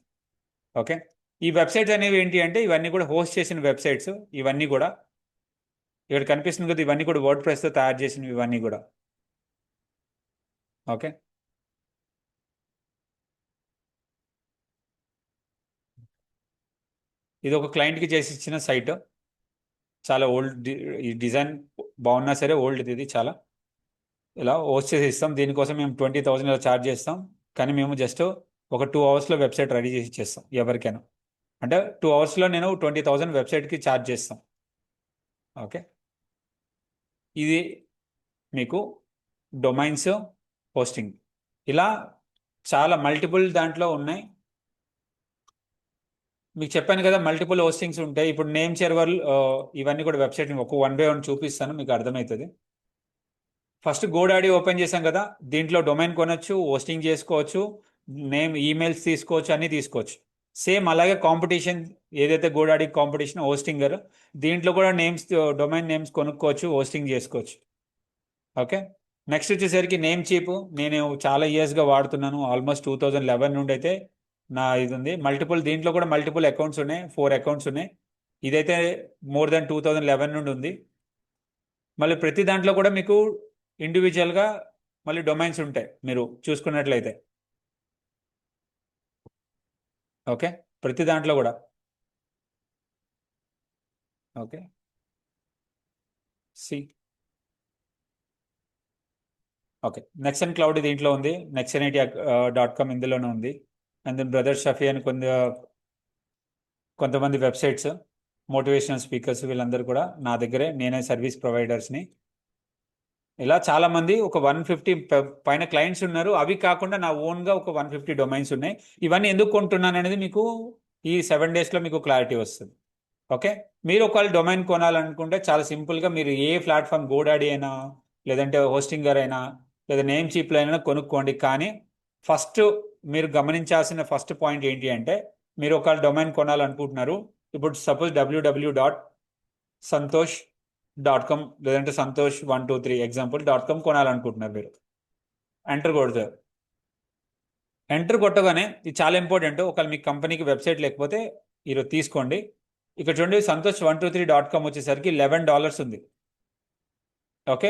ఓకే, ఈ వెబ్సైట్స్ అనేవి ఏంటి అంటే ఇవన్నీ కూడా హోస్ట్ చేసిన వెబ్సైట్స్. ఇవన్నీ కూడా ఇక్కడ కనిపిస్తుంది కదా, ఇవన్నీ కూడా వర్డ్ ప్రెస్తో తయారు చేసినవి ఇవన్నీ కూడా. ఓకే, ఇది ఒక క్లయింట్కి చేసి ఇచ్చిన సైట్. చాలా ఓల్డ్, ఈ డిజైన్ బాగున్నా సరే ఓల్డ్ ఇది చాలా. ఇలా హోస్ట్ చేసి ఇస్తాం. దీనికోసం మేము 20,000 ఇలా ఛార్జ్ చేస్తాం. కానీ మేము జస్ట్ ఒక 2 అవర్స్లో వెబ్సైట్ రెడీ చేసి ఇచ్చేస్తాం ఎవరికైనా. అంటే 2 అవర్స్లో నేను 20,000 వెబ్సైట్కి ఛార్జ్ చేస్తాం. ఓకే, ఇది మీకు డొమైన్స్ హోస్టింగ్. ఇలా చాలా మల్టిపుల్ దాంట్లో ఉన్నాయి. మీకు చెప్పాను కదా మల్టిపుల్ హోస్టింగ్స్ ఉంటాయి. ఇప్పుడు నేమ్ సర్వర్ ఇవన్నీ కూడా వెబ్సైట్ ఒక 1 by 1 చూపిస్తాను, మీకు అర్థమవుతుంది. ఫస్ట్ గోడాడీ ఓపెన్ చేసాం కదా, దీంట్లో డొమైన్ కొనొచ్చు, హోస్టింగ్ చేసుకోవచ్చు, నేమ్ ఈమెయిల్స్ తీసుకోవచ్చు, అన్నీ తీసుకోవచ్చు. సేమ్ అలాగే కాంపిటీషన్ ఏదైతే గోడాడీ కాంపిటీషన్ హోస్టింగర్, దీంట్లో కూడా నేమ్స్ డొమైన్ నేమ్స్ కొనుక్కోవచ్చు, హోస్టింగ్ చేసుకోవచ్చు. ఓకే, నెక్స్ట్ వచ్చేసరికి నేమ్ చీప్. నేను చాలా ఇయర్స్గా వాడుతున్నాను. ఆల్మోస్ట్ 2011 నుండి అయితే నా ఇది ఉంది. దీంట్లో కూడా మల్టిపుల్ అకౌంట్స్ ఉన్నాయి, 4 అకౌంట్స్ ఉన్నాయి. ఇదైతే మోర్ దెన్ 2011 నుండి ఉంది. మళ్ళీ ప్రతి దాంట్లో కూడా మీకు ఇండివిజువల్గా మళ్ళీ డొమైన్స్ ఉంటాయి మీరు చూసుకున్నట్లయితే. ఓకే, ప్రతి దాంట్లో కూడా. ఓకే, ఓకే, నెక్సన్ క్లౌడ్ దీంట్లో ఉంది, nexonit.com ఇందులోనే ఉంది. అండ్ దెన్ బ్రదర్ షఫీ అని కొంతమంది వెబ్సైట్స్, మోటివేషనల్ స్పీకర్స్, వీళ్ళందరూ కూడా నా దగ్గరే, నేనే సర్వీస్ ప్రొవైడర్స్ని. ఇలా చాలామంది ఒక 150 పైన క్లయింట్స్ ఉన్నారు. అవి కాకుండా నా ఓన్గా ఒక 150 డొమైన్స్ ఉన్నాయి. ఇవన్నీ ఎందుకు కొంటున్నాను అనేది మీకు ఈ 7 daysలో మీకు క్లారిటీ వస్తుంది. ఓకే, మీరు ఒకవేళ డొమైన్ కొనాలనుకుంటే చాలా సింపుల్గా మీరు ఏ ప్లాట్ఫామ్, గోడాడీ అయినా, లేదంటే హోస్టింగర్ అయినా, లేదా నేమ్ చీప్లో అయినా కొనుక్కోండి. కానీ ఫస్ట్ మీరు గమనించాల్సిన ఫస్ట్ పాయింట్ ఏంటి అంటే, మీరు ఒకవేళ డొమైన్ కొనాలనుకుంటున్నారు, ఇప్పుడు సపోజ్ www.santosh.com లేదంటే santosh123 example.com కొనాలనుకుంటున్నారు. మీరు ఎంటర్ కొడతారు. ఎంటర్ కొట్టగానే ఇది చాలా ఇంపార్టెంట్. ఒకవేళ మీ కంపెనీకి వెబ్సైట్ లేకపోతే ఈరోజు తీసుకోండి. ఇక్కడ చూడండి, santosh123.com వచ్చేసరికి $11 ఉంది. ఓకే,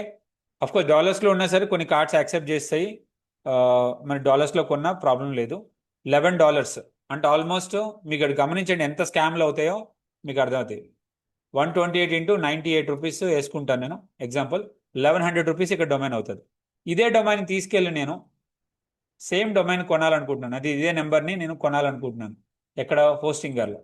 అఫ్కోర్స్ డాలర్స్లో ఉన్నా సరే కొన్ని కార్డ్స్ యాక్సెప్ట్ చేస్తాయి. మరి డాలర్స్లో కొన్నా ప్రాబ్లం లేదు. $11 అంటే ఆల్మోస్ట్ మీకు ఇక్కడ గమనించండి ఎంత స్కామ్లు అవుతాయో మీకు అర్థమవుతాయి. 128 into 98 రూపీస్ వేసుకుంటాను నేను. ఎగ్జాంపుల్ 1100 రూపీస్ ఇక్కడ డొమైన్ అవుతుంది. ఇదే డొమైన్ తీసుకెళ్ళి నేను సేమ్ డొమైన్ కొనాలనుకుంటున్నాను. అది ఇదే నెంబర్ని నేను కొనాలనుకుంటున్నాను. ఎక్కడ? హోస్టింగర్లో.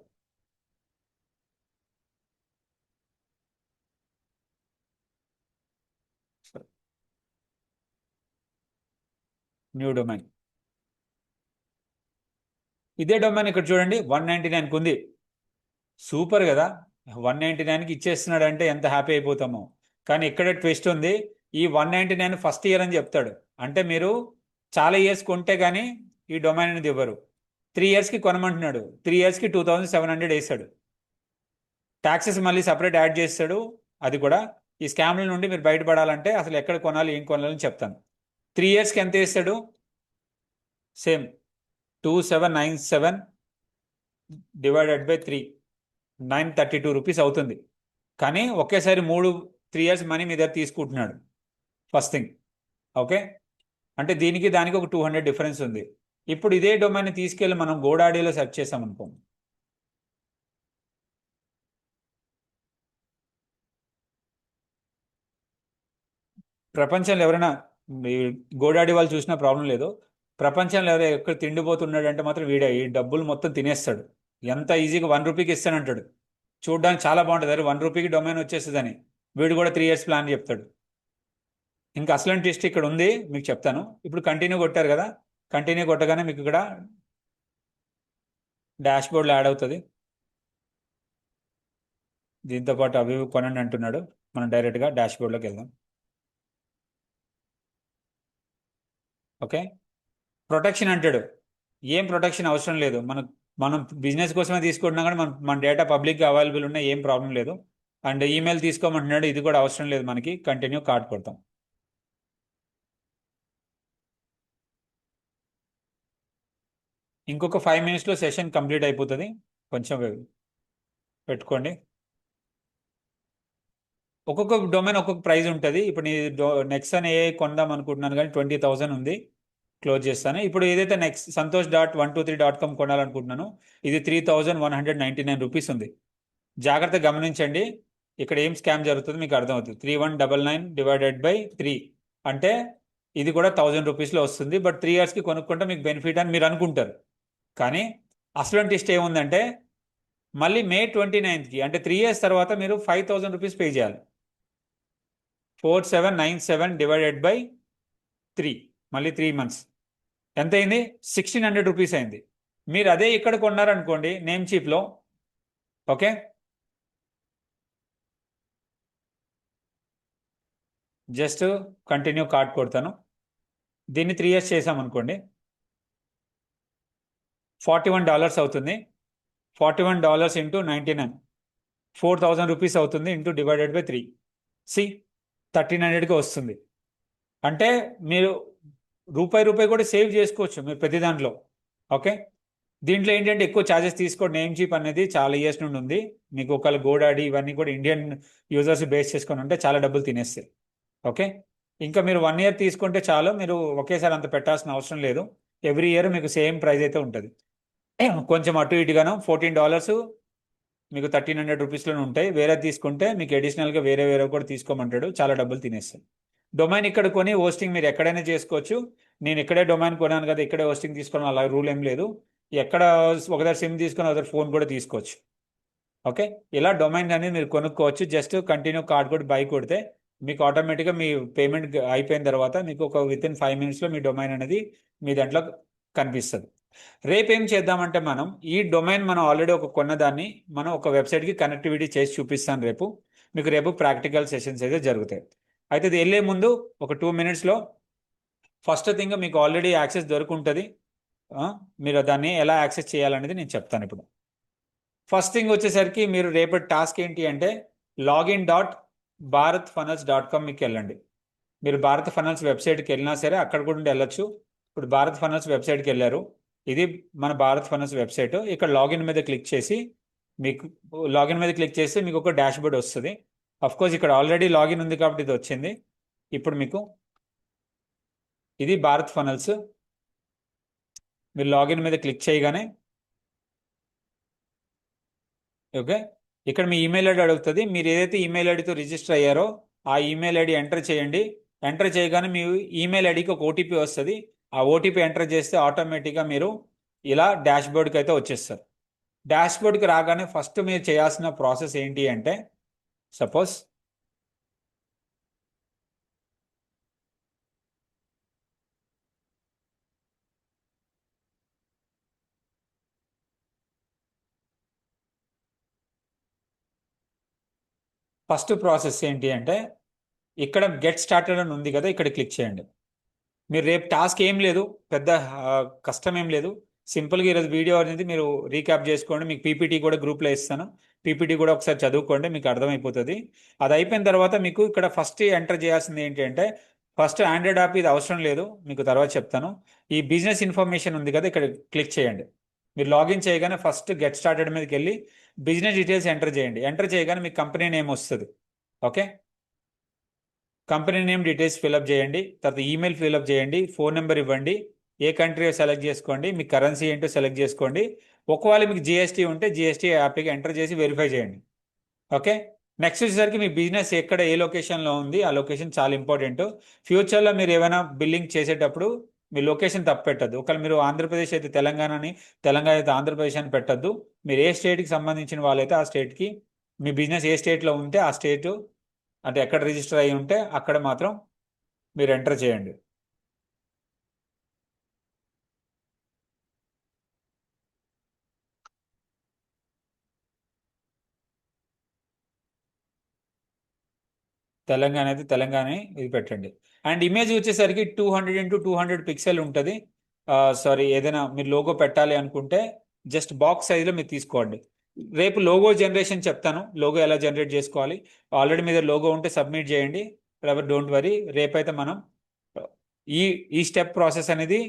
New domain. ఇదే డొమైన్ ఇక్కడ చూడండి 199కి ఉంది. సూపర్ కదా, 199కి ఇచ్చేస్తున్నాడు అంటే ఎంత హ్యాపీ అయిపోతామో. కానీ ఇక్కడ ట్విస్ట్ ఉంది. ఈ 199 ఫస్ట్ ఇయర్ అని చెప్తాడు. అంటే మీరు చాలా ఇయర్స్ కొంటే కానీ ఈ డొమైన్ అనేది ఇవ్వరు. 3 yearsకి కొనమంటున్నాడు. 3 yearsకి 2,700 వేస్తాడు. ట్యాక్సెస్ మళ్ళీ సపరేట్ యాడ్ చేస్తాడు. అది కూడా ఈ స్కామ్ల నుండి మీరు బయటపడాలంటే అసలు ఎక్కడ కొనాలి, ఏం కొనాలని చెప్తాను. 3 ఇయర్స్కి ఎంత ఇస్తాడు? సేమ్ 2797 డివైడెడ్ బై 3, 932 రూపీస్ అవుతుంది. కానీ ఒకేసారి 3 ఇయర్స్ మనీ మీ దగ్గర తీసుకుంటున్నాడు ఫస్ట్ థింగ్. ఓకే, అంటే దీనికి దానికి ఒక 200 డిఫరెన్స్ ఉంది. ఇప్పుడు ఇదే డొమైన్ తీసుకెళ్ళి మనం గోడాడీలో సెర్చ్ చేసాం అనుకో, ప్రపంచంలో ఎవరైనా ఈ గోడాడి వాళ్ళు చూసినా ప్రాబ్లం లేదు. ప్రపంచంలో ఎవరైనా ఎక్కడ తిండిపోతున్నాడు అంటే మాత్రం వీడే ఈ డబ్బులు మొత్తం తినేస్తాడు. ఎంత ఈజీగా 1 రూపీకి ఇస్తానంటాడు. చూడడానికి చాలా బాగుంటుంది, అరే 1 రూపీకి డొమైన్ వచ్చేస్తుందని. వీడు కూడా 3 ఇయర్స్ ప్లాన్ చెప్తాడు. ఇంకా అసలు ట్విస్ట్ ఇక్కడ ఉంది, మీకు చెప్తాను. ఇప్పుడు కంటిన్యూ కొట్టారు కదా, కంటిన్యూ కొట్టగానే మీకు ఇక్కడ డాష్ బోర్డ్లో యాడ్ అవుతుంది. దీంతో పాటు అవి ఇవి కొనండి అంటున్నాడు. మనం డైరెక్ట్గా డాష్ బోర్డ్లోకి వెళ్దాం. ఓకే, ప్రొటెక్షన్ అంటాడు. ఏం ప్రొటెక్షన్ అవసరం లేదు. మనం బిజినెస్ కోసమే తీసుకుంటున్నాం కానీ మన డేటా పబ్లిక్గా అవైలబుల్ ఉన్న ఏం ప్రాబ్లం లేదు. అండ్ ఈమెయిల్ తీసుకోమంటున్నాడు, ఇది కూడా అవసరం లేదు మనకి. కంటిన్యూ కార్డ్ కొడతాం. ఇంకొక 5 మినిట్స్లో సెషన్ కంప్లీట్ అయిపోతుంది. కొంచెం పెట్టుకోండి. ఒక్కొక్క డొమైన్ ఒక్కొక్క ప్రైస్ ఉంటుంది. ఇప్పుడు నీ నెక్సన్ ఏ కొందాం అనుకుంటున్నాను కానీ 20,000 ఉంది, క్లోజ్ చేస్తాను. ఇప్పుడు ఏదైతే నెక్స్ట్ santosh.123.com కొనాలనుకుంటున్నాను, ఇది 3,199 రూపీస్ ఉంది. జాగ్రత్తగా గమనించండి, ఇక్కడ ఏం స్కామ్ జరుగుతుంది మీకు అర్థమవుతుంది. 3199 డివైడెడ్ బై 3 అంటే ఇది కూడా 1000 రూపీస్లో వస్తుంది. బట్ 3 ఇయర్స్కి కొనుక్కుంటే మీకు బెనిఫిట్ అని మీరు అనుకుంటారు. కానీ అసలు ట్విస్ట్ ఏముందంటే మళ్ళీ మే 29కి అంటే 3 ఇయర్స్ తర్వాత మీరు 5,000 రూపీస్ పే చేయాలి. 4797 డివైడెడ్ బై 3, మళ్ళీ 3 మంత్స్ ఎంత అయింది? 1,600 రూపీస్ అయింది. మీరు అదే ఇక్కడ కొన్నారనుకోండి నేమ్ చీప్లో, ఓకే, జస్ట్ కంటిన్యూ కార్డ్ కొడతాను. దీన్ని 3 ఇయర్స్ చేసామనుకోండి, $41 అవుతుంది. $41 ఇంటూ 99, 4,000 రూపీస్ అవుతుంది. ఇంటూ డివైడెడ్ బై 3, 1,300కి వస్తుంది. అంటే మీరు రూపాయి కూడా సేవ్ చేసుకోవచ్చు మీరు ప్రతి దాంట్లో. ఓకే, దీంట్లో ఏంటంటే ఎక్కువ ఛార్జెస్ తీసుకోండి. నేమ్ చీప్ అనేది చాలా ఇయర్స్ నుండి ఉంది. మీకు ఒకవేళ గోడాడి ఇవన్నీ కూడా ఇండియన్ యూజర్స్ బేస్ చేసుకొని ఉంటే చాలా డబ్బులు తినేస్తాయి. ఓకే, ఇంకా మీరు 1 ఇయర్ తీసుకుంటే చాలు, మీరు ఒకేసారి అంత పెట్టాల్సిన అవసరం లేదు. ఎవ్రీ ఇయర్ మీకు సేమ్ ప్రైస్ అయితే ఉంటుంది. కొంచెం అటు ఇటుగాను $14 మీకు 1,300 రూపీస్లోనే ఉంటాయి. వేరే తీసుకుంటే మీకు అడిషనల్గా వేరే కూడా తీసుకోమంటాడు, చాలా డబ్బులు తినేస్తాయి. డొమైన్ ఇక్కడ కొని హోస్టింగ్ మీరు ఎక్కడైనా చేసుకోవచ్చు. నేను ఇక్కడే డొమైన్ కొనాను కదా, ఇక్కడే హోస్టింగ్ తీసుకోవడం అలా రూల్ ఏం లేదు. ఎక్కడ ఒకసారి సిమ్ తీసుకొని ఒకసారి ఫోన్ కూడా తీసుకోవచ్చు. ఓకే, ఇలా డొమైన్ అనేది మీరు కొనుక్కోవచ్చు. జస్ట్ కంటిన్యూ కార్డ్ కూడా బై కొడితే మీకు ఆటోమేటిక్గా మీ పేమెంట్ అయిపోయిన తర్వాత మీకు ఒక వితిన్ 5 మినిట్స్లో మీ డొమైన్ అనేది మీ దాంట్లో కనిపిస్తుంది. రేపు ఏం చేద్దామంటే మనం ఈ డొమైన్ మనం ఆల్రెడీ ఒక కొన్నదాన్ని మనం ఒక వెబ్సైట్కి కనెక్టివిటీ చేసి చూపిస్తాను రేపు. మీకు రేపు ప్రాక్టికల్ సెషన్స్ అయితే జరుగుతాయి. అయితే ఇది వెళ్ళే ముందు ఒక 2 మినిట్స్లో ఫస్ట్ థింగ్ మీకు ఆల్రెడీ యాక్సెస్ దొరుకుంటుంది. మీరు దాన్ని ఎలా యాక్సెస్ చేయాలనేది నేను చెప్తాను ఇప్పుడు. ఫస్ట్ థింగ్ వచ్చేసరికి మీరు రేపటి టాస్క్ ఏంటి అంటే login.bharatfunnels.com మీకు వెళ్ళండి. మీరు భారత్ ఫనల్స్ వెబ్సైట్కి వెళ్ళినా సరే అక్కడ కూడా వెళ్ళొచ్చు. ఇప్పుడు భారత్ ఫనల్స్ వెబ్సైట్కి వెళ్ళారు, ఇది మన భారత్ ఫనల్స్ వెబ్సైట్. ఇక్కడ లాగిన్ మీద క్లిక్ చేసి మీకు ఒక డాష్ బోర్డ్ వస్తుంది. కోర్స్ ఇక్కడ ఆల్రెడీ లాగిన్ ఉంది కాబట్టి ఇది వచ్చింది. ఇప్పుడు మీకు ఇది భారత్ ఫనల్స్. మీరు లాగిన్ మీద క్లిక్ చేయగానే ఓకే, ఇక్కడ మీ ఈమెయిల్ ఐడి అడుగుతుంది. మీరు ఏదైతే ఈమెయిల్ ఐడితో రిజిస్టర్ అయ్యారో ఆ ఈమెయిల్ ఐడి ఎంటర్ చేయండి. ఎంటర్ చేయగానే మీ ఈమెయిల్ ఐడికి ఒక ఓటీపీ వస్తుంది. ఆ ఓటీపీ ఎంటర్ చేస్తే ఆటోమేటిక్గా మీరు ఇలా డాష్ బోర్డ్కి అయితే వచ్చేస్తారు. డాష్ బోర్డ్కి రాగానే ఫస్ట్ మీరు చేయాల్సిన ప్రాసెస్ ఏంటి అంటే సపోజ్ ఫస్ట్ ప్రాసెస్ ఏంటి అంటే ఇక్కడ గెట్ స్టార్టెడ్ అని ఉంది కదా, ఇక్కడ క్లిక్ చేయండి. మీరు రేపు టాస్క్ ఏం లేదు, పెద్ద కష్టం ఏం లేదు. సింపుల్గా ఈరోజు వీడియో అనేది మీరు రీక్యాప్ చేసుకోండి. మీకు పీపీటీ కూడా గ్రూప్లో ఇస్తాను, పీపీటీ కూడా ఒకసారి చదువుకోండి, మీకు అర్థమైపోతుంది. అది అయిపోయిన తర్వాత మీకు ఇక్కడ ఫస్ట్ ఎంటర్ చేయాల్సింది ఏంటి అంటే ఫస్ట్ ఆండ్రాయిడ్ యాప్ ఇది అవసరం లేదు, మీకు తర్వాత చెప్తాను. ఈ బిజినెస్ ఇన్ఫర్మేషన్ ఉంది కదా, ఇక్కడ క్లిక్ చేయండి. మీరు లాగిన్ చేయగానే ఫస్ట్ గెట్ స్టార్టెడ్ మీదకి వెళ్ళి బిజినెస్ డీటెయిల్స్ ఎంటర్ చేయండి. ఎంటర్ చేయగానే మీకు కంపెనీ నేమ్ వస్తుంది. Okay, company name details fill up చేయండి. తర్వాత ఈమెయిల్ ఫిల్అప్ చేయండి, ఫోన్ నెంబర్ ఇవ్వండి, ఏ కంట్రీ సెలెక్ట్ చేసుకోండి, మీ కరెన్సీ ఏంటో సెలెక్ట్ చేసుకోండి. ఒకవేళ మీకు జిఎస్టీ ఉంటే జిఎస్టీ యాప్కి ఎంటర్ చేసి వెరిఫై చేయండి. ఓకే, నెక్స్ట్ వచ్చేసరికి మీ బిజినెస్ ఎక్కడ ఏ లొకేషన్లో ఉంది, ఆ లొకేషన్ చాలా ఇంపార్టెంట్. ఫ్యూచర్లో మీరు ఏమైనా బిల్లింగ్ చేసేటప్పుడు మీ లొకేషన్ తప్పు పెట్టద్దు. ఒకవేళ మీరు ఆంధ్రప్రదేశ్ అయితే తెలంగాణని, తెలంగాణ అయితే ఆంధ్రప్రదేశ్ అని పెట్టద్దు. మీరు ఏ స్టేట్కి సంబంధించిన వాళ్ళైతే ఆ స్టేట్కి, మీ బిజినెస్ ఏ స్టేట్లో ఉంటే ఆ స్టేటు అంటే ఎక్కడ రిజిస్టర్ అయి ఉంటే అక్కడ మాత్రం మీరు ఎంటర్ చేయండి. తెలంగాణ అయితే తెలంగాణ ఇది పెట్టండి. అండ్ ఇమేజ్ వచ్చేసరికి 200x200 పిక్సెల్ ఉంటుంది. సారీ, ఏదైనా మీరు లోగో పెట్టాలి అనుకుంటే జస్ట్ బాక్స్ సైజులో మీరు తీసుకోండి. రేపు లోగో జనరేషన్ చెప్తాను, లోగో ఎలా జనరేట్ చేసుకోవాలి. ఆల్రెడీ మీద లోగో ఉంటే సబ్మిట్ చేయండి, డోంట్ వరీ. రేపైతే మనం ఈ ఈ స్టెప్ ప్రాసెస్ అనేది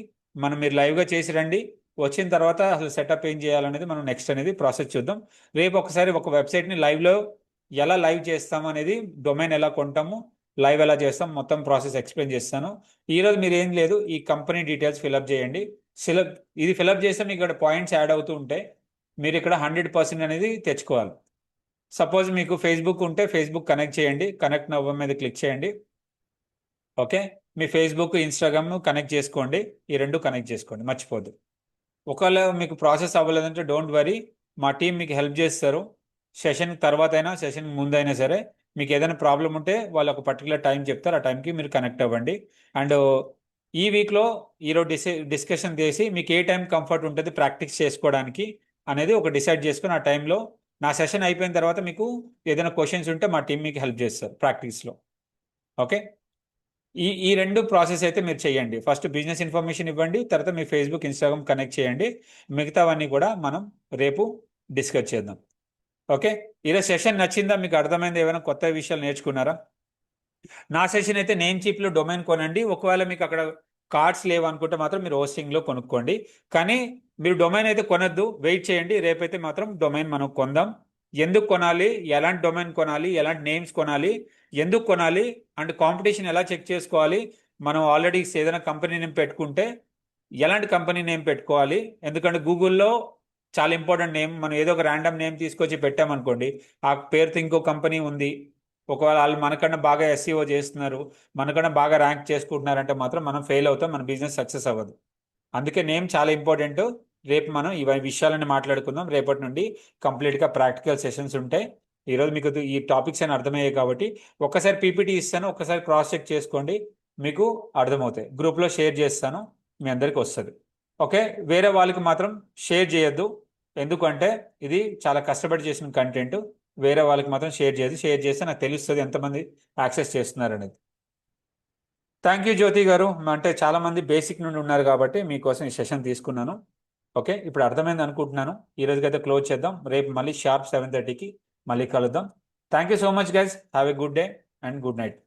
మీరు లైవ్గా చేసి రండి. వచ్చిన తర్వాత అసలు సెటప్ ఏం చేయాలనేది మనం నెక్స్ట్ అనేది ప్రాసెస్ చూద్దాం. రేపు ఒకసారి ఒక వెబ్సైట్ని లైవ్లో ఎలా లైవ్ చేస్తాం అనేది, డొమైన్ ఎలా కొంటాము, లైవ్ ఎలా చేస్తాం, మొత్తం ప్రాసెస్ ఎక్స్ప్లెయిన్ చేస్తాను. ఈరోజు మీరు ఏం లేదు, ఈ కంపెనీ డీటెయిల్స్ ఫిల్అప్ చేయండి. ఇది ఫిల్అప్ చేస్తే మీకు ఇక్కడ పాయింట్స్ యాడ్ అవుతూ ఉంటాయి. మీరు ఇక్కడ 100% అనేది తెచ్చుకోవాలి. సపోజ్ మీకు ఫేస్బుక్ ఉంటే ఫేస్బుక్ కనెక్ట్ చేయండి, కనెక్ట్ నవ్వు మీద క్లిక్ చేయండి. ఓకే, మీ ఫేస్బుక్ ఇన్స్టాగ్రామ్ కనెక్ట్ చేసుకోండి, ఈ రెండు కనెక్ట్ చేసుకోండి, మర్చిపోద్దు. ఒకవేళ మీకు ప్రాసెస్ అవ్వలేదంటే డోంట్ వరీ, మా టీం మీకు హెల్ప్ చేస్తారు. సెషన్ తర్వాత అయినా సెషన్ ముందైనా సరే మీకు ఏదైనా ప్రాబ్లం ఉంటే వాళ్ళు ఒక పర్టికులర్ టైం చెప్తారు, ఆ టైంకి మీరు కనెక్ట్ అవ్వండి. అండ్ ఈ వీక్లో ఈరోజు డిస్కషన్ చేసి మీకు ఏ టైం కంఫర్ట్ ఉంటుంది ప్రాక్టీస్ చేసుకోవడానికి అనేది ఒక డిసైడ్ చేసుకుని ఆ టైంలో నా సెషన్ అయిపోయిన తర్వాత మీకు ఏదైనా క్వశ్చన్స్ ఉంటే మా టీం మీకు హెల్ప్ చేస్తారు ప్రాక్టీస్లో. ఓకే, ఈ రెండు ప్రాసెస్ అయితే మీరు చేయండి. ఫస్ట్ బిజినెస్ ఇన్ఫర్మేషన్ ఇవ్వండి, తర్వాత మీ ఫేస్బుక్ ఇన్స్టాగ్రామ్ కనెక్ట్ చేయండి. మిగతావన్నీ కూడా మనం రేపు డిస్కస్ చేద్దాం. ఓకే, ఈరోజు సెషన్ నచ్చిందా, మీకు అర్థమైంది, ఏమైనా కొత్త విషయాలు నేర్చుకున్నారా? నా సెషన్ అయితే నేమ్ చీప్లో డొమైన్ కొనండి. ఒకవేళ మీకు అక్కడ కార్డ్స్ లేవు అనుకుంటే మాత్రం మీరు హోస్టింగ్లో కొనుక్కోండి. కానీ మీరు డొమైన్ అయితే కొనొద్దు, వెయిట్ చేయండి. రేపైతే మాత్రం డొమైన్ మనం కొందాం. ఎందుకు కొనాలి, ఎలాంటి డొమైన్ కొనాలి, ఎలాంటి నేమ్స్ కొనాలి, ఎందుకు కొనాలి, అండ్ కాంపిటీషన్ ఎలా చెక్ చేసుకోవాలి, మనం ఆల్రెడీ ఏదైనా కంపెనీ నేమ్ పెట్టుకుంటే ఎలాంటి కంపెనీ నేమ్ పెట్టుకోవాలి. ఎందుకంటే గూగుల్లో చాలా ఇంపార్టెంట్ నేమ్, మనం ఏదో ఒక ర్యాండమ్ నేమ్ తీసుకొచ్చి పెట్టామనుకోండి, ఆ పేరుతో ఇంకో కంపెనీ ఉంది, ఒకవేళ వాళ్ళు మనకన్నా బాగా ఎస్ఈఓ చేస్తున్నారు, మనకన్నా బాగా ర్యాంక్ చేసుకుంటున్నారంటే మాత్రం మనం ఫెయిల్ అవుతాం, మన బిజినెస్ సక్సెస్ అవ్వదు. అందుకే నేమ్ చాలా ఇంపార్టెంట్. రేపు మనం ఈ విషయాలని మాట్లాడుకుందాం. రేపటి నుండి కంప్లీట్గా ప్రాక్టికల్ సెషన్స్ ఉంటాయి. ఈరోజు మీకు ఈ టాపిక్స్ అని అర్థమయ్యాయి కాబట్టి ఒక్కసారి పీపీటీ ఇస్తాను, ఒక్కసారి క్రాస్ చెక్ చేసుకోండి, మీకు అర్థమవుతాయి. గ్రూప్లో షేర్ చేస్తాను, మీ అందరికీ వస్తుంది. ఓకే, వేరే వాళ్ళకి మాత్రం షేర్ చేయొద్దు, ఎందుకంటే ఇది చాలా కష్టపడి చేసిన కంటెంట్. వేరే వాళ్ళకి మాత్రం షేర్ చేయదు, షేర్ చేస్తే నాకు తెలుస్తుంది ఎంతమంది యాక్సెస్ చేస్తున్నారు అనేది. థ్యాంక్ యూ జ్యోతి గారు, అంటే చాలామంది బేసిక్ నుండి ఉన్నారు కాబట్టి మీకోసం ఈ సెషన్ తీసుకున్నాను. ఓకే, ఇప్పుడు అర్థమైంది అనుకుంటున్నాను. ఈ రోజుకైతే క్లోజ్ చేద్దాం, రేపు మళ్ళీ షార్ప్ 7:30కి మళ్ళీ కలుద్దాం. Thank you so much guys, have a good day and good night.